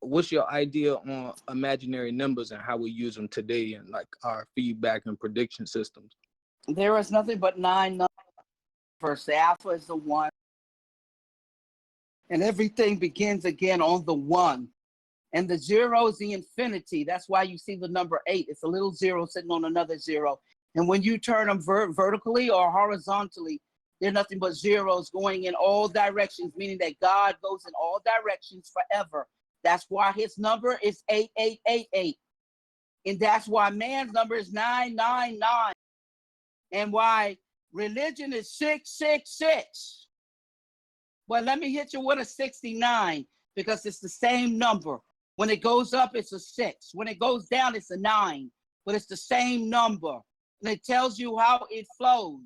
S10: What's your idea on imaginary numbers and how we use them today in like our feedback and prediction systems?
S2: There is nothing but 9 numbers. First, the alpha is the 1. And everything begins again on the 1. And the 0 is the infinity. That's why you see the number 8. It's a little 0 sitting on another 0. And when you turn them vertically or horizontally, they're nothing but zeros going in all directions, meaning that God goes in all directions forever. That's why his number is 8888. And that's why man's number is 999. And why religion is 666. Well, let me hit you with a 69 because it's the same number. When it goes up, it's a 6. When it goes down, it's a 9. But it's the same number. And it tells you how it flows.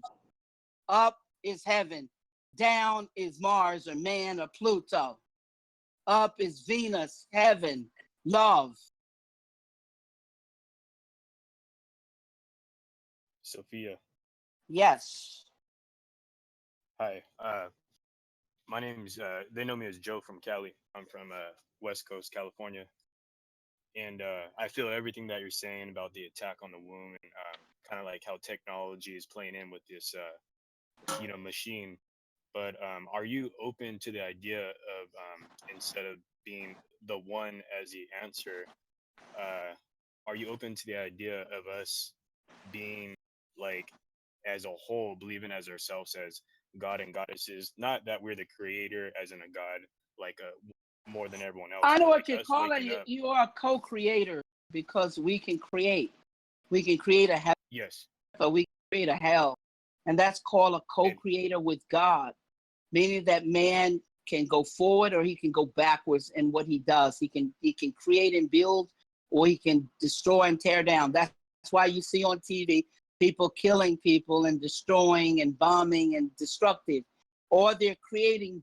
S2: Up is heaven. Down is Mars or man or Pluto. Up is Venus, heaven, love.
S16: Sophia.
S2: Yes.
S16: Hi. My name's they know me as Joe from Cali. I'm from West Coast, California. And I feel everything that you're saying about the attack on the womb and kind of like how technology is playing in with this machine. But are you open to the idea of instead of being the one as the answer, are you open to the idea of us being like as a whole, believing as ourselves as God and goddesses? Not that we're the creator as in a God, like more than everyone else.
S2: I know what
S16: like
S2: you're
S16: us
S2: calling
S16: waking
S2: it.
S16: up.
S2: You are a co-creator because we can create. We can create a heaven,
S16: Yes.
S2: but we can create a hell. And that's called a co-creator with God, meaning that man can go forward or he can go backwards in what he does. He can create and build, or he can destroy and tear down. That's why you see on TV people killing people and destroying and bombing and destructive. Or they're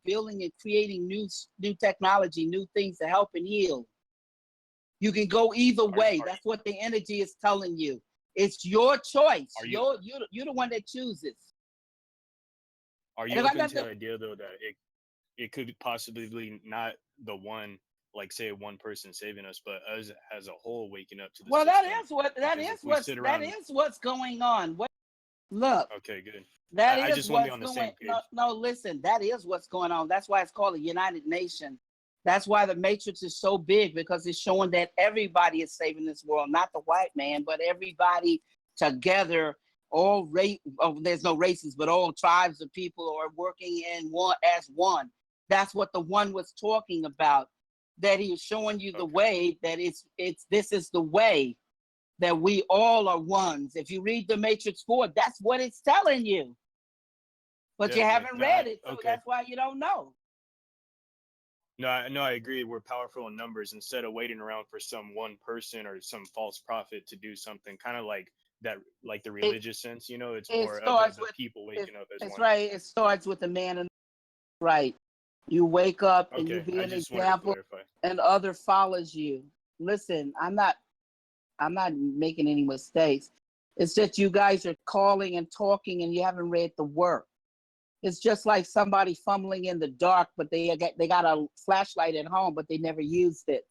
S2: building and creating new technology, new things to help and heal. You can go either way. That's what the energy is telling you. It's your choice. You're the one that chooses.
S16: Are you open to the idea though that it could possibly be not the one, like say one person saving us, but us as a whole waking up to the
S2: well,
S16: system?
S2: that is what's going on. Look.
S16: Okay, good.
S2: I
S16: just want to be on the same page.
S2: No, listen, that is what's going on. That's why it's called a United Nations. That's why the Matrix is so big, because it's showing that everybody is saving this world, not the white man, but everybody together. There's no races, but all tribes of people are working in one as one. That's what the one was talking about. That he was showing you the way that this is the way that we all are ones. If you read the Matrix 4, that's what it's telling you. But you haven't read it, so that's why you don't know.
S16: No, I agree. We're powerful in numbers. Instead of waiting around for some one person or some false prophet to do something, kind of like that, like the religious sense, it's more of the people waking up as one.
S2: That's right. It starts with the man and right. You wake up and you be an example, and other follows you. Listen, I'm not making any mistakes. It's just you guys are calling and talking and you haven't read the work. It's just like somebody fumbling in the dark, but they got a flashlight at home, but they never used it.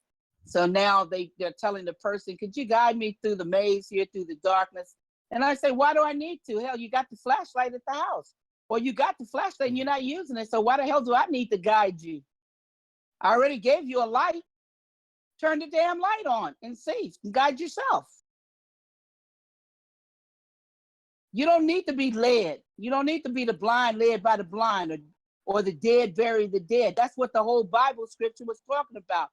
S2: So now they're telling the person, could you guide me through the maze here, through the darkness? And I say, why do I need to? Hell, you got the flashlight at the house. Or you got the flashlight and you're not using it. So why the hell do I need to guide you? I already gave you a light. Turn the damn light on and see. Guide yourself. You don't need to be led. You don't need to be the blind led by the blind, or the dead bury the dead. That's what the whole Bible scripture was talking about.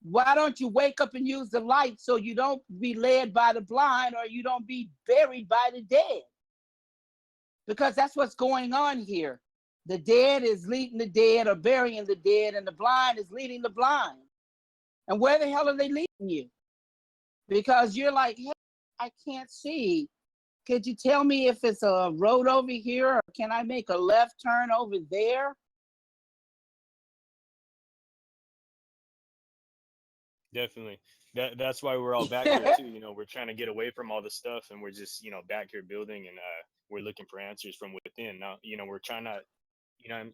S2: Why don't you wake up and use the light so you don't be led by the blind, or you don't be buried by the dead? Because that's what's going on here. The dead is leading the dead or burying the dead, and the blind is leading the blind. And where the hell are they leading you? Because you're like, hey, I can't see. Could you tell me if it's a road over here, or can I make a left turn over there?
S16: Definitely. That's why we're all back here too. We're trying to get away from all the stuff, and we're just, back here building, and we're looking for answers from within. Now, we're trying to,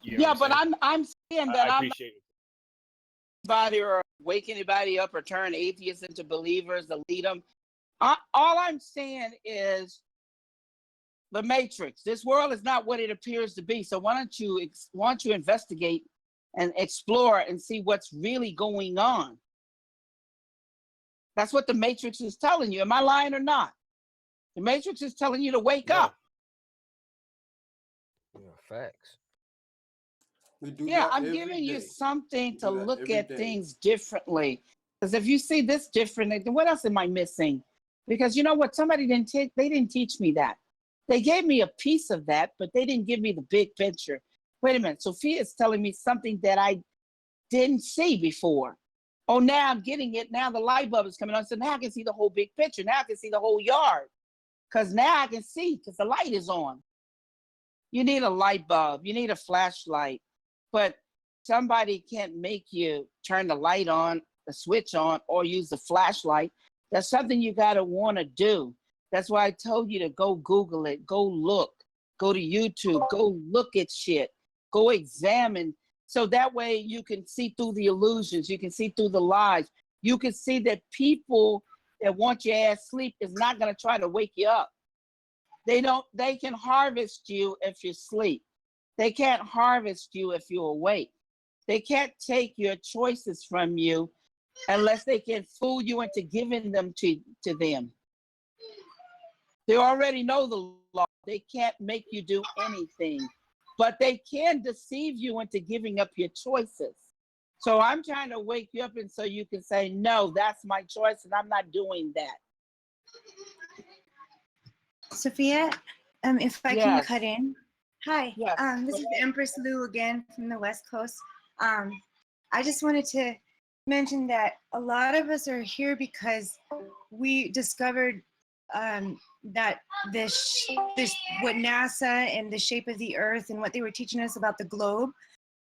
S2: yeah, but I'm saying that
S16: I appreciate it.
S2: Anybody or wake anybody up or turn atheists into believers to lead them. All I'm saying is the Matrix. This world is not what it appears to be. So why don't you investigate and explore and see what's really going on? That's what the Matrix is telling you. Am I lying or not? The Matrix is telling you to wake
S8: Yeah.
S2: up.
S12: Yeah, facts.
S8: We do
S2: Yeah,
S8: that
S2: I'm
S8: every
S2: giving you
S8: day.
S2: something
S8: We
S2: to
S8: do that
S2: look
S8: every
S2: at
S8: day.
S2: things differently. Because if you see this differently, then what else am I missing? Because you know what? Somebody didn't take, they didn't teach me that. They gave me a piece of that, but they didn't give me the big picture. Wait a minute, Sophia is telling me something that I didn't see before. Oh, now I'm getting it. Now the light bulb is coming on. So now I can see the whole big picture. Now I can see the whole yard. Because now I can see because the light is on. You need a light bulb. You need a flashlight. But somebody can't make you turn the light on, the switch on, or use the flashlight. That's something you got to want to do. That's why I told you to go Google it, go look, go to YouTube, go look at shit, go examine. So that way you can see through the illusions, you can see through the lies. You can see that people that want your ass sleep is not going to try to wake you up. They can harvest you if you sleep. They can't harvest you if you're awake. They can't take your choices from you unless they can fool you into giving them to them. They already know the law. They can't make you do anything, but they can deceive you into giving up your choices. So I'm trying to wake you up and so you can say, no, that's my choice and I'm not doing that.
S11: Sophia, if I can
S2: Yes.
S11: cut in. Hi,
S2: Yes.
S11: this is Empress Lou again from the West Coast. I just wanted to mention that a lot of us are here because we discovered that this what NASA and the shape of the Earth and what they were teaching us about the globe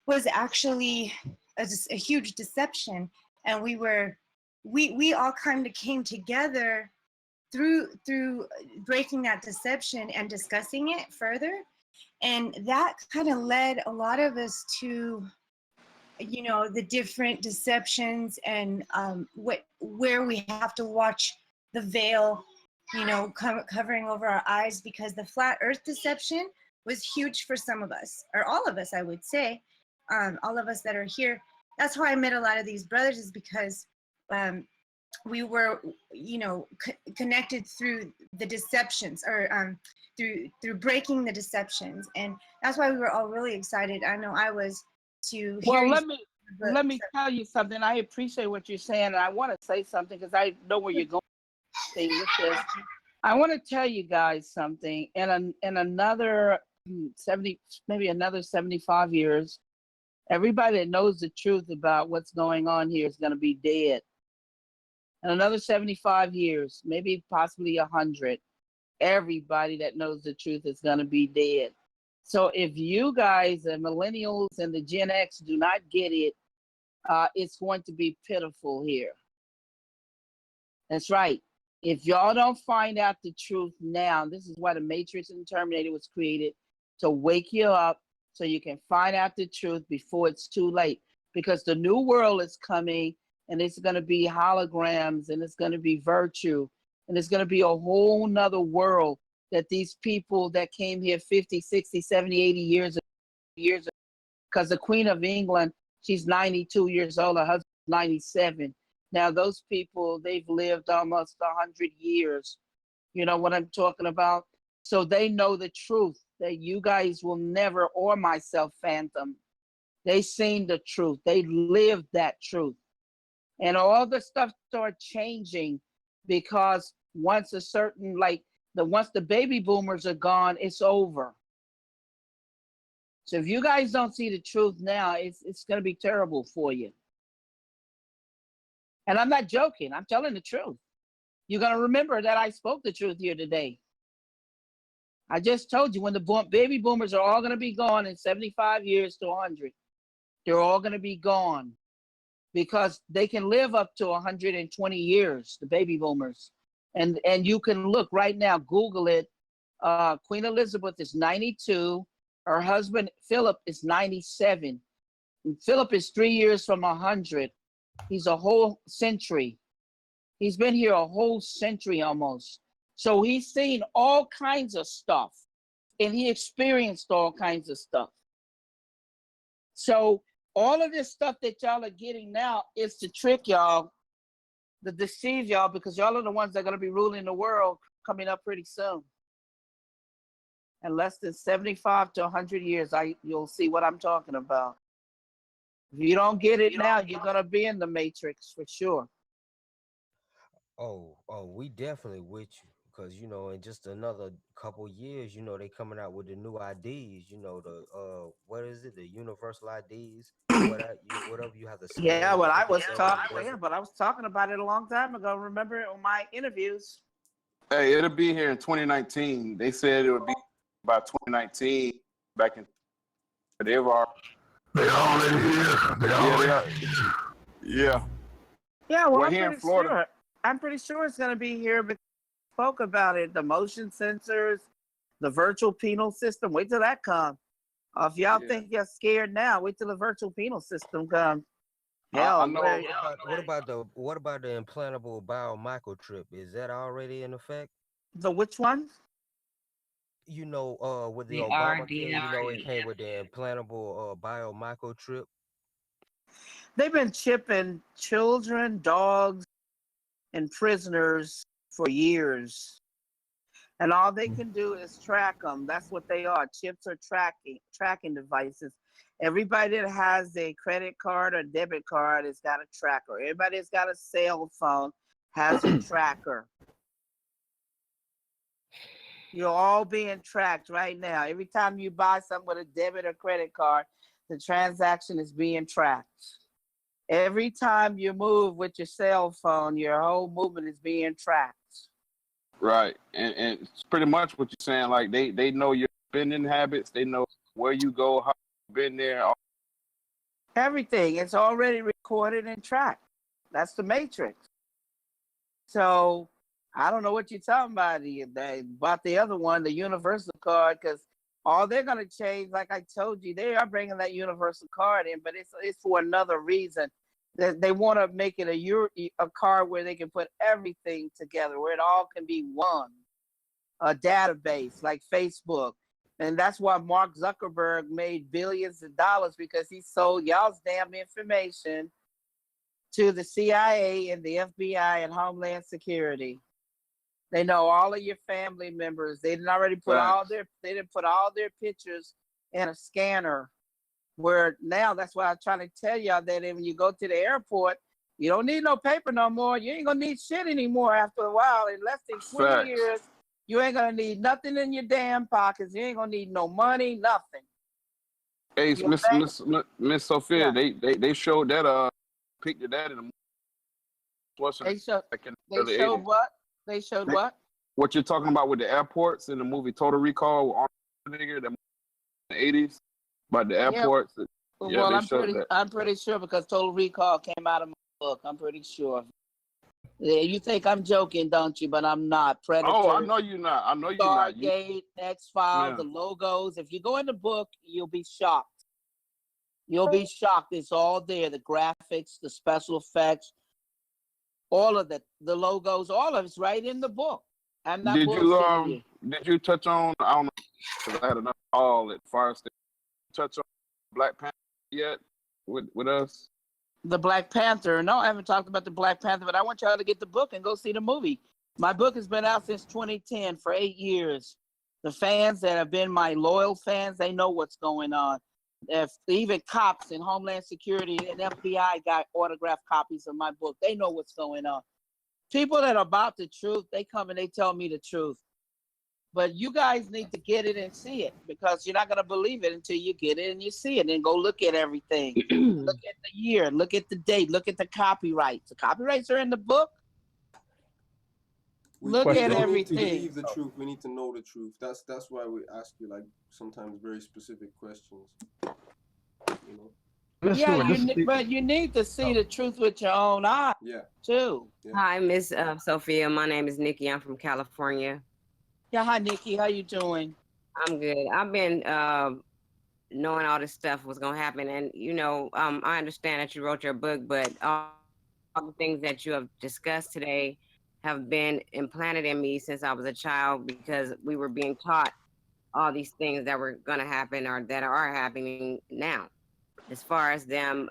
S11: was actually a huge deception, and we all kind of came together through breaking that deception and discussing it further, and that kind of led a lot of us to, you know, the different deceptions and where we have to watch the veil, you know, covering over our eyes, because the flat earth deception was huge for some of us, or all of us, I would say, all of us that are here. That's how I met a lot of these brothers, is because we were, you know, connected through the deceptions, or through breaking the deceptions, and that's why we were all really excited. I know I was, to hear.
S2: Well, let me tell you something. I appreciate what you're saying, and I want to say something because I know where you're going with this. I want to tell you guys something. In another 70, maybe another 75 years, everybody that knows the truth about what's going on here is going to be dead. In another 75 years, maybe possibly 100, everybody that knows the truth is going to be dead. So if you guys, the millennials and the Gen X, do not get it, it's going to be pitiful here. That's right. If y'all don't find out the truth now, this is why the Matrix and Terminator was created, to wake you up so you can find out the truth before it's too late. Because the new world is coming, and it's going to be holograms, and it's going to be virtue, and it's going to be a whole nother world that these people that came here 50, 60, 70, 80 years ago, because the Queen of England, she's 92 years old, her husband's 97. Now those people, they've lived almost 100 years. You know what I'm talking about? So they know the truth that you guys will never, or myself, phantom. They seen the truth. They lived that truth. And all the stuff started changing because once a certain, once the baby boomers are gone, it's over. So if you guys don't see the truth now, it's going to be terrible for you. And I'm not joking. I'm telling the truth. You're going to remember that I spoke the truth here today. I just told you when the baby boomers are all going to be gone in 75 years to 100. They're all going to be gone because they can live up to 120 years, the baby boomers. And you can look right now, Google it. Queen Elizabeth is 92. Her husband, Philip, is 97. And Philip is 3 years from 100. He's a whole century. He's been here a whole century almost. So he's seen all kinds of stuff, and he experienced all kinds of stuff. So all of this stuff that y'all are getting now is to trick y'all, to deceive y'all, because y'all are the ones that are going to be ruling the world coming up pretty soon. In less than 75 to 100 years, you'll see what I'm talking about. If you don't get it now, you're gonna be in the matrix for sure.
S12: Oh, we definitely with you because in just another couple years, they coming out with the new IDs. The what is it? The universal IDs. Whatever you have to
S2: Yeah,
S12: scan
S2: well,
S12: before
S2: I
S12: you
S2: was
S12: go in
S2: talking.
S12: the desert.
S2: But I was talking about it a long time ago. Remember on my interviews?
S3: Hey, it'll be here in 2019. They said it would be by 2019. Back in, they were.
S13: They already here. They already
S3: Yeah. Yeah.
S2: Yeah, well,
S3: Well,
S2: I'm
S3: here in
S2: pretty
S3: Florida.
S2: sure. I'm pretty sure it's gonna be here. But spoke about it. The motion sensors, the virtual penal system. Wait till that comes. If y'all think you're scared now, wait till the virtual penal system comes.
S3: I
S2: Hell,
S3: know.
S12: What about the implantable biomicrochip? Is that already in effect?
S2: The which one?
S12: With the
S15: The
S12: Obamacare, it
S15: RD.
S12: came with the implantable biomicrochip.
S2: They've been chipping children, dogs, and prisoners for years. And all they can do is track them. That's what they are. Chips are tracking devices. Everybody that has a credit card or debit card has got a tracker. Everybody that's got a cell phone has a tracker. You're all being tracked right now. Every time you buy something with a debit or credit card, the transaction is being tracked. Every time you move with your cell phone, your whole movement is being tracked.
S3: Right, and it's pretty much what you're saying. Like they know your spending habits. They know where you go, how you've been there.
S2: Everything. It's already recorded and tracked. That's the matrix. So I don't know what you're talking about the other one, the universal card, because all they're going to change, like I told you, they are bringing that universal card in, but it's for another reason. They want to make it a card where they can put everything together, where it all can be one, a database like Facebook. And that's why Mark Zuckerberg made billions of dollars, because he sold y'all's damn information to the CIA and the FBI and Homeland Security. They know all of your family members. They didn't already put they didn't put all their pictures in a scanner. Where now, that's why I'm trying to tell y'all that when you go to the airport, you don't need no paper no more. You ain't gonna need shit anymore after a while. In less than 20 years, you ain't gonna need nothing in your damn pockets. You ain't gonna need no money, nothing.
S3: Hey, Miss Sophia, they showed that picture of that in the movie.
S2: They showed what? They showed what?
S3: What you're talking about with the airports in the movie Total Recall with Arnold Schwarzenegger, that in the 80s, about the airports. Yeah,
S2: well,
S3: that.
S2: I'm pretty sure, because Total Recall came out of my book. I'm pretty sure. Yeah, you think I'm joking, don't you? But I'm not. Predator.
S3: Oh, I know you're not. I know you're not.
S2: Stargate, X-Files, the logos. If you go in the book, you'll be shocked. You'll be shocked. It's all there. The graphics, the special effects, all of the logos, all of it's right in the book. I'm not bullshitting you.
S3: Did you touch on, I don't know, because I had another call at Fire Station. Touch on Black Panther yet with us?
S2: The Black Panther. No, I haven't talked about the Black Panther, but I want y'all to get the book and go see the movie. My book has been out since 2010 for 8 years. The fans that have been my loyal fans, they know what's going on. If even cops in Homeland Security and FBI got autographed copies of my book, they know what's going on. People that are about the truth, they come and they tell me the truth. But you guys need to get it and see it, because you're not going to believe it until you get it and you see it. And go look at everything. Look at the year. Look at the date. Look at the copyrights. The copyrights are in the book. Look at everything.
S8: We need to believe the truth. We need to know the truth. That's why we ask you, like, sometimes very specific questions. You know.
S2: Yeah, but you need to see the truth with your own eyes.
S8: Yeah.
S2: Too.
S17: Yeah. Hi, Miss Sophia. My name is Nikki. I'm from California.
S2: Yeah, hi Nikki. How you doing?
S17: I'm good. I've been knowing all this stuff was gonna happen, and I understand that you wrote your book, but all the things that you have discussed today have been implanted in me since I was a child, because we were being taught all these things that were gonna happen or that are happening now. As far as them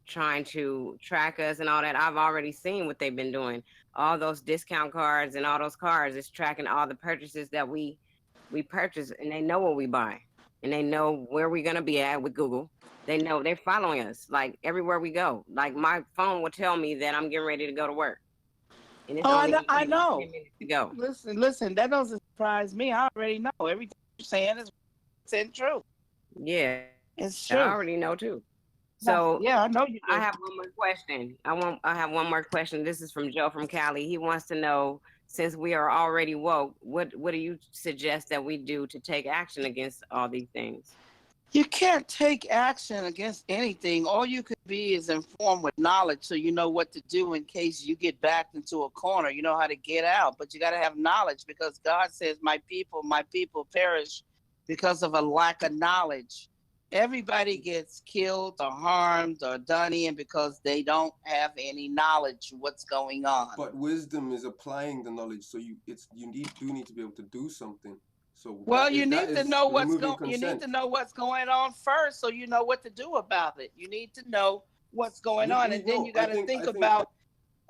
S17: trying to track us and all that. I've already seen what they've been doing. All those discount cards and all those cards is tracking all the purchases that we purchase, and they know what we buy, and they know where we're gonna be at with Google. They know they're following us like everywhere we go. Like my phone will tell me that I'm getting ready to go to work, and it's
S2: Oh,
S17: only gonna
S2: I
S17: take me
S2: know.
S17: 10 minutes to go.
S2: Listen, that doesn't surprise me. I already know. Everything you're saying is true.
S17: Yeah,
S2: It's
S17: I
S2: true.
S17: already know too. So
S2: Yeah, I know you
S17: I
S2: do.
S17: have one more question. I have one more question. This is from Joe from Cali. He wants to know, since we are already woke, what do you suggest that we do to take action against all these things?
S2: You can't take action against anything. All you could be is informed with knowledge so you know what to do in case you get backed into a corner. You know how to get out, but you got to have knowledge because God says, my people perish because of a lack of knowledge. Everybody gets killed or harmed or done in because they don't have any knowledge of what's going on.
S8: But wisdom is applying the knowledge, so you need to be able to do something. So
S2: Well,
S8: you need
S2: to know you need to know what's going on first, so you know what to do about it. You need to know what's going on, and then you got to think about.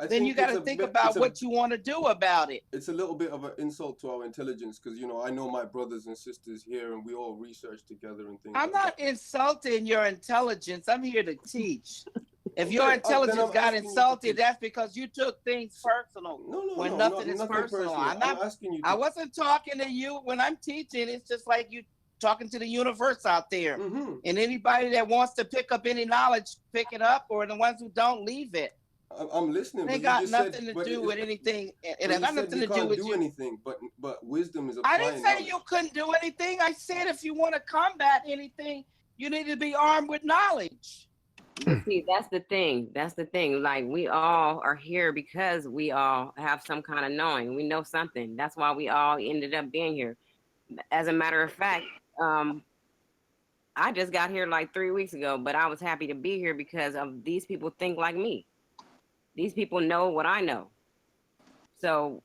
S2: Then you got to think about what you want to do about it.
S8: It's a little bit of an insult to our intelligence because I know my brothers and sisters here, and we all research together and things.
S2: I'm not insulting your intelligence. I'm here to teach. If your intelligence got insulted, that's because you took things personal. When nothing is personal. I'm
S8: asking you.
S2: I wasn't talking to you when I'm teaching. It's just like you talking to the universe out there.
S8: Mm-hmm.
S2: And anybody that wants to pick up any knowledge, pick it up, or the ones who don't, leave it.
S8: I'm listening.
S2: They got nothing to do with anything. It got nothing to do with you.
S8: Anything. But wisdom is
S2: I
S8: applying.
S2: didn't say you couldn't do anything. I said if you want to combat anything, you need to be armed with knowledge.
S17: But see, that's the thing. That's the thing. Like, we all are here because we all have some kind of knowing. We know something. That's why we all ended up being here. As a matter of fact, I just got here like 3 weeks ago, but I was happy to be here because of these people think like me. These people know what I know. So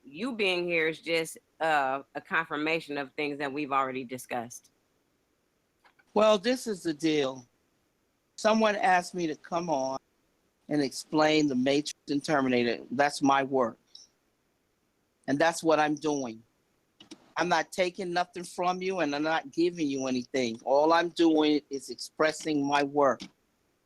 S17: you being here is just a confirmation of things that we've already discussed.
S2: Well, this is the deal. Someone asked me to come on and explain the Matrix and Terminator. That's my work. And that's what I'm doing. I'm not taking nothing from you, and I'm not giving you anything. All I'm doing is expressing my work.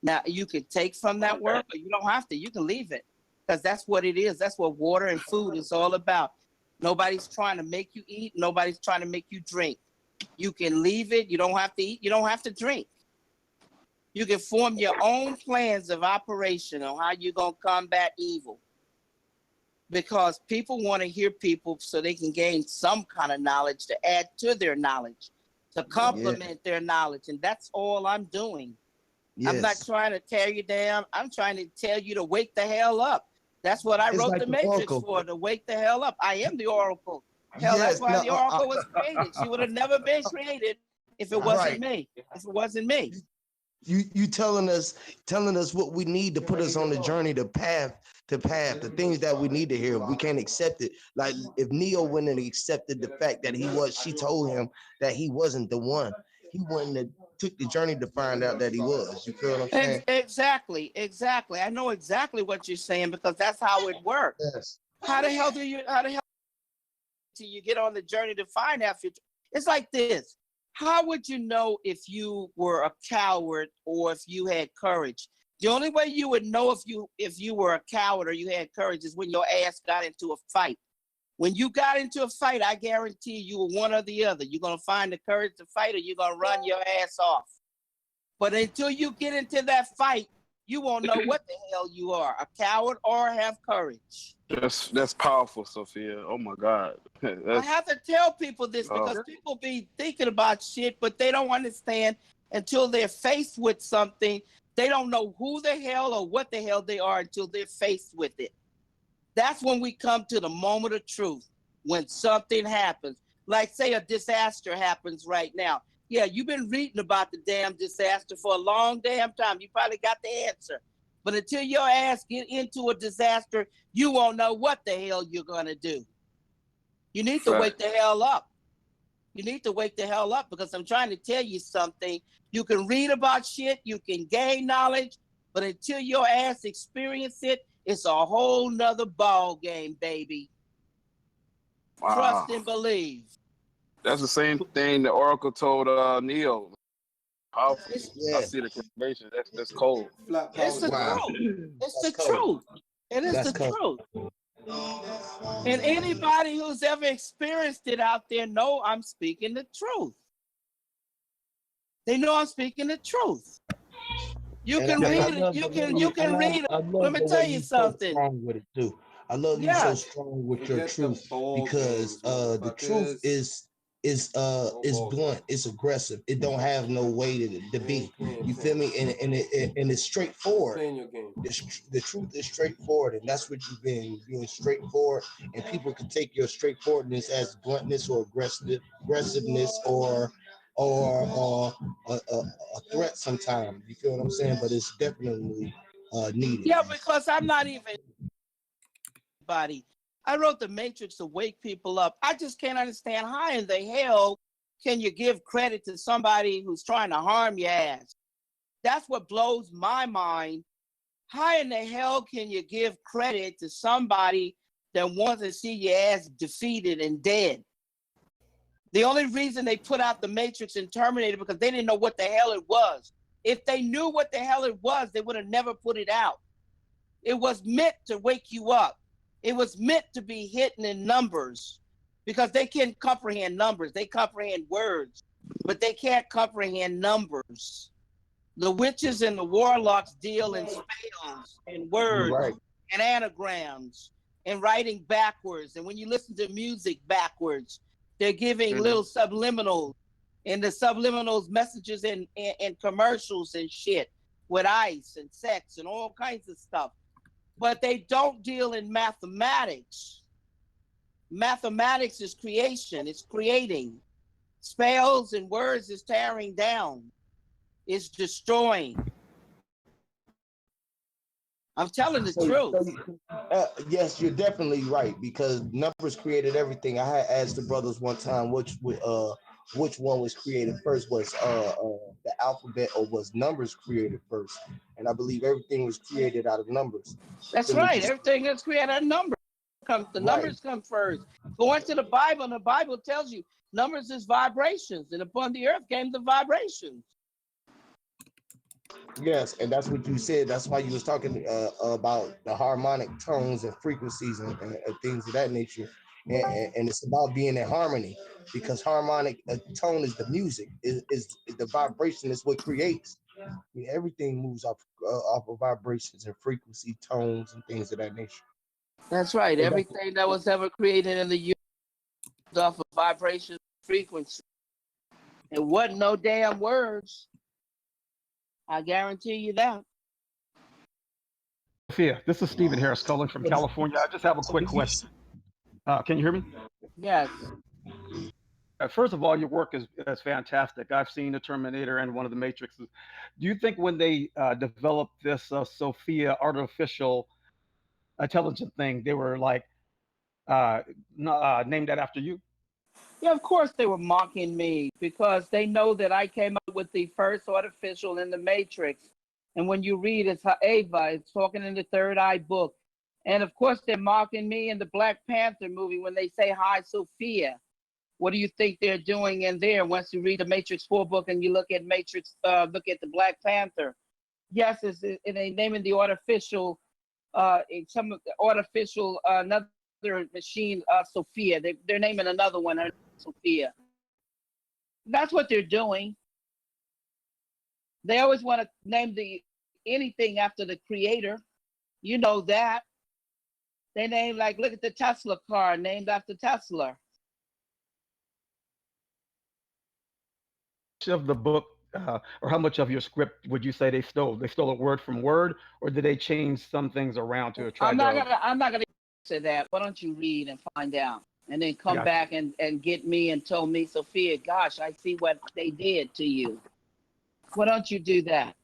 S2: Now, you can take from that work, but you don't have to. You can leave it because that's what it is. That's what water and food is all about. Nobody's trying to make you eat. Nobody's trying to make you drink. You can leave it. You don't have to eat. You don't have to drink. You can form your own plans of operation on how you're going to combat evil. Because people want to hear people so they can gain some kind of knowledge to add to their knowledge, to complement their knowledge. And that's all I'm doing. Yes. I'm not trying to tear you down. I'm trying to tell you to wake the hell up. That's what I wrote the Matrix for, to wake the hell up. I am the Oracle. Hell, that's why the Oracle was created. She would have never been created if it wasn't me. If it wasn't me.
S9: You telling us what we need to put us on the journey, the path, the things that we need to hear. We can't accept it. Like if Neo went and accepted the fact that she told him that he wasn't the one. He wouldn't have took the journey to find out that he was. You feel what I'm saying?
S2: Exactly. I know exactly what you're saying because that's how it works.
S9: Yes.
S2: How the hell do you get on the journey to find out? It's like this. How would you know if you were a coward or if you had courage? The only way you would know if you were a coward or you had courage is when your ass got into a fight. When you got into a fight, I guarantee you were one or the other. You're going to find the courage to fight or you're going to run your ass off. But until you get into that fight, you won't know what the hell you are, a coward or have courage.
S3: That's powerful, Sophia. Oh my God.
S2: I have to tell people this because people be thinking about shit, but they don't understand until they're faced with something. They don't know who the hell or what the hell they are until they're faced with it. That's when we come to the moment of truth, when something happens. Like say a disaster happens right now. Yeah, you've been reading about the damn disaster for a long damn time. You probably got the answer. But until your ass get into a disaster, you won't know what the hell you're going to do. You need to wake the hell up. You need to wake the hell up because I'm trying to tell you something. You can read about shit. You can gain knowledge. But until your ass experience it, it's a whole nother ball game, baby.
S3: Wow.
S2: Trust and believe.
S3: That's the same thing the Oracle told Neo. Powerful.
S9: Yeah.
S3: I see the correlation. That's cold.
S8: Flat
S2: It's
S8: power.
S2: the
S9: Wow.
S2: truth. It's the
S9: That's cold.
S2: truth. It is
S9: That's
S2: the
S9: cold.
S2: truth. And anybody who's ever experienced it out there know I'm speaking the truth. They know I'm speaking the truth. You
S9: And
S2: can
S9: I
S2: read it.
S9: love
S2: You
S9: the way
S2: can read it.
S9: I
S2: Let
S9: love
S2: me
S9: the
S2: tell
S9: way
S2: you
S9: you so
S2: something.
S9: strong with it too. I love you so
S2: Yeah.
S9: strong with your
S8: Forget the
S9: truth
S8: ball
S9: because
S8: games,
S9: the truth
S8: motherfuckers.
S9: is
S8: No
S9: is
S8: ball
S9: blunt,
S8: games.
S9: it's aggressive. It don't have no way to
S8: We
S9: be.
S8: ain't playing
S9: You feel me? And it's
S8: We ain't
S9: straightforward.
S8: playing your game.
S9: The truth is straightforward, and that's what you've been being straightforward. And people can take your straightforwardness as bluntness or aggressiveness or a threat sometimes. You feel what I'm saying? But it's definitely needed.
S2: Yeah, because I'm not even body. I wrote the Matrix to wake people up. I just can't understand how in the hell can you give credit to somebody who's trying to harm your ass? That's what blows my mind. How in the hell can you give credit to somebody that wants to see your ass defeated and dead? The only reason they put out the Matrix and Terminator because they didn't know what the hell it was. If they knew what the hell it was, they would have never put it out. It was meant to wake you up. It was meant to be hidden in numbers because they can't comprehend numbers. They comprehend words, but they can't comprehend numbers. The witches and the warlocks deal in spells and
S9: You're
S2: words
S9: right.
S2: and anagrams and writing backwards. And when you listen to music backwards, they're giving little subliminals and the subliminals messages in commercials and shit with ice and sex and all kinds of stuff. But they don't deal in mathematics. Mathematics is creation, it's creating. Spells and words is tearing down, it's destroying. I'm telling the truth.
S9: Yes, you're definitely right because numbers created everything. I had asked the brothers one time which one was created first, was the alphabet or was numbers created first, and I believe everything was created out of numbers.
S2: That's right. Everything is created out of numbers. The numbers come first. Go into the Bible, and the Bible tells you numbers is vibrations, and upon the earth came the vibrations.
S9: Yes, and that's what you said. That's why you was talking about the harmonic tones and frequencies and things of that nature. And it's about being in harmony because harmonic tone is the music, is the vibration is what creates. I mean, everything moves off of vibrations and frequency, tones, and things of that nature.
S2: That's right. Everything that was ever created in the universe off of vibration frequency. It wasn't no damn words. I guarantee you that.
S18: Sophia, this is Stephen Harris calling from California. I just have a quick question. Can you hear me?
S2: Yes.
S18: First of all, your work is fantastic. I've seen the Terminator and one of the Matrices. Do you think when they developed this Sophia artificial intelligent thing, they were like named that after you?
S2: Yeah, of course they were mocking me because they know that I came up with the first artificial in the Matrix. And when you read, it's Ava, it's talking in the Third Eye book. And of course they're mocking me in the Black Panther movie when they say, "Hi, Sophia." What do you think they're doing in there? Once you read the Matrix 4 book and you look at look at the Black Panther. Yes, they naming the artificial, some of the artificial, another machine, Sophia. They're naming another one, Sophia. That's what they're doing. They always want to name anything after the creator. You know that. They name, like, look at the Tesla car named after Tesla.
S18: Of the book or how much of your script would you say they stole? They stole it word from word, or did they change some things around to try
S2: I'm not
S18: to?
S2: gonna say that. Why don't you read and find out, and then come
S18: Gotcha.
S2: back and get me and tell me, Sophia, gosh, I see what they did to you. Why don't you do that?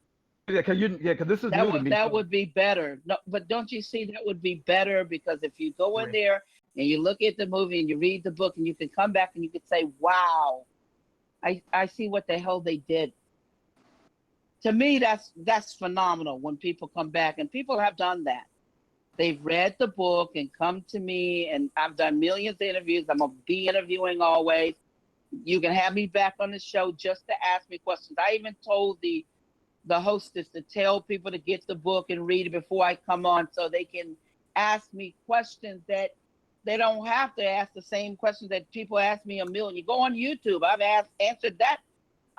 S18: Yeah, because this is new to me.
S2: That
S18: So,
S2: would be better. No, but don't you see that would be better because if you go in there and you look at the movie and you read the book and you can come back and you can say, wow, I see what the hell they did. To me, that's phenomenal when people come back, and people have done that. They've read the book and come to me, and I've done millions of interviews. I'm gonna be interviewing always. You can have me back on the show just to ask me questions. I even told the hostess to tell people to get the book and read it before I come on, so they can ask me questions that they don't have to ask the same questions that people ask me a million. You go on YouTube. I've answered that.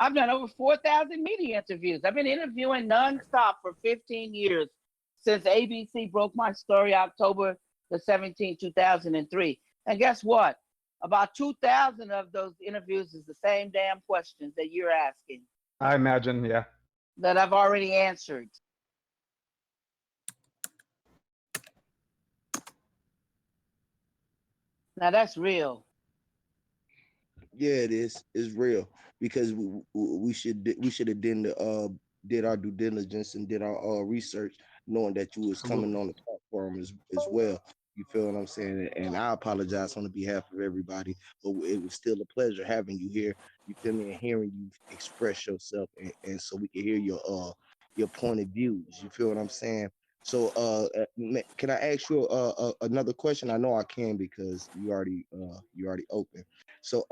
S2: I've done over 4,000 media interviews. I've been interviewing nonstop for 15 years since ABC broke my story October the 17th, 2003. And guess what? About 2,000 of those interviews is the same damn questions that you're asking
S18: I imagine, yeah.
S2: that I've already answered. Now that's real.
S9: Yeah, it is. It's real because we should have did our due diligence and did our research, knowing that you was coming
S18: Absolutely.
S9: on the platform as well. You feel what I'm saying? And I apologize on the behalf of everybody, but it was still a pleasure having you here. You feel me? And hearing you express yourself, and so we can hear your point of views. You feel what I'm saying? So, can I ask you another question? I know I can because you already open. So,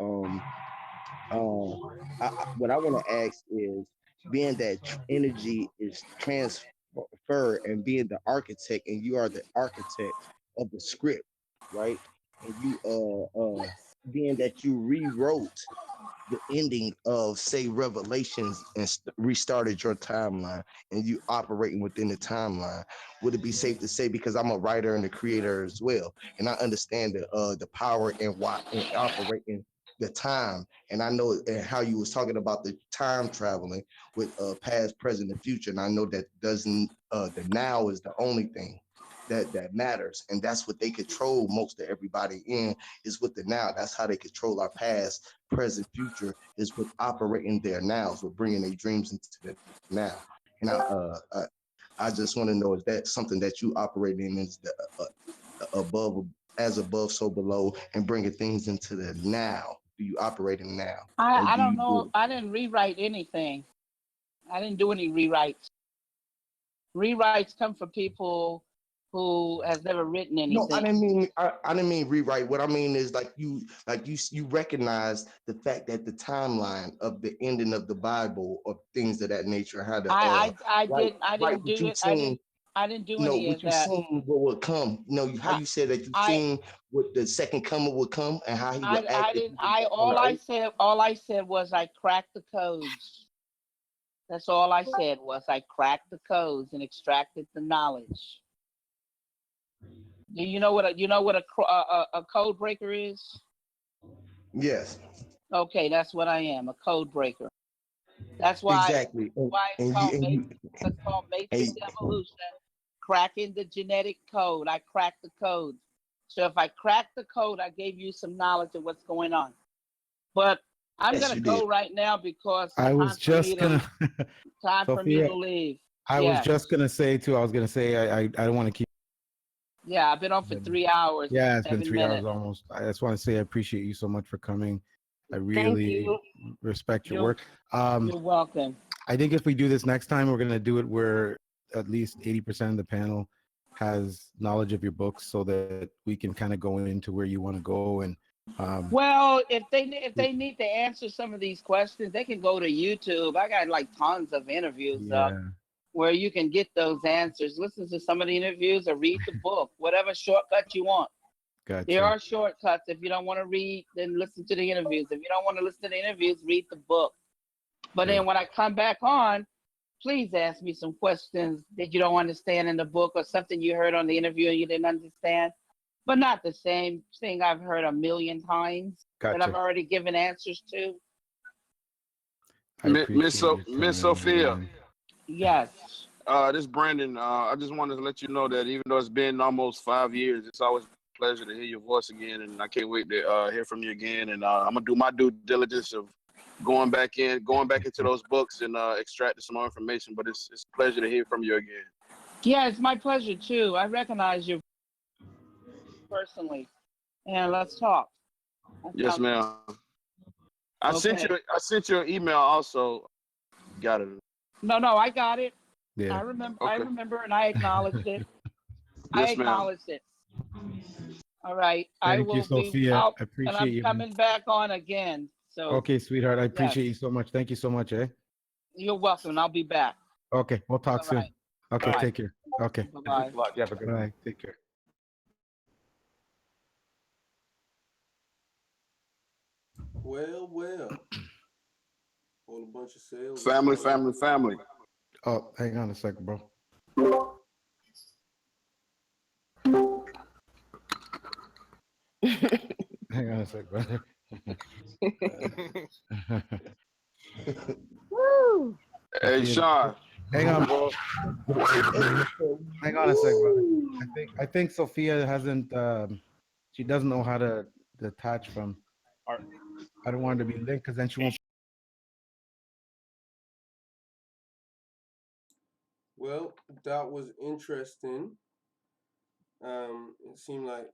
S9: what I want to ask is, being that energy is transferred, and being the architect, and you are the architect of the script, right? And you, being that you rewrote the ending of, say, Revelations, and restarted your timeline, and you operating within the timeline, would it be safe to say, because I'm a writer and a creator as well, and I understand the power and why and operating the time, and I know and how you was talking about the time traveling with past, present, and future, and I know that doesn't the now is the only thing that matters, and that's what they control most of everybody in, is with the now. That's how they control our past, present, future, is with operating their nows, with bringing their dreams into the now. And I just want to know, is that something that you operate in, is the above, as above, so below, and bringing things into the now? Do you operate in now, or
S2: I
S9: do
S2: don't
S9: you
S2: know.
S9: do
S2: I didn't rewrite anything. I didn't do any rewrites. Rewrites come from people who has never written
S9: No, I
S2: anything.
S9: didn't mean I didn't mean rewrite. What I mean is, you recognize the fact that the timeline of the ending of the Bible, or things of that nature, how to write
S2: I
S9: write
S2: didn't
S9: what
S2: do
S9: you
S2: it.
S9: seen,
S2: I didn't do
S9: no,
S2: any
S9: what
S2: of
S9: you
S2: that.
S9: seen what would come. How
S2: I
S9: you said that you
S2: I
S9: seen what the second coming would come, and how he would act
S2: I
S9: if
S2: didn't.
S9: he was back on the earth.
S2: All I said was I cracked the codes. That's all I said was I cracked the codes and extracted the knowledge. Do you know what a code breaker is?
S9: Yes,
S2: Okay, that's what I am, a code breaker. That's
S9: exactly.
S2: why it's
S9: And you
S2: called
S9: and you
S2: it's called matrix
S9: and
S2: evolution, cracking the genetic code. I cracked the codes. So if I cracked the code, I gave you some knowledge of what's going on. But I'm
S9: yes,
S2: gonna
S9: you did.
S2: go right now because
S1: I was just gonna,
S2: time for me
S1: Sophia.
S2: to leave.
S1: I was
S2: Yes.
S1: just gonna say too. I was gonna say I don't want to keep.
S2: Yeah, I've been on for 3 hours and
S1: Yeah, it's been
S2: 7
S1: 3 hours
S2: minutes.
S1: almost. I just want to say I appreciate you so much for coming. I
S17: Thank
S1: really
S17: you.
S1: respect your
S2: You're,
S1: work.
S2: you're welcome.
S1: I think if we do this next time, we're gonna do it where at least 80% of the panel has knowledge of your books, so that we can kind of go into where you want to go. And
S2: Well, if they need to answer some of these questions, they can go to YouTube. I got like tons of interviews up
S1: yeah,
S2: where you can get those answers. Listen to some of the interviews or read the book, whatever shortcut you want. There
S1: gotcha.
S2: are shortcuts. If you don't want to read, then listen to the interviews. If you don't want to listen to the interviews, read the book. But then
S1: Good.
S2: when I come back on, please ask me some questions that you don't understand in the book, or something you heard on the interview and you didn't understand, but not the same thing I've heard a million times that I've
S1: Gotcha.
S2: already given answers to.
S1: I appreciate your
S3: Miss
S1: time,
S3: Sophia.
S1: man.
S2: Yes.
S3: This is Brandon. I just wanted to let you know that even though it's been almost 5 years, it's always a pleasure to hear your voice again, and I can't wait to hear from you again. And I'm gonna do my due diligence of going back into those books and extracting some more information. But it's a pleasure to hear from you again.
S2: Yeah, it's my pleasure too. I recognize you personally. And let's talk. That
S3: Yes,
S2: sounds
S3: ma'am. I
S2: okay.
S3: sent you an email also. Got it.
S2: No, no, I got it.
S1: Yeah.
S2: I remember. I
S14: Okay.
S2: remember, and I acknowledged it. I
S14: Yes, ma'am.
S2: acknowledged it. All right. I
S1: Thank you,
S2: will be
S1: Sophia.
S2: out,
S1: I
S2: and
S1: appreciate
S2: I'm
S1: you, man.
S2: coming back on again. So
S1: Okay, sweetheart. I
S2: yes,
S1: appreciate you so much. Thank you so much, eh?
S2: you're welcome. I'll be back.
S1: Okay, we'll talk
S2: All
S1: soon.
S2: right.
S1: Okay,
S2: All
S18: All right.
S2: right.
S1: take care. Okay.
S2: Bye
S18: Thanks
S2: bye.
S18: a lot. You have a good one.
S1: Bye. Take care.
S8: Well, well. Whole bunch of sales.
S14: Family, family, family.
S1: Oh, hang on a second, bro. Hang on a second, brother.
S17: Woo!
S14: Hey,
S1: Sophia,
S14: Sean.
S1: hang on, bro. Hang on a second, brother. I think Sophia hasn't she doesn't know how to detach from.
S18: All right.
S1: I don't want her to be linked because then she won't.
S8: Well, that was interesting. It seemed like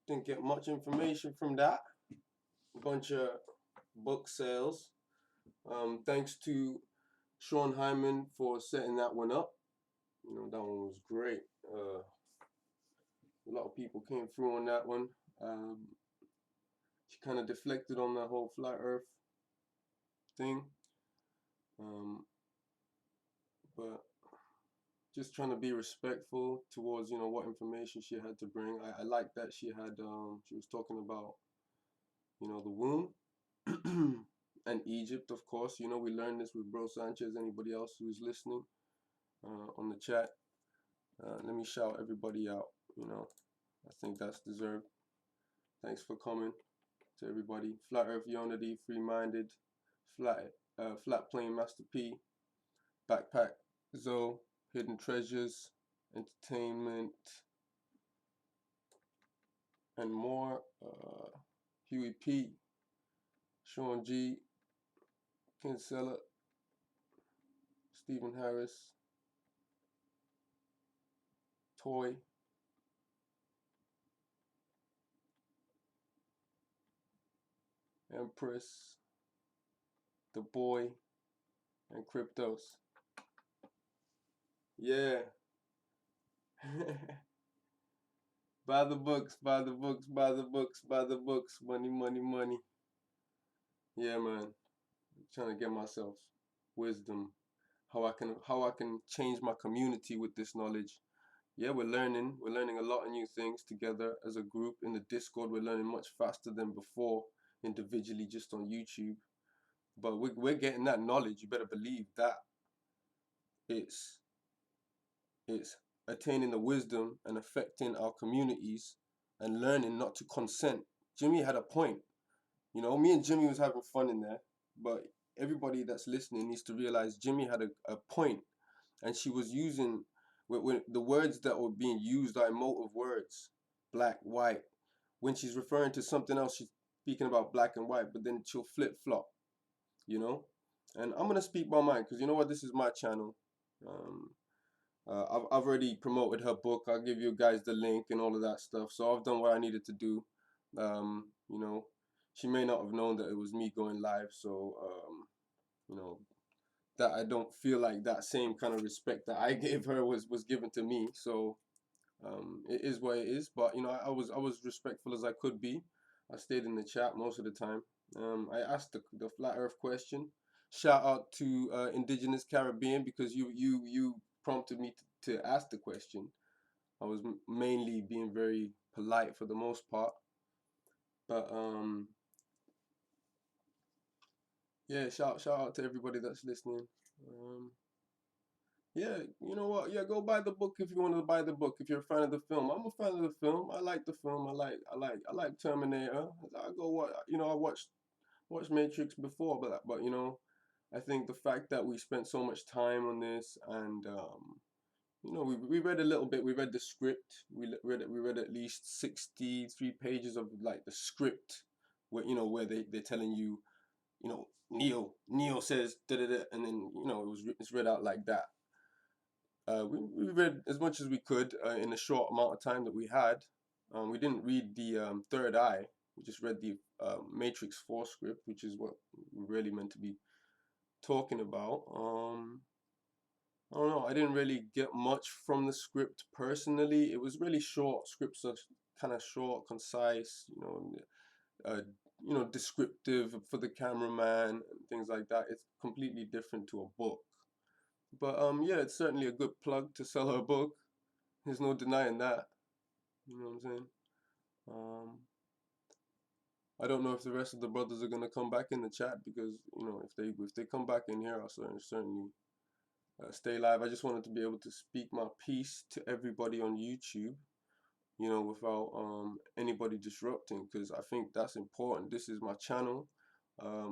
S8: didn't get much information from that. A bunch of book sales. Thanks to Sean Hyman for setting that one up. You know, that one was great. A lot of people came through on that one. She kind of deflected on that whole flat Earth thing. But just trying to be respectful towards, you know, what information she had to bring. I like that she had she was talking about, you know, the womb and Egypt, of course. You know, we learned this with Bro Sanchez. Anybody else who's listening on the chat, let me shout everybody out. You know, I think that's deserved. Thanks for coming to everybody. Flat Earth Unity, Free Minded, Flat Plane Master P, Backpack Zoe, Hidden Treasures, Entertainment, and more. Huey P, Sean G, Kinsella, Stephen Harris, Toy, Empress, The Boy, and Cryptos. Yeah. Buy the books, buy the books, buy the books, buy the books. Money, money, money. Yeah, man. I'm trying to get myself wisdom. How I can change my community with this knowledge. Yeah, we're learning. We're learning a lot of new things together as a group. In the Discord, we're learning much faster than before, individually, just on YouTube. But we're getting that knowledge. You better believe that it's it's attaining the wisdom and affecting our communities and learning not to consent. Jimmy had a point. You know, me and Jimmy was having fun in there, but everybody that's listening needs to realize Jimmy had a point, and she was using when the words that were being used are emotive words, black, white. When she's referring to something else, she's speaking about black and white, but then she'll flip flop, you know. And I'm gonna speak my mind because you know what, this is my channel. Um, I've already promoted her book. I'll give you guys the link and all of that stuff. So I've done what I needed to do. You know, she may not have known that it was me going live. So, you know, that I don't feel like that same kind of respect that I gave her was given to me. So it is what it is. But you know, I was respectful as I could be. I stayed in the chat most of the time. I asked the flat Earth question. Shout out to Indigenous Caribbean because you prompted me to ask the question. I was mainly being very polite for the most part, but yeah, shout out to everybody that's listening. Yeah, you know what? Yeah, go buy the book if you want to buy the book. If you're a fan of the film, I'm a fan of the film. I like the film. I like Terminator. I go what you know. I watched Matrix before, but you know, I think the fact that we spent so much time on this and you know, we read a little bit. We read the script. We read at least 63 pages of like the script, where you know where they're telling you, you know, Neo says da da da, and then you know it's read out like that. We read as much as we could in the short amount of time that we had. We didn't read the third eye. We just read the Matrix 4 script, which is what we're really meant to be talking about. I don't know. I didn't really get much from the script personally. It was really short. Scripts are kind of short, concise. Descriptive for the cameraman and things like that. It's completely different to a book. But yeah, it's certainly a good plug to sell her book. There's no denying that. You know what I'm saying? Um, I don't know if the rest of the brothers are gonna come back in the chat because if they come back in here, I'll certainly stay live. I just wanted to be able to speak my piece to everybody on YouTube, without anybody disrupting, because I think that's important. This is my channel.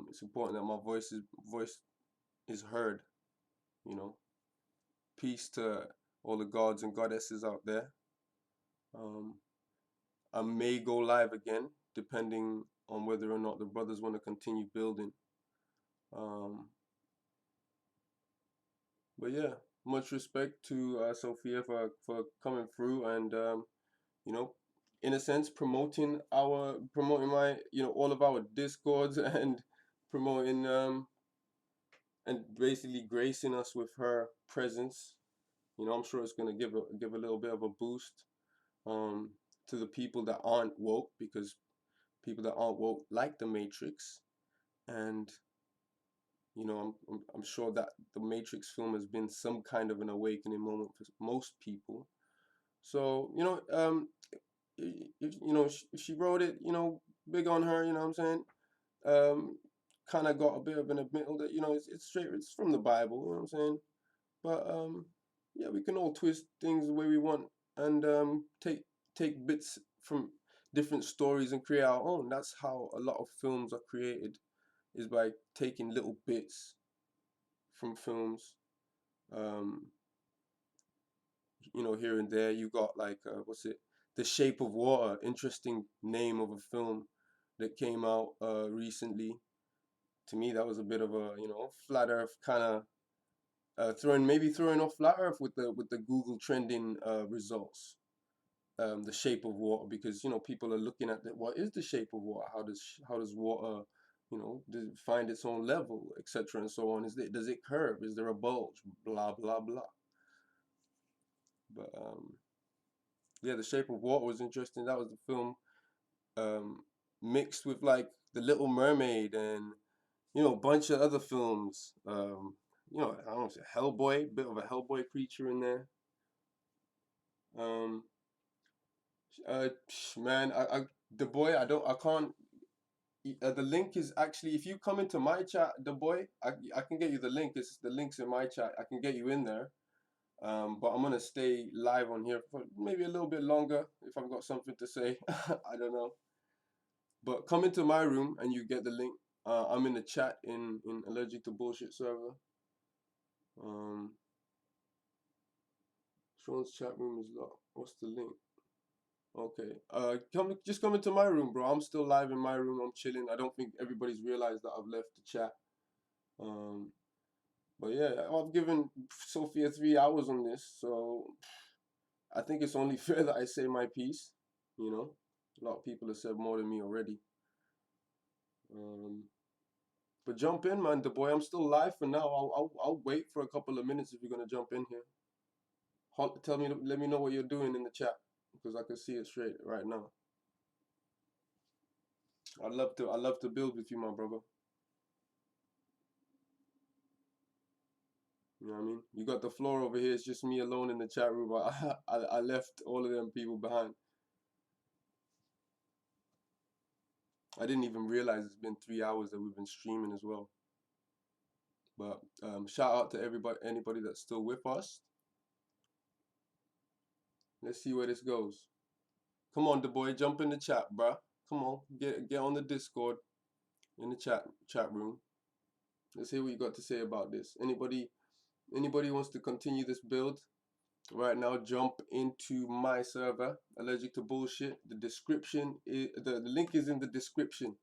S8: It's important that my voice is heard. You know, peace to all the gods and goddesses out there. I may go live again, depending on whether or not the brothers want to continue building. But yeah, much respect to Sophia for coming through and in a sense promoting my all of our discords and promoting and basically gracing us with her presence. I'm sure it's gonna give a little bit of a boost to the people that aren't woke, because people that aren't woke like the Matrix, and I'm sure that the Matrix film has been some kind of an awakening moment for most people. So if she wrote it, big on her. You know what I'm saying? Kind of got a bit of an admittal that it's straight, it's from the Bible. You know what I'm saying? But yeah, we can all twist things the way we want and take bits from different stories and create our own. That's how a lot of films are created, is by taking little bits from films, um, here and there. You got like what's it, The Shape of Water, interesting name of a film that came out recently. To me, that was a bit of a flat Earth kind of throwing off flat Earth with the Google trending results. The Shape of Water, because people are looking at what is the shape of water? How does water does it find its own level, etc. and so on? Does it curve? Is there a bulge? Blah blah blah. But yeah, The Shape of Water was interesting. That was the film mixed with like The Little Mermaid and a bunch of other films. I don't know, Hellboy, bit of a Hellboy creature in there. Um, Man, the boy, I can't. The link is actually, if you come into my chat, the boy, I can get you the link. The link's in my chat. I can get you in there. But I'm gonna stay live on here for maybe a little bit longer if I've got something to say. I don't know. But come into my room and you get the link. I'm in the chat in Allergic to Bullshit server. Sean's chat room is locked. What's the link? Okay. Just come into my room, bro. I'm still live in my room. I'm chilling. I don't think everybody's realized that I've left the chat. But yeah, I've given Sophia 3 hours on this, so I think it's only fair that I say my piece. A lot of people have said more than me already. But jump in, man. The boy, I'm still live for now. I'll wait for a couple of minutes if you're gonna jump in here. Let me know what you're doing in the chat, because I can see it straight right now. I love to build with you, my brother. You know what I mean? You got the floor over here. It's just me alone in the chat room. I left all of them people behind. I didn't even realize it's been 3 hours that we've been streaming as well. But shout out to anybody that's still with us. Let's see where this goes. Come on, the boy, jump in the chat, bruh. Come on, get on the Discord, in the chat room. Let's hear what you got to say about this. Anybody wants to continue this build right now? Jump into my server, Allergic to Bullshit. The description is the link is in the description.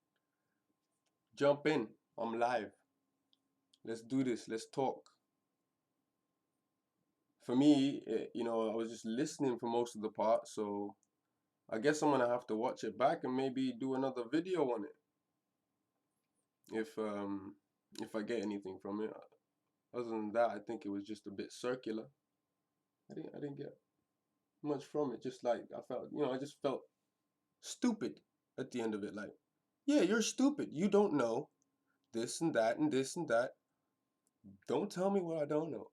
S8: Jump in. I'm live. Let's do this. Let's talk. For me, I was just listening for most of the part, so I guess I'm gonna have to watch it back and maybe do another video on it if I get anything from it. Other than that, I think it was just a bit circular. I didn't get much from it. Just like I felt, I just felt stupid at the end of it. Like, yeah, you're stupid. You don't know this and that and this and that. Don't tell me what I don't know.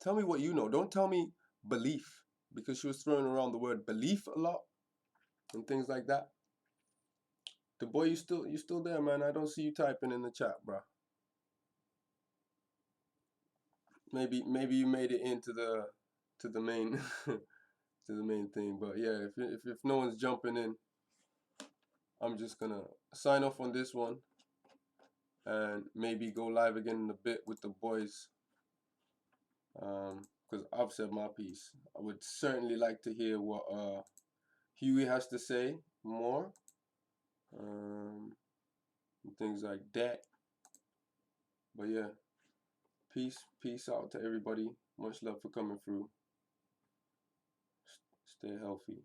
S8: Tell me what you know. Don't tell me belief, because she was throwing around the word belief a lot and things like that. The boy, you still there, man? I don't see you typing in the chat, bro. Maybe you made it into the main to the main thing. But yeah, if no one's jumping in, I'm just gonna sign off on this one and maybe go live again in a bit with the boys. Because I've said my piece. I would certainly like to hear what Huey has to say more. Things like that. But yeah, peace out to everybody. Much love for coming through. Stay healthy.